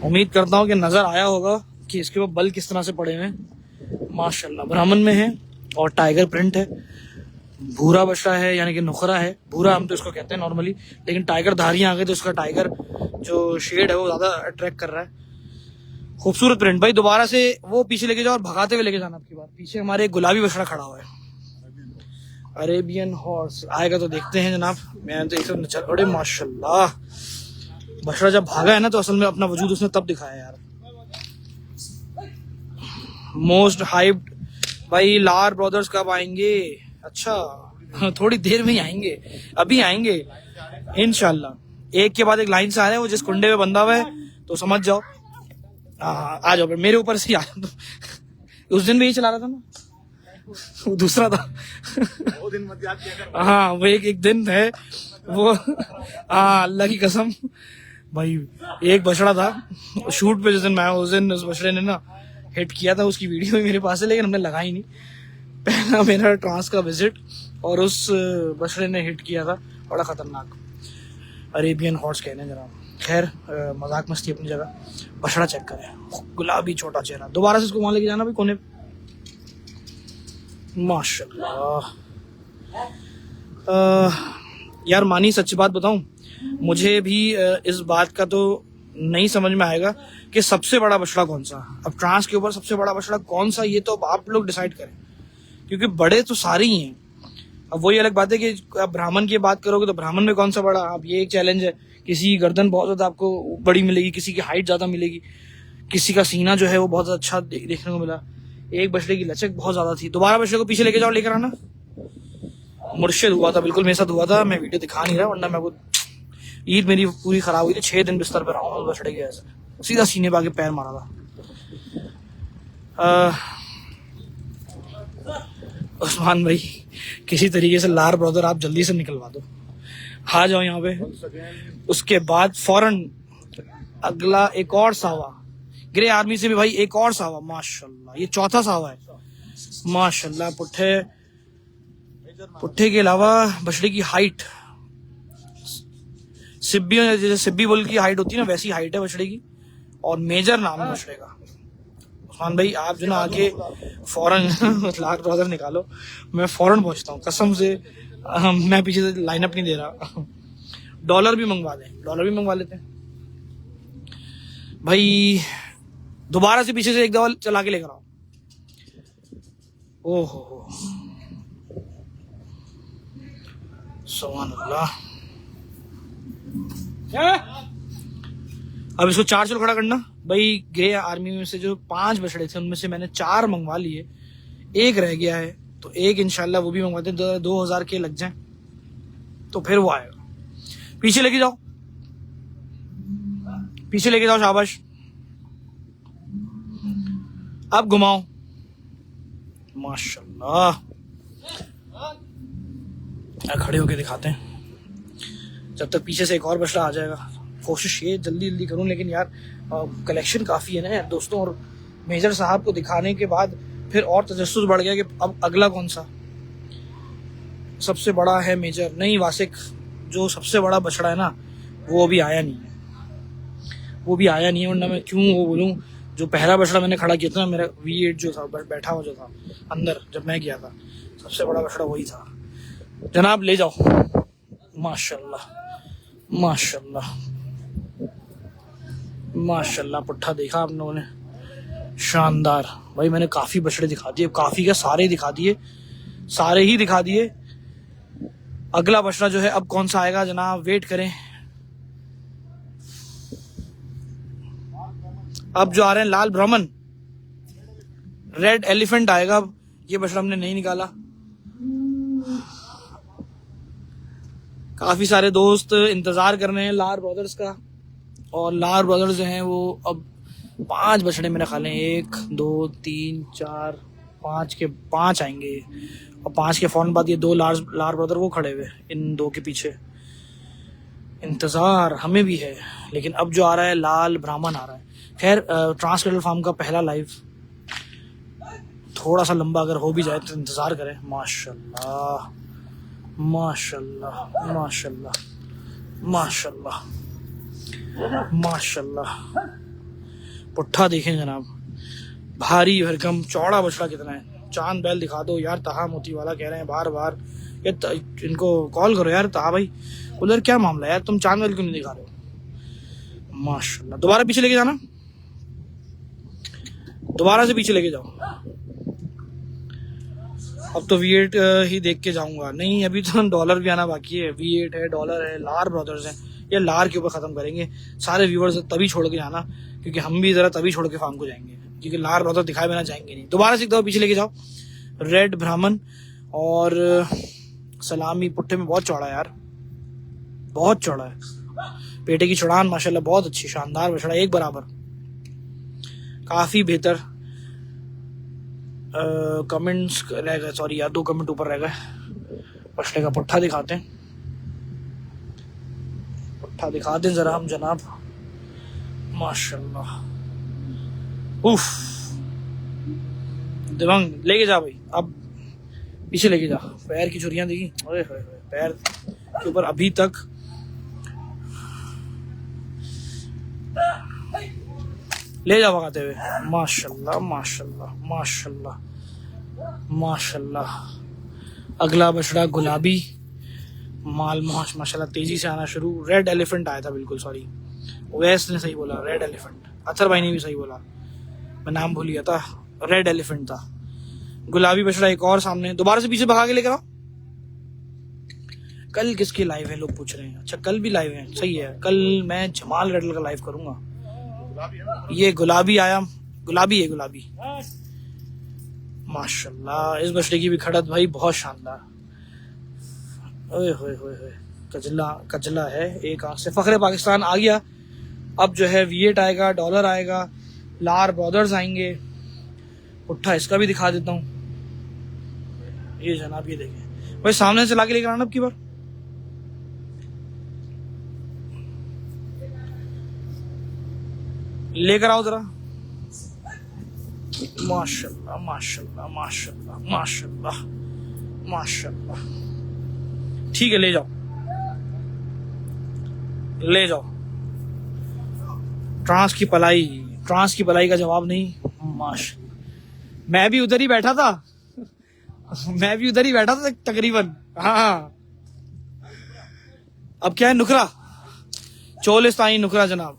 Speaker 1: उम्मीद करता हूँ कि नजर आया होगा कि इसके ऊपर बल किस तरह से पड़े हुए हैं। माशाल्लाह ब्राह्मण में है और टाइगर प्रिंट है, भूरा बछड़ा है, यानी कि नुखरा है। भूरा हम तो इसको कहते हैं नॉर्मली, लेकिन टाइगर धारियां आ गई तो उसका टाइगर जो शेड है वो ज्यादा अट्रैक्ट कर रहा है। खूबसूरत प्रिंट भाई। दोबारा से वो पीछे लेके जाओ और भगाते हुए लेके जाना आपकी बार। पीछे हमारे एक गुलाबी बछड़ा खड़ा हुआ है, अरेबियन हॉर्स। आएगा तो देखते हैं जनाब। मैं तो एकदम चल, अरे माशाल्लाह, बछड़ा जब भागा है ना तो असल में अपना वजूद उसने तब दिखाया यार। मोस्ट हाइप्ड भाई, लार ब्रदर्स कब आएंगे? अच्छा थोड़ी देर में ही आएंगे, अभी आएंगे इंशाल्लाह। एक के बाद एक लाइन से आ रहे हैं। वो जिस कुंडे में बंधा हुआ है तो समझ जाओ। आ जाओ मेरे ऊपर से आ जाओ। उस दिन भी यही चला रहा था ना, वो दूसरा था।
Speaker 2: वो दिन मत याद किया कर।
Speaker 1: हाँ वो एक दिन है वो। हाँ अल्लाह की कसम भाई, एक बछड़ा था शूट पे जिस दिन मैं, उस दिन उस बछड़े ने ना हिट किया था। उसकी वीडियो भी मेरे पास है लेकिन हमने लगाई नहीं। पहला मेरा ट्रांस का विजिट और उस बछड़े ने हिट किया था, बड़ा खतरनाक। अरेबियन हॉर्स कहने जनाब। खैर मजाक मस्ती अपनी जगह। बछड़ा चेक करें, गुलाबी छोटा चेहरा। दोबारा से इसको वहां लेके जाना भी कोने। माशाल्लाह। यार मानी सच बात बताऊं, मुझे भी इस बात का तो नहीं समझ में आएगा कि सबसे बड़ा बछड़ा कौन सा। अब ट्रांस के ऊपर सबसे बड़ा बछड़ा कौन सा, ये तो अब आप लोग डिसाइड करें, क्योंकि बड़े तो सारे ही हैं। अब वही अलग बात है कि आप ब्राह्मण की बात करोगे तो ब्राह्मण में कौन सा बड़ा। अब ये एक चैलेंज है, किसी की गर्दन बहुत ज्यादा आपको बड़ी मिलेगी, किसी की हाइट ज्यादा मिलेगी, किसी का सीना जो है वो बहुत अच्छा देखने को मिला। एक बछड़े की लचक बहुत ज्यादा थी। दोबारा बछड़े को पीछे लेके जाओ, लेकर आना। मुर्शिद हुआ था, बिल्कुल मेरे साथ हुआ था। मैं वीडियो दिखा नहीं रहा वरना मैं वो, ईद मेरी पूरी खराब हुई थी। 6 दिन बिस्तर पर रहा हूँ बछड़े के, ऐसे सीधा सीने पे आके पैर मारा था। उस्मान भाई किसी तरीके से लार ब्रदर आप जल्दी से निकलवा दो, आ जाओ यहाँ पे। उसके बाद फौरन अगला एक और सावा, ग्रे आर्मी से भी भाई एक और सावा। माशाल्लाह ये चौथा सावा है माशाल्लाह। पुट्ठे के अलावा बछड़े की हाइट सिब्बी, जैसे सिब्बी बुल की हाइट होती है ना, वैसी हाइट है बछड़े की। और मेजर नाम है बछड़े का। उस्मान भाई आप जो ना आके फौरन लार ब्रदर निकालो, मैं फौरन पहुंचता हूँ कसम से। मैं पीछे से लाइनअप नहीं दे रहा। डॉलर भी मंगवा दें, डॉलर भी मंगवा लेते हैं भाई। दोबारा से पीछे से एक दफा चला के लेकर आओ। ओहो सुभान अल्लाह। अब इसको 4 चलो खड़ा करना भाई। ग्रे आर्मी में से जो 5 बछड़े थे उनमें से मैंने 4 मंगवा लिए, एक रह गया है तो एक इंशाल्लाह वो भी मंगवाते हैं। 2000 के लग जाए तो फिर वो आएगा। पीछे लेके जाओ, पीछे लेके जाओ, शाबाश। अब घुमाओ, माशाल्लाह। खड़े होके दिखाते हैं जब तक पीछे से एक और बछड़ा आ जाएगा। कोशिश ये जल्दी जल्दी करूं, लेकिन यार कलेक्शन काफ़ी है ना यार दोस्तों। और मेजर साहब को दिखाने के बाद फिर और तजस्सुस बढ़ गया कि अब अगला कौन सा सबसे बड़ा है। मेजर नहीं, वासिक जो सबसे बड़ा बछड़ा है ना वो अभी आया नहीं है, वो भी आया नहीं है। वरना मैं क्यों वो बोलूँ, जो पहला बछड़ा मैंने खड़ा किया था ना, मेरा V8 जो था बैठा हुआ जो था अंदर जब मैं गया था, सबसे बड़ा बछड़ा वही था जनाब। ले जाओ, माशाल्लाह माशाल्लाह माशाल्लाह। पुट्ठा देखा आप लोगों ने, शानदार भाई। मैंने काफी बछड़े दिखा दिए, काफी क्या सारे दिखा दिए, सारे ही दिखा दिए। अगला बछड़ा जो है अब कौन सा आएगा जनाब, वेट करें। अब जो आ रहे हैं लाल ब्राह्मण, रेड एलिफेंट आएगा। अब ये बछड़ा हमने नहीं निकाला। काफी सारे दोस्त इंतजार कर रहे हैं लार ब्रदर्स का, और लार ब्रदर्स जो हैं वो अब 5 बछड़े मेरे ख्याल में 1 2 3 4 5 के 5 आएंगे। और 5 के फौरन बाद ये 2 लार ब्रदर वो खड़े हुए इन 2 के पीछे। इंतजार हमें भी है, लेकिन अब जो आ रहा है लाल ब्राह्मण आ रहा है। खैर ट्रांस कैटल फार्म का पहला लाइव थोड़ा सा लंबा अगर हो भी जाए तो इंतजार करें। माशाल्लाह माशाल्लाह माशाल्लाह माशाल्लाह माशाल्लाह। पुट्ठा देखें जनाब, भारी भरकम चौड़ा बछड़ा कितना है। चांद बैल दिखा दो यार, तहा मोती वाला कह रहे हैं बार बार। इनको कॉल करो यार। ता भाई उधर क्या मामला है यार, तुम चांद वाले क्यों नहीं दिखा रहे हो? माशाल्लाह, दोबारा पीछे लेके जाना, दोबारा से पीछे लेके जाओ। अब तो V8 ही देख के जाऊंगा। नहीं, अभी तो डॉलर भी आना बाकी है। V8 है, डॉलर है, लार ब्रदर्स है। ये लार के ऊपर खत्म करेंगे सारे व्यूअर्स, तभी छोड़ के जाना, क्योंकि हम भी जरा तभी छोड़ के फार्म को जाएंगे, क्योंकि लार ब्रदर दिखाए बिना जाएंगे नहीं। दोबारा से एक दफा पीछे लेके जाओ। रेड ब्राह्मण और सलामी पुट्ठे में बहुत चौड़ा है यार, बहुत चौड़ा है। पेटे की चौड़ान माशाल्लाह बहुत अच्छी, शानदार बछड़ा, एक बराबर, काफी बेहतर। कमेंट्स रह गए, सॉरी यार 2 कमेंट ऊपर रह गए। बछड़े का पुट्ठा दिखाते हैं, पुट्ठा दिखा दें जरा हम जनाब। माशाल्लाह, उफ। दिवंग लेके जा भाई, अब पीछे लेके जा। पैर की छुरियां देखी, ओए होए होए, पैर के ऊपर अभी तक ले जा भगाते हुए। माशाल्लाह माशाल्लाह माशाल्लाह माशाल्लाह। अगला बछड़ा गुलाबी, माल मोहश माशाल्लाह तेजी से आना शुरू। रेड एलिफेंट आया था, बिल्कुल सॉरी, वैस ने सही बोला, रेड एलिफेंट। अतर भाई ने भी सही बोला, मैं नाम भूल गया था, रेड एलिफेंट था। गुलाबी बछड़ा एक और सामने, दोबारा से पीछे भगा के लेकर आओ। कल किसके लाइव है लोग पूछ रहे हैं? अच्छा कल भी लाइव है, सही है। कल मैं जमाल रेडल का लाइव करूंगा। ये गुलाबी आया, गुलाबी है, गुलाबी माशाल्लाह। इस बछड़े की भी खड़त भाई बहुत शानदार। ओए होए होए होए, कजला कजला है एक आंख से। फखरे पाकिस्तान आ गया। अब जो है V8 आएगा, डॉलर आएगा, लार ब्रदर्स आएंगे। उठा इसका भी दिखा देता हूँ। ये जनाब, ये देखें भाई, सामने से लाके लेकर आना अब की बार। लेकर आओ जरा। माशाल्लाह माशाल्लाह माशाल्लाह माशाल्लाह माशाल्लाह। ठीक है, ले जाओ ले जाओ। ट्रांस की पलाई का जवाब नहीं। माशाल्लाह, मैं भी उधर ही बैठा था, तकरीबन। हाँ, अब क्या है, नुकरा, चोलिस्तानी नुकरा जनाब,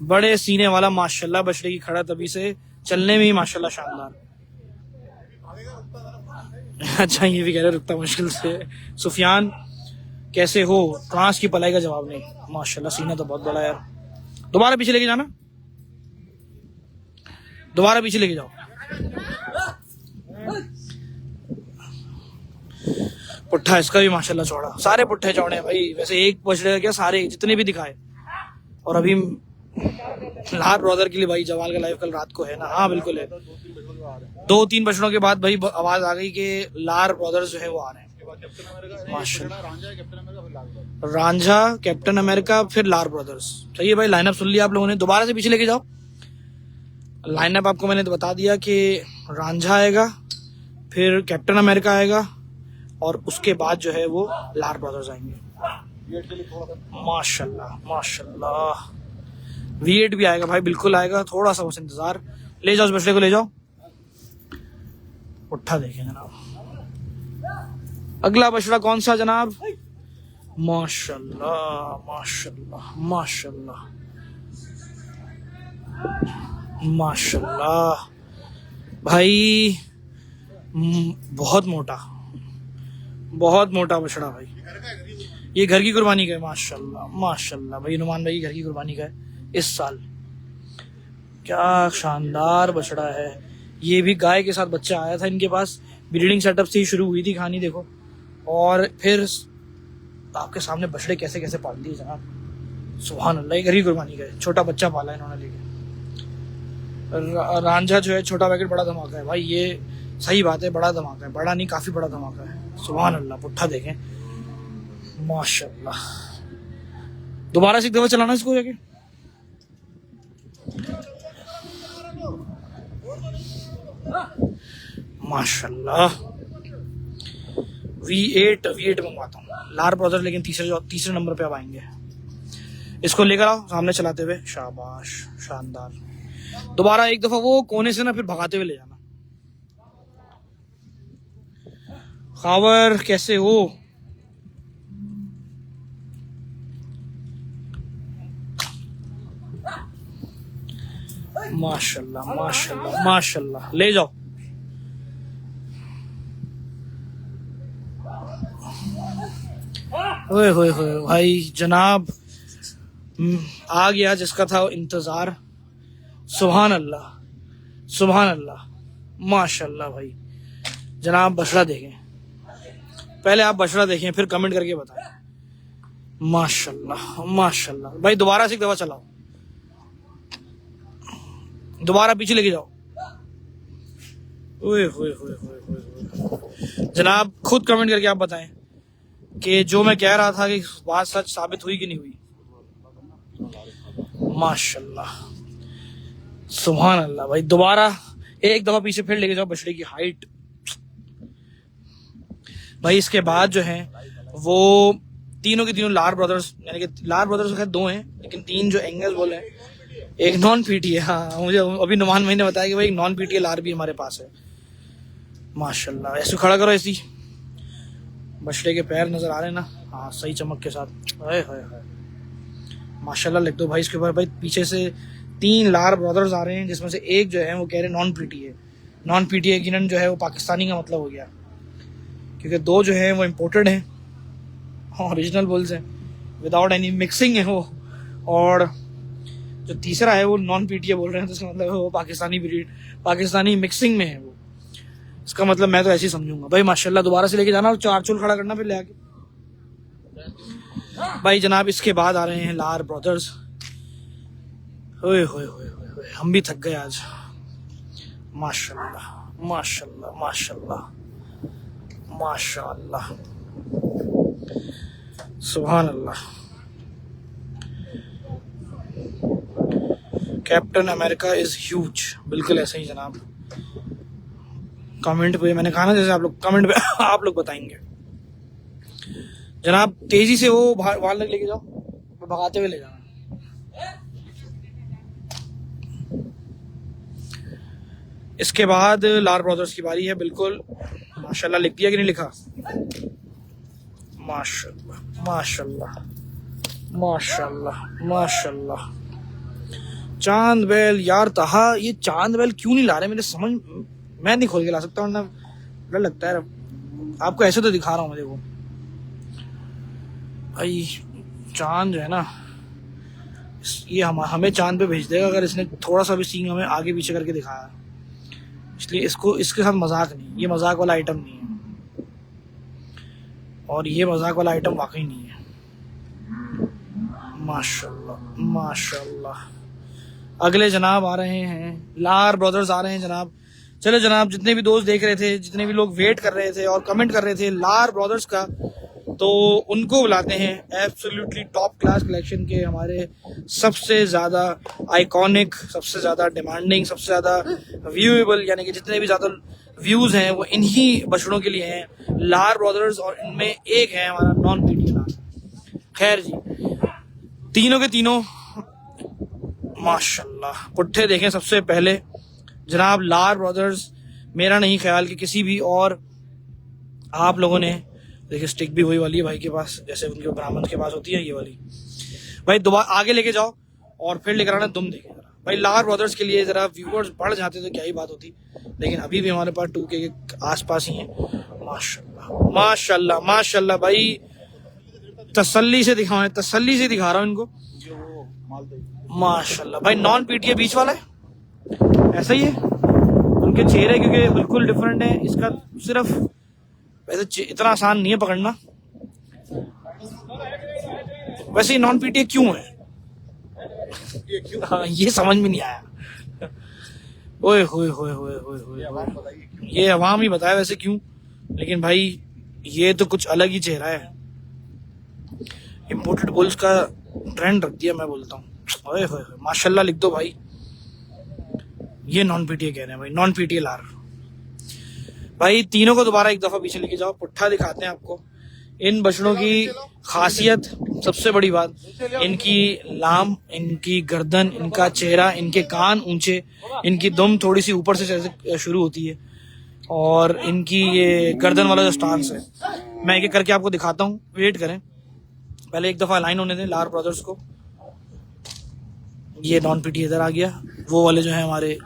Speaker 1: बड़े सीने वाला माशाल्लाह। बछड़े की खड़ा तभी से, चलने में ही माशाल्लाह शानदार। अच्छा, ये भी कह रहे रुकता मुश्किल से। सुफियान कैसे हो? ट्रांस की पलाई का जवाब नहीं। माशाल्लाह, सीना तो बहुत बड़ा यार। दोबारा पीछे लेके जाना, दोबारा पीछे लेके जाओ। पुट्ठा इसका भी माशाल्लाह चौड़ा, सारे पुट्ठे चौड़े हैं भाई। वैसे एक बछड़े का क्या, सारे जितने भी दिखाए। और अभी लार ब्रदर के लिए भाई जवाल का लाइव कल रात को है ना? हाँ बिल्कुल है। 2-3 बछड़ों के बाद भाई आवाज आ गई कि लार ब्रदर्स जो है वो आ रहे हैं। माशाल्लाह, रांझा, कैप्टन अमेरिका, फिर लार ब्रदर्स। सही है भाई, लाइनअप सुन लिया आप लोगों ने। दोबारा से पीछे लेके जाओ। लाइनअप आपको मैंने तो बता दिया कि रांझा आएगा, फिर कैप्टन अमेरिका आएगा, और उसके बाद जो है वो लार ब्रदर्स आएंगे। माशाल्लाह माशाल्लाह। V8 भी आएगा भाई, बिल्कुल आएगा, थोड़ा सा बस इंतजार। ले जाओ उस बछड़े को, ले जाओ। उठा देखें जनाब। अगला बछड़ा कौन सा जनाब? माशाल्लाह माशाल्लाह माशाल्लाह माशाल्लाह भाई, बहुत मोटा बछड़ा भाई। ये घर की कुर्बानी का है। माशाल्लाह माशाल्लाह भाई, नुमान भाई घर की कुर्बानी का है इस साल। क्या शानदार बछड़ा है। ये भी गाय के साथ बच्चा आया था इनके पास, ब्रीडिंग सेटअप से ही शुरू हुई थी कहानी, देखो। और फिर आपके सामने बछड़े कैसे कैसे पाल दिए जनाब, सुभान अल्लाह। ये घर की कुर्बानी का है, छोटा बच्चा पाला इन्होंने लेके। रांझा जो है छोटा पैकेट, बड़ा धमाका है भाई। ये सही बात है, बड़ा धमाका है, बड़ा नहीं काफी बड़ा धमाका है। सुभान अल्लाह। पुट्ठा देखें माशाल्लाह। दोबारा से एक दफा चलाना इसको जाके। माशाल्लाह। V8 मंगवाता हूँ, लार ब्रदर, लेकिन तीसरे नंबर पे अब आएंगे। इसको लेकर आओ सामने चलाते हुए। शाबाश, शानदार। दोबारा एक दफा वो कोने से ना, फिर भगाते हुए ले जाना। खावर कैसे हो? माशाल्लाह माशाल्लाह माशाल्लाह, ले जाओ। ओए होए होए भाई जनाब, आ गया जिसका था इंतजार। सुभान अल्लाह सुभान अल्लाह, माशाल्लाह भाई। जनाब बछड़ा देखें, पहले आप बछड़ा देखें फिर कमेंट करके बताएं। माशाल्लाह माशाल्लाह भाई, दोबारा से एक दफा चलाओ, दोबारा पीछे लेके जाओ। ओए होए होए होए होए। जनाब खुद कमेंट करके आप बताएं कि जो मैं कह रहा था कि बात सच साबित हुई कि नहीं हुई। माशाल्लाह सुभान अल्लाह भाई, दोबारा एक दफा पीछे फिर लेके जाओ बछड़े की हाइट। भाई इसके बाद जो है वो तीनों के तीनों लार ब्रदर्स, यानी कि लार ब्रदर्स खैर दो हैं लेकिन तीन जो एंगल्स बोले हैं, एक नॉन पीटी है। हाँ मुझे अभी नुमान भाई ने बताया कि भाई एक नॉन पीटी लार भी हमारे पास है। माशाल्लाह, ऐसे खड़ा करो, ऐसी बछड़े के पैर नजर आ रहे हैं ना, हाँ सही चमक के साथ। हाय हाय हाय माशाल्लाह लिख दो भाई इसके ऊपर। भाई पीछे से तीन लार ब्रदर्स आ रहे हैं जिसमें से एक जो है वो कह रहे नॉन पीटी है। नॉन पीटी यकीनन जो है वो पाकिस्तानी का मतलब हो गया, क्योंकि दो जो है वो इम्पोर्टेड हैं, ओरिजिनल बुल्स हैं, विदाउट एनी मिक्सिंग है वो, और जो तीसरा है वो नॉन पीटीए बोल रहे हैं, तो इसका मतलब वो पाकिस्तानी ब्रीड, पाकिस्तानी मिक्सिंग में है वो। इसका मतलब मैं तो ऐसे ही समझूंगा। भाई माशाल्लाह, दोबारा से लेके जाना और चार चूल खड़ा करना फिर ले आके। भाई जनाब इसके बाद आ रहे हैं लार ब्रदर्स। ओए होए होए होए, हम भी थक गए आज। माशाल्लाह माशाल्लाह माशाल्लाह माशाल्लाह सुभान अल्लाह। कैप्टन अमेरिका इज ह्यूज, बिल्कुल ऐसा ही जनाब। कमेंट पे मैंने कहा ना, जैसे आप लोग कमेंट पे आप लोग बताएंगे। जनाब तेजी से वो बाहर लेके जाओ, भगाते हुए ले जाना। इसके बाद लार ब्रदर्स की बारी है, बिल्कुल। माशाल्लाह लिख दिया कि नहीं लिखा? माशाल्लाह माशाल्लाह माशाल्लाह माशाल्लाह। चांद बैल यार तहा, ये चांद बैल क्यों नहीं ला रहे मेरे समझ, मैं नहीं खोल के ला सकता, वरना डर लगता है। आपको ऐसे तो दिखा रहा हूँ मैं, देखो भाई चांद जो है ना, ये हमें चांद पे भेज देगा अगर इसने थोड़ा सा भी सींग हमें आगे पीछे करके दिखाया। इसलिए इसको, इसके साथ मजाक नहीं, ये मजाक वाला आइटम नहीं है, और ये मजाक वाला आइटम वाकई नहीं है। माशाल्लाह माशाल्लाह। अगले जनाब आ रहे हैं, लार ब्रदर्स आ रहे हैं जनाब। चलो जनाब, जितने भी दोस्त देख रहे थे, जितने भी लोग वेट कर रहे थे और कमेंट कर रहे थे लार ब्रदर्स का, तो उनको बुलाते हैं एब्सोल्युटली टॉप क्लास कलेक्शन के हमारे सबसे ज़्यादा आइकॉनिक, सबसे ज़्यादा डिमांडिंग, सबसे ज़्यादा व्यूएबल, यानी कि जितने भी ज़्यादा व्यूज़ हैं वो इन्हीं बछड़ों के लिए हैं, लार ब्रदर्स। और इनमें एक है हमारा नॉन पीटी लार। खैर जी, तीनों के तीनों माशाल्लाह। पुट्ठे देखें सबसे पहले जनाब, लार ब्रदर्स। मेरा नहीं ख्याल कि किसी भी और आप लोगों ने, देखिए स्टिक भी वही वाली है भाई के पास, जैसे उनके ब्राह्मण के पास होती है ये वाली। भाई दोबारा आगे लेके जाओ और फिर लेकर आना, दुम देखें जरा। भाई लार ब्रदर्स के लिए जरा व्यूअर्स बढ़ जाते तो क्या ही बात होती, लेकिन अभी भी हमारे पास 2K के आसपास ही है। माशाल्लाह माशाल्लाह माशाल्लाह। भाई तसल्ली से दिखाओ, तसल्ली से दिखा रहा हूँ इनको। माशाल्लाह भाई, नॉन पीटीए बीच वाला है, ऐसा ही है। उनके चेहरे क्योंकि बिल्कुल डिफरेंट है, इसका सिर्फ वैसे इतना आसान नहीं है पकड़ना। वैसे ये नॉन पीटीए क्यों है? हाँ, ये समझ में नहीं आया। ओए होए होए होए होए होए, ये अवाम ही बताया वैसे क्यों, लेकिन भाई ये तो कुछ अलग ही चेहरा है। इम्पोर्टेड बुल्स का ट्रेंड रख दिया मैं बोलता हूँ। ओए होए होए माशाल्लाह लिख दो भाई। ये नॉन पीटीए कह रहे हैं भाई, नॉन पीटीए लार। भाई तीनों को दोबारा एक दफा पीछे लेके जाओ, पुट्ठा दिखाते हैं आपको। इन बछड़ों की खासियत, सबसे बड़ी बात, इनकी लाम, इनकी गर्दन, इनका चेहरा, इनके कान ऊंचे, इनकी दुम थोड़ी सी ऊपर से शुरू होती है, और इनकी ये गर्दन वाला जो स्टांस है, मैं एक एक करके आपको दिखाता हूँ, वेट करें। पहले एक दफा लाइन होने दें लार ब्रदर्स को। ये नॉन पीटी इधर आ गया। वो वाले जो है हमारे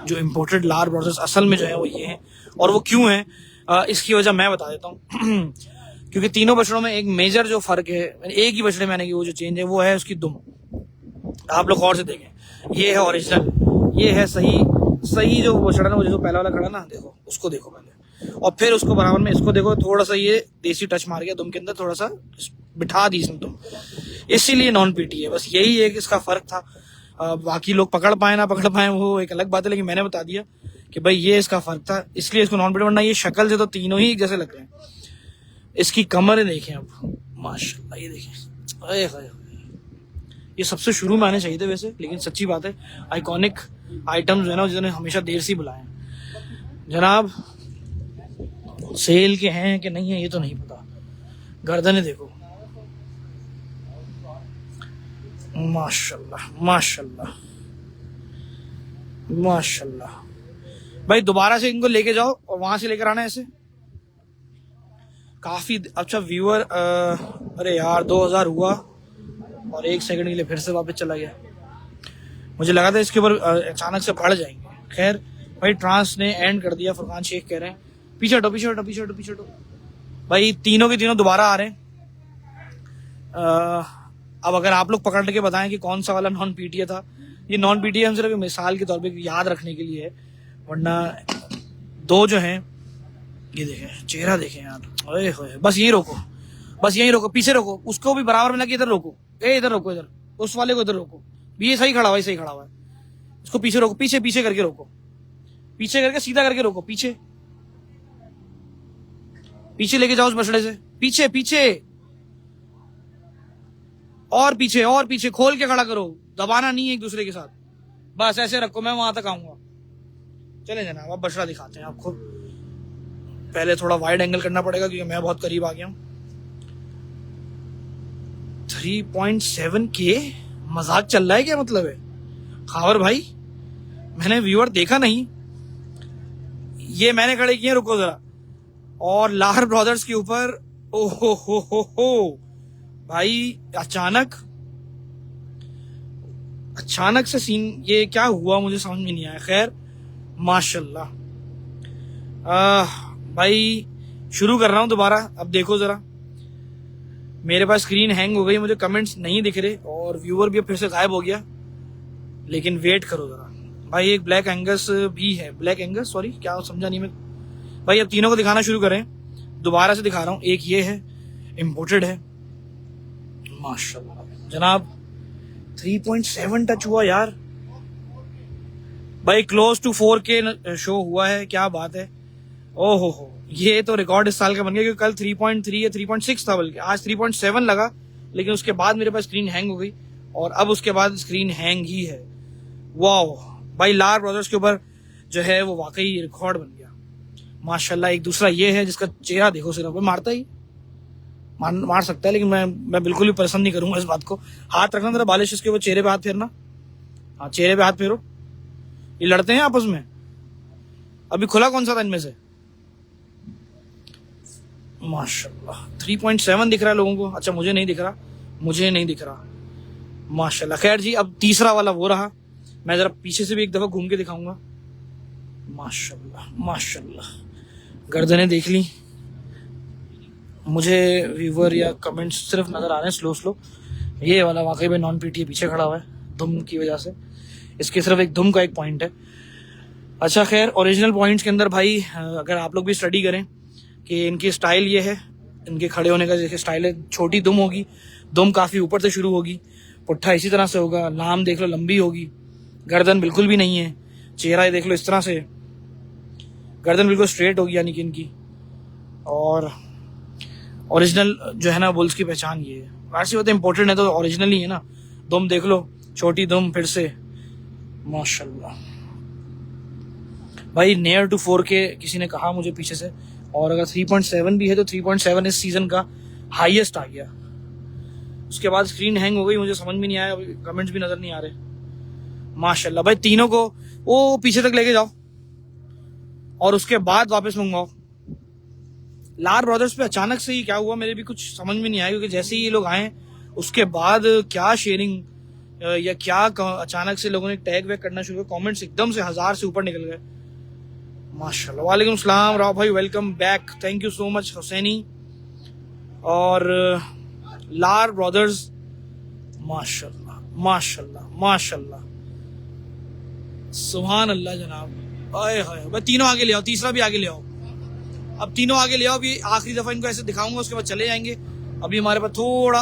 Speaker 1: जो इम्पोर्टेड लार ब्रदर्स असल में जो है वो ये हैं, और वो क्यों हैं इसकी वजह मैं बता देता हूँ। क्योंकि तीनों बछड़ों में एक मेजर जो फर्क है, एक ही बछड़े में वो जो चेंज है वो है उसकी दुम। आप लोग और से देखें, ये है ओरिजिनल, ये है सही जो बछड़ा ना, वो जो पहला वाला खड़ा ना, देखो उसको देखो पहले, और फिर उसको बराबर में इसको देखो। थोड़ा सा ये देसी टच मार गया दुम के अंदर, थोड़ा सा बिठा दी इसने दुम, इसीलिए नॉन पीटी है। बस यही एक इसका फर्क था। बाकी लोग पकड़ पाए ना पकड़ पाए वो एक अलग बात है, लेकिन मैंने बता दिया कि भाई ये इसका फर्क था, इसलिए इसको नॉन पीटी। वरना ये शक्ल से तो तीनों ही एक जैसे लग रहे हैं। इसकी कमर देखें अब, माशाल्लाह, ये देखें, अरे हाय, ये सबसे शुरू में आने चाहिए थे वैसे, लेकिन सच्ची बात है आइकॉनिक आइटम जो है ना, जिन्होंने हमेशा देर से बुलाए हैं। जनाब सेल के हैं कि नहीं है ये तो नहीं पता। गर्दनें देखो, माशाल्लाह माशाल्लाह माशाल्लाह। भाई दोबारा से इनको लेके जाओ और वहां से लेकर आना ऐसे। काफी अच्छा व्यूअर, अरे यार 2000 हुआ और 1 सेकंड के लिए फिर से वापस चला गया। मुझे लगा था इसके ऊपर अचानक से बढ़ जाएंगे। खैर भाई ट्रांस ने एंड कर दिया। फरहान शेख कह रहे हैं पीछे हटो पीछे हटो पीछे हटो पीछे हटो। भाई तीनों के तीनों दोबारा आ रहे हैं। अब अगर आप लोग पकड़ के बताएं कि कौन सा वाला नॉन पीटीए था। ये नॉन पीटीए हम सिर्फ मिसाल के तौर पे याद रखने के लिए है, वरना दो जो हैं ये देखें, चेहरा देखें यार, ओए होए। बस यहीं रोको, बस यहीं रोको, पीछे रोको, उसको भी बराबर में लगे इधर रोको, इधर रोको, इधर उस वाले को इधर रोको। ये सही खड़ा हुआ है, सही खड़ा हुआ है, इसको पीछे रोको, पीछे पीछे करके रोको, पीछे करके सीधा करके रोको, पीछे पीछे लेके जाओ उस बछड़े से, पीछे पीछे और पीछे खोल के खड़ा करो, दबाना नहीं है एक दूसरे के साथ, बस ऐसे रखो, मैं वहां तक आऊंगा। चले जनाब अब बछड़ा दिखाते हैं आपको। पहले थोड़ा वाइड एंगल करना पड़ेगा क्योंकि मैं बहुत करीब आ गया हूं। 3.7 के मजाक चल रहा है क्या, मतलब है खावर भाई? मैंने व्यूअर देखा नहीं, ये मैंने खड़े किए, रुको जरा। और लाहर ब्रदर्स के ऊपर ओहो हो भाई, अचानक से सीन ये क्या हुआ मुझे समझ में नहीं आया। खैर माशाल्लाह। भाई शुरू कर रहा हूं दोबारा। अब देखो जरा, मेरे पास स्क्रीन हैंग हो गई, मुझे कमेंट्स नहीं दिख रहे और व्यूअर भी अब फिर से गायब हो गया। लेकिन वेट करो जरा भाई, एक ब्लैक एंगस भी है, ब्लैक एंगस, सॉरी क्या समझा नहीं मैं भाई। अब तीनों को दिखाना शुरू करें, दोबारा से दिखा रहा हूं। एक ये है, इम्पोर्टेड है, माशाल्लाह जनाब। 3.7 टच हुआ यार भाई, क्लोज टू 4K शो हुआ है, क्या बात है। ओहो हो, ये तो रिकॉर्ड इस साल का बन गया, क्योंकि कल 3.3 या 3.6 था, बल्कि आज 3.7 लगा। लेकिन उसके बाद मेरे पास स्क्रीन हैंग हो गई और अब उसके बाद स्क्रीन हैंग ही है। वाओ भाई, लार ब्रदर्स के ऊपर जो है वो वाकई रिकॉर्ड बन गया माशाल्लाह। एक दूसरा ये है जिसका चेहरा देखो, सिर्फ मारता ही मार सकता है, लेकिन मैं बिल्कुल भी पसंद नहीं करूंगा इस बात को। हाथ रखना जरा बालिश इसके ऊपर, चेहरे पे हाथ फेरना, हाँ चेहरे पे हाथ फेरो। ये लड़ते हैं आपस में। अभी खुला कौन सा था इनमें से? माशाल्लाह 3.7 दिख रहा है लोगों को। अच्छा मुझे नहीं दिख रहा, माशाल्लाह। खैर जी, अब तीसरा वाला वो रहा। मैं जरा पीछे से भी एक दफा घूम के दिखाऊंगा। माशाल्लाह माशाल्लाह, गर्दनें देख ली। मुझे व्यूवर या कमेंट्स सिर्फ नजर आ रहे हैं स्लो। ये वाला वाकई में नॉन पीटीए पीछे खड़ा हुआ है धुम की वजह से। इसके सिर्फ एक धुम का एक पॉइंट है। अच्छा खैर, ओरिजिनल पॉइंट्स के अंदर भाई अगर आप लोग भी स्टडी करें कि इनकी स्टाइल ये है, इनके खड़े होने का जैसे स्टाइल है, छोटी दुम होगी, दुम काफी ऊपर से शुरू होगी, पुट्ठा इसी तरह से होगा, लाम देख लो लंबी होगी, गर्दन बिल्कुल भी नहीं है, चेहरा देख लो इस तरह से, गर्दन बिल्कुल स्ट्रेट होगी यानी कि इनकी। और ओरिजिनल जो है ना बुल्स की पहचान ये है। वैसे होता है इम्पोर्टेंट है तो ओरिजिनल ही है ना। दुम देख लो, छोटी दुम, फिर से माशाल्लाह भाई, नियर टू 4K किसी ने कहा मुझे पीछे से। और अगर 3.7 भी है तो 3.7 इस सीजन का हाईएस्ट आ गया। उसके बाद स्क्रीन हैंग हो गई, मुझे समझ में नहीं आया, कमेंट्स भी नजर नहीं आ रहे। माशाल्लाह भाई, तीनों को वो पीछे तक लेके जाओ, और उसके बाद वापस मंगवाओ। लार ब्रदर्स पे अचानक से ही क्या हुआ मेरे भी कुछ समझ में नहीं आया, क्योंकि जैसे ही ये लोग आए उसके बाद क्या शेयरिंग या क्या अचानक से लोगों ने टैग वैग करना शुरू किया, कमेंट्स एकदम से 1000 से ऊपर निकल गए। माशाल्लाह। वालेकुम सलाम राव भाई, welcome back, thank you so much Husaini. और लार ब्रदर्स माशाल्लाह माशाल्लाह माशाल्लाह, सुभान अल्लाह जनाब। आए हाय, भाई तीनों आगे ले आओ, तीसरा भी आगे ले आओ। अब तीनों आगे ले आओ, अभी आखिरी दफा इनको ऐसे दिखाऊंगा, उसके बाद चले जाएंगे। अभी हमारे पास थोड़ा,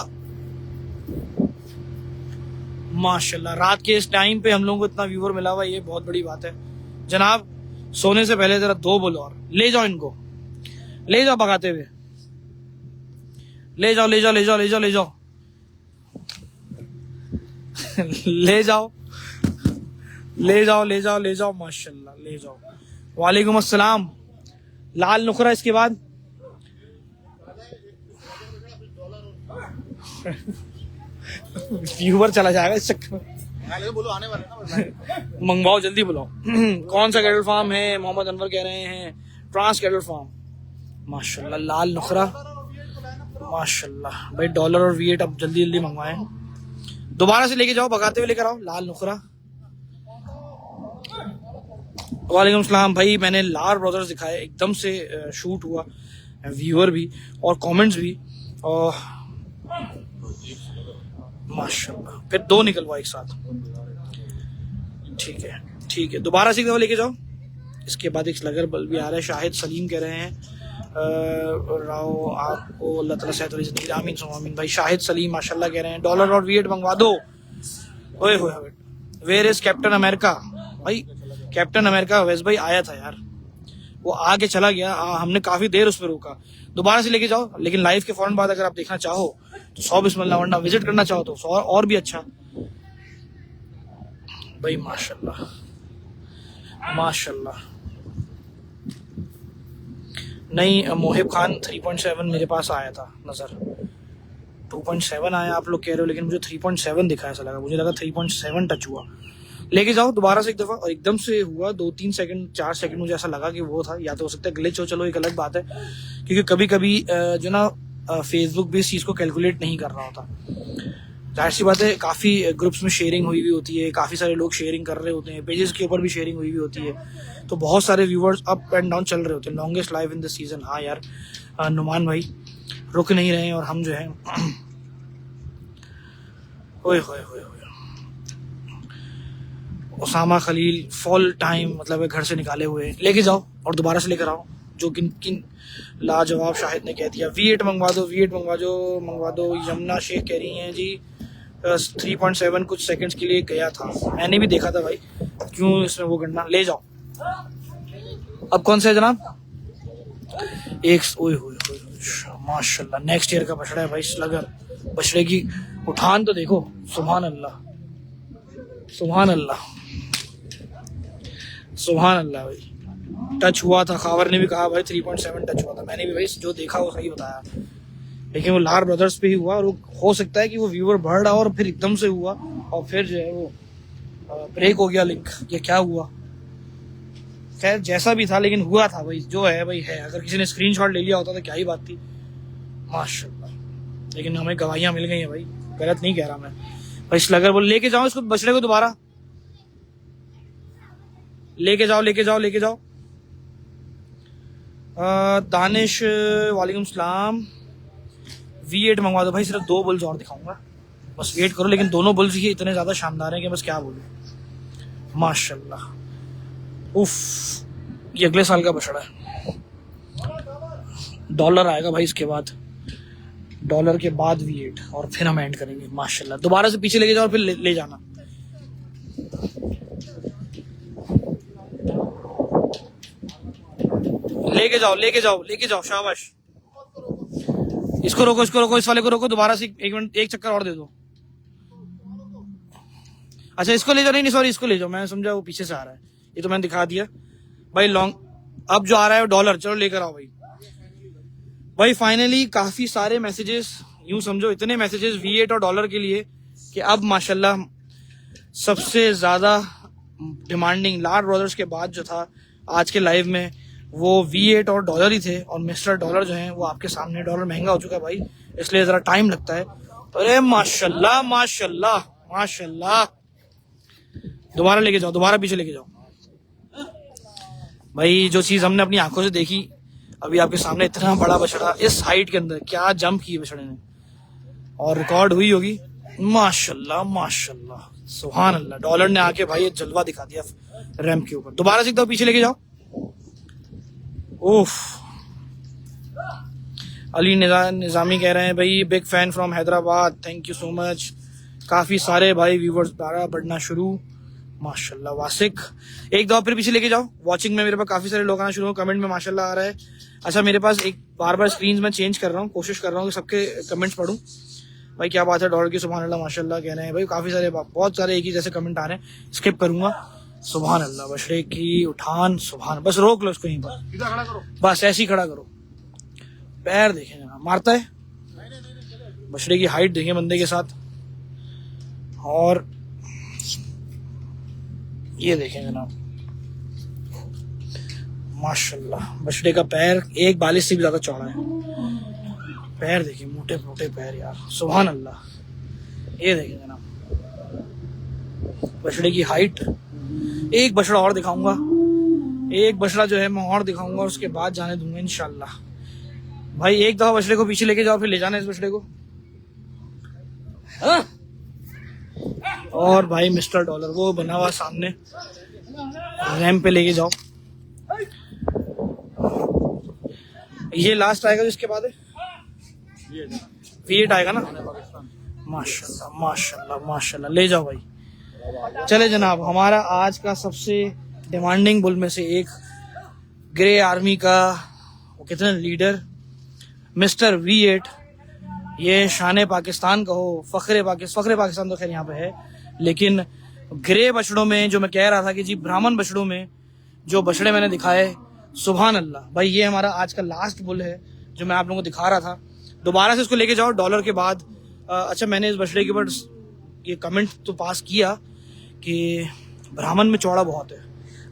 Speaker 1: माशाल्लाह रात के इस टाइम पे हम लोगों को इतना व्यूअर मिला हुआ, ये बहुत बड़ी बात है जनाब। सोने से पहले जरा दो बोलो और ले जाओ इनको, ले जाओ भगाते हुए, ले जाओ ले जाओ ले जाओ ले जाओ ले जाओ ले जाओ ले जाओ ले जाओ ले जाओ, माशाल्लाह ले जाओ। वालेकुम अस्सलाम। लाल नुखरा इसके बाद व्यूवर चला जाएगा इस चक्कर में।
Speaker 2: बोलो आने वाले ना
Speaker 1: मंगवाओ जल्दी बुलाओ। कौन सा कैटल फार्म है? मोहम्मद अनवर कह रहे हैं ट्रांस कैटल फार्म। माशाल्लाह लाल नुखरा, माशाल्लाह भाई। डॉलर और V8 अब जल्दी जल्दी मंगवाएं, दोबारा से लेके जाओ, भगाते हुए लेकर आओ लाल नुखरा। वालेकुम सलाम भाई, मैंने लार ब्रदर्स दिखाए, एकदम से शूट हुआ, व्यूअर भी और कमेंट्स भी, और माशाल्लाह फिर दो निकलवा एक साथ। ठीक है ठीक है, दोबारा से एक दफा लेके जाओ। इसके बाद एक स्लगर बल भी आ रहा है। शाहिद सलीम कह रहे हैं राव आपको अल्लाह ताला सेहत वाली जिंदगी, आमीन सुम आमीन भाई। शाहिद सलीम माशाल्लाह कह रहे हैं डॉलर और V8 मंगवा दो। ओए होए, वेयर इज कैप्टन अमेरिका? भाई कैप्टन अमेरिका वैस भाई आया था यार, वो आगे चला गया, हमने काफी देर उस पर रोका। दोबारा से लेके जाओ, लेकिन लाइव के फौरन बाद अगर आप देखना चाहो तो 100 बिस्मिल्लाह, वरना विजिट करना चाहो तो और भी अच्छा भाई। माशाल्लाह माशाल्लाह। नहीं मोहिब खान 3.7 मेरे पास आया था नजर, 2.7 आया आप लोग कह रहे हो, लेकिन मुझे 3.7 दिखा, ऐसा लगा, मुझे लगा 3.7 टच हुआ। लेके जाओ दोबारा से एक दफा, और एकदम से हुआ 2-3 सेकंड 4 सेकंड, मुझे ऐसा लगा कि वो था, या तो हो सकता है ग्लिच हो, चलो एक अलग बात है, क्योंकि कभी कभी जो ना फेसबुक भी इस चीज को कैलकुलेट नहीं कर रहा होता। जाहिर सी बात है, काफी ग्रुप्स में शेयरिंग हुई हुई होती है, काफी सारे लोग शेयरिंग कर रहे होते हैं, पेजेस के ऊपर भी शेयरिंग हुई हुई होती है, तो बहुत सारे व्यूवर्स अप एंड डाउन चल रहे होते हैं। Longest live in the season, हाँ यार नुमान भाई रुक नहीं रहे हैं, और हम जो है ओए होए होए होए। उसामा खलील फुल टाइम मतलब घर से निकाले हुए, लेके जाओ और दोबारा से लेकर आओ। जो किन लाजवाब शाहिद ने कह दिया V8 मंगवा दो, V8 मंगवा दो। यमुना शेख कह रही हैं जी 3.7 कुछ सेकंड्स के लिए गया था, मैंने भी देखा था भाई, क्यों इसमें वो करना। ले जाओ। अब कौन सा है जनाब? एक ओए होए माशाल्लाह, नेक्स्ट ईयर का बछड़ा है भाई स्लगर। बछड़े की उठान तो देखो, सुभान अल्लाह सुभान अल्लाह सुभान अल्लाह भाई। टच हुआ था, खावर ने भी कहा भाई 3.7 टच हुआ था, मैंने भी भाई जो देखा वो सही बताया, लेकिन वो लार ब्रदर्स पे ही हुआ, और हो सकता है कि वो व्यूअर बढ़ रहा और फिर एकदम से हुआ, और फिर जो है वो ब्रेक हो गया लिंक, ये क्या हुआ। खैर जैसा भी था, लेकिन हुआ था भाई, जो है भाई है। अगर किसी ने स्क्रीनशॉट ले लिया होता तो क्या ही बात थी, माशाल्लाह। लेकिन हमें गवाहियां मिल गई हैं भाई, गलत नहीं कह रहा मैं भाई। स्लगर बोल लेके जाओ इसको, बछड़े को दोबारा लेके जाओ लेके जाओ लेके जाओ। दानिश वालेकुम सलाम। V8 मंगवा दो भाई, सिर्फ 2 बुल्स और दिखाऊंगा, बस वेट करो। लेकिन दोनों बुल्स ही इतने ज्यादा शानदार हैं कि बस क्या बोलूं, माशाल्लाह। उफ, ये अगले साल का बछड़ा है। डॉलर आएगा भाई इसके बाद, डॉलर के बाद V8, और फिर हम एंड करेंगे माशाल्लाह। दोबारा से पीछे लेके जाओ और फिर ले जाना। लेके जाओ लेके जाओ लेके जाओ, शाबाश। इसको रोको इसको रोको, इस वाले को रोको, दोबारा से 1 मिनट 1 चक्कर और दे दो। अच्छा इसको ले जाओ, नहीं सॉरी इसको ले जाओ, मैं समझा वो पीछे से आ रहा है, ये तो मैंने दिखा दिया भाई। लॉन्ग अब जो आ रहा है वो डॉलर, चलो लेकर आओ भाई। भाई फाइनली काफी सारे मैसेजेस, यूं समझो इतने मैसेजेस V8 और डॉलर के लिए कि अब माशाल्लाह सबसे ज्यादा डिमांडिंग लार ब्रदर्स के बाद जो था आज के लाइव में वो V8 और डॉलर ही थे, और मिस्टर डॉलर जो है वो आपके सामने, डॉलर महंगा हो चुका है भाई, इसलिए जरा टाइम लगता है। अरे माशाल्लाह माशाल्लाह माशाल्लाह, दोबारा लेके जाओ, दोबारा पीछे लेके जाओ भाई। जो चीज हमने अपनी आंखों से देखी अभी आपके सामने, इतना बड़ा बछड़ा इस हाइट के अंदर, क्या जंप की बछड़े ने, और रिकॉर्ड हुई होगी। माशाल्लाह माशाल्लाह सुभान अल्लाह, डॉलर ने आके भाई ये जलवा दिखा दिया रैंप के ऊपर। दोबारा से एकदम पीछे लेके जाओ। उफ, अली निजामी कह रहे हैं भाई big fan from Hyderabad, thank you so much. काफी सारे भाई व्यूवर्स द्वारा बढ़ना शुरू, माशाल्लाह। वासिक, एक दो फिर पीछे लेके जाओ। वॉचिंग में मेरे पास काफी सारे लोग आना शुरू हो, कमेंट में माशाल्लाह आ रहा है। अच्छा, मेरे पास एक बार बार स्क्रीन में चेंज कर रहा हूँ, कोशिश कर रहा हूँ कि सबके कमेंट्स पढूं। भाई क्या बात है, डॉलर की सुभान अल्लाह माशाल्लाह कह रहे हैं भाई, काफी सारे बहुत सारे एक ही जैसे कमेंट आ रहे हैं, स्किप करूंगा। सुभान अल्लाह, बछड़े की उठान सुभान, बस रोक लो इसको यहीं पर,
Speaker 2: सीधा खड़ा करो।
Speaker 1: बस ऐसे ही खड़ा करो। पैर देखें जनाब, मारता है। बछड़े की हाइट देखें बंदे के साथ, और ये देखें जनाब माशाल्लाह, बछड़े का पैर 1.42 से भी ज्यादा चौड़ा है। पैर देखिए, मोटे मोटे पैर यार, सुभान अल्लाह। ये देखें जनाब बछड़े की हाइट। एक बछड़ा और दिखाऊंगा, एक बछड़ा जो है मैं और दिखाऊंगा, उसके बाद जाने दूंगा इंशाल्लाह। भाई एक दफा बछड़े को पीछे लेके जाओ, फिर ले जाना इस बछड़े को। हाँ? और भाई मिस्टर डॉलर वो बना हुआ सामने, रैंप पे लेके जाओ। ये लास्ट आएगा, जिसके बाद V8 आएगा ना। माशाल्लाह माशाल्लाह माशाल्लाह, ले जाओ भाई। चले जनाब, हमारा आज का सबसे डिमांडिंग बुल में से एक, ग्रे आर्मी का वो कितने लीडर, मिस्टर V8, ये शान पाकिस्तान का हो, फखरे पाकिस्तान तो खैर यहाँ पे है, लेकिन ग्रे बछड़ों में जो मैं कह रहा था कि जी ब्राह्मण बछड़ों में जो बछड़े मैंने दिखाए, सुभान अल्लाह भाई, ये हमारा आज का लास्ट बुल है जो मैं आप लोगों को दिखा रहा था। दोबारा से इसको लेके जाओ डॉलर के बाद। अच्छा, मैंने इस बछड़े के ऊपर ये कमेंट तो पास किया कि ब्राह्मण में चौड़ा बहुत है।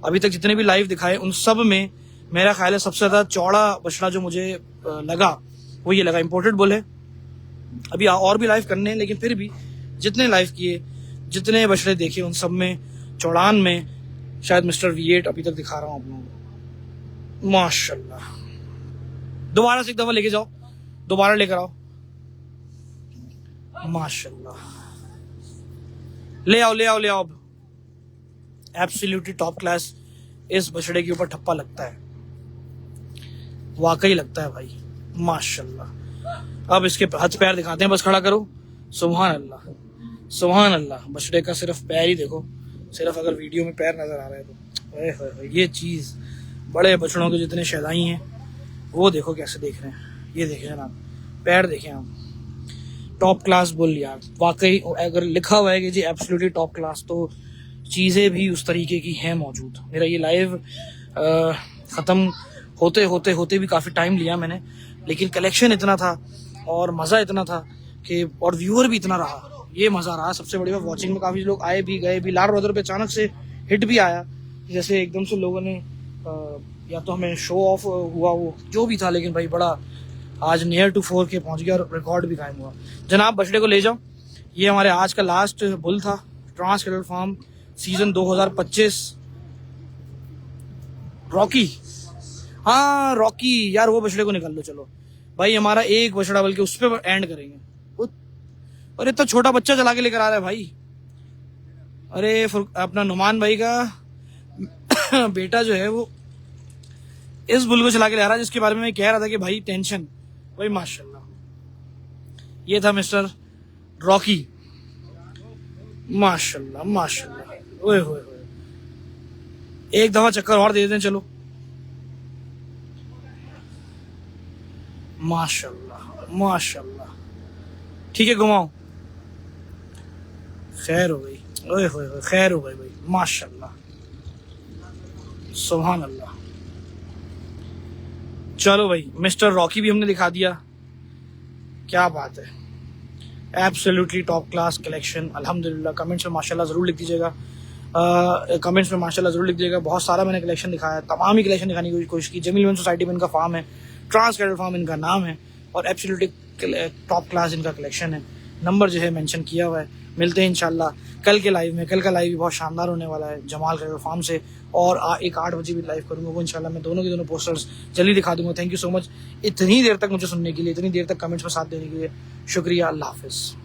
Speaker 1: अभी तक जितने भी लाइव दिखाए उन सब में मेरा ख्याल है सबसे ज्यादा चौड़ा बछड़ा जो मुझे लगा वो ये लगा। इम्पोर्टेड बुल है, अभी और भी लाइव करने हैं, लेकिन फिर भी जितने लाइव किए, जितने बछड़े देखे, उन सब में चौड़ान में शायद मिस्टर V8 अभी तक दिखा रहा हूँ आप लोगों को। माशाल्लाह, दोबारा से एक दफा लेके जाओ, दोबारा लेकर आओ। माशाल्लाह, ले आओ ले आओ ले आओ। Absolutely top class. इस बछड़े के ऊपर ठप्पा लगता है, वाकई लगता है भाई, माशाल्लाह। अब इसके हाथ पैर दिखाते हैं, बस खड़ा करो। सुभान अल्लाह सुभान अल्लाह, बछड़े का सिर्फ पैर ही देखो, सिर्फ अगर वीडियो में पैर नजर आ रहा है तो ये चीज, बड़े बछड़ों के जितने शहदाई हैं वो देखो कैसे देख रहे हैं। ये देखें जनाब, पैर देखें आप, टॉप क्लास बुल यार, वाकई। अगर लिखा हुआ है कि जी एब्सोल्युटली टॉप क्लास, तो चीज़ें भी उस तरीके की हैं मौजूद। मेरा ये लाइव ख़त्म होते भी काफ़ी टाइम लिया मैंने, लेकिन कलेक्शन इतना था और मज़ा इतना था कि, और व्यूअर भी इतना रहा, ये मज़ा रहा। सबसे बड़ी बात, वॉचिंग में काफ़ी लोग आए भी गए भी। लाल ब्रदर पे अचानक से हिट भी आया, जैसे एकदम से लोगों ने या तो हमें शो ऑफ हुआ, वो जो भी था, लेकिन भाई बड़ा आज नियर टू 4K पहुंच गया और रिकॉर्ड भी कायम हुआ। जनाब बछड़े को ले जाओ। ये हमारे आज का लास्ट बुल था, trans cattle farm season 2025। Rocky, हाँ रॉकी यार, वो बछड़े को निकाल लो। चलो भाई, हमारा एक बछड़ा, बल्कि उस पर एंड करेंगे। अरे इतना छोटा बच्चा चला के लेकर आ रहा है भाई। अरे अपना नुमान भाई का बेटा जो है वो इस बुल को चला के ले आ रहा है, जिसके बारे में मैं कह रहा था कि भाई टेंशन। भाई माशाल्लाह, ये था मिस्टर रॉकी, माशाल्लाह माशाल्लाह। ओए होए होए, एक दफा चक्कर और दे देते हैं चलो। माशाल्लाह माशाल्लाह, ठीक है घुमाओ, खैर हो गई। ओए होए होए, खैर हो गई भाई, माशाल्लाह सुभान अल्लाह। चलो भाई, मिस्टर रॉकी भी हमने दिखा दिया, क्या बात है। एब्सोल्युटली टॉप क्लास कलेक्शन, अल्हम्दुलिल्लाह। कमेंट्स में माशाल्लाह जरूर लिख दीजिएगा। कमेंट्स में माशाल्लाह जरूर लिख दिएगा। बहुत सारा मैंने कलेक्शन दिखाया, तमाम ही कलेक्शन दिखाने की कोशिश की। जमील मेमन सोसाइटी में इनका फार्म है, ट्रांस कैटल फार्म इनका नाम है और एब्सोल्युटली टॉप क्लास इनका कलेक्शन है। नंबर जो है मेंशन किया हुआ है। मिलते हैं इंशाल्लाह कल के लाइव में। कल का लाइव भी बहुत शानदार होने वाला है जमाल कैटल फार्म से, और एक 8 बजे भी लाइव करूंगा, वो इंशाल्लाह मैं दोनों के दोनों पोस्टर्स जल्दी दिखा दूंगा। थैंक यू सो मच इतनी देर तक मुझे सुनने के लिए, इतनी देर तक कमेंट्स में साथ देने के लिए। शुक्रिया। अल्लाह हाफिज़।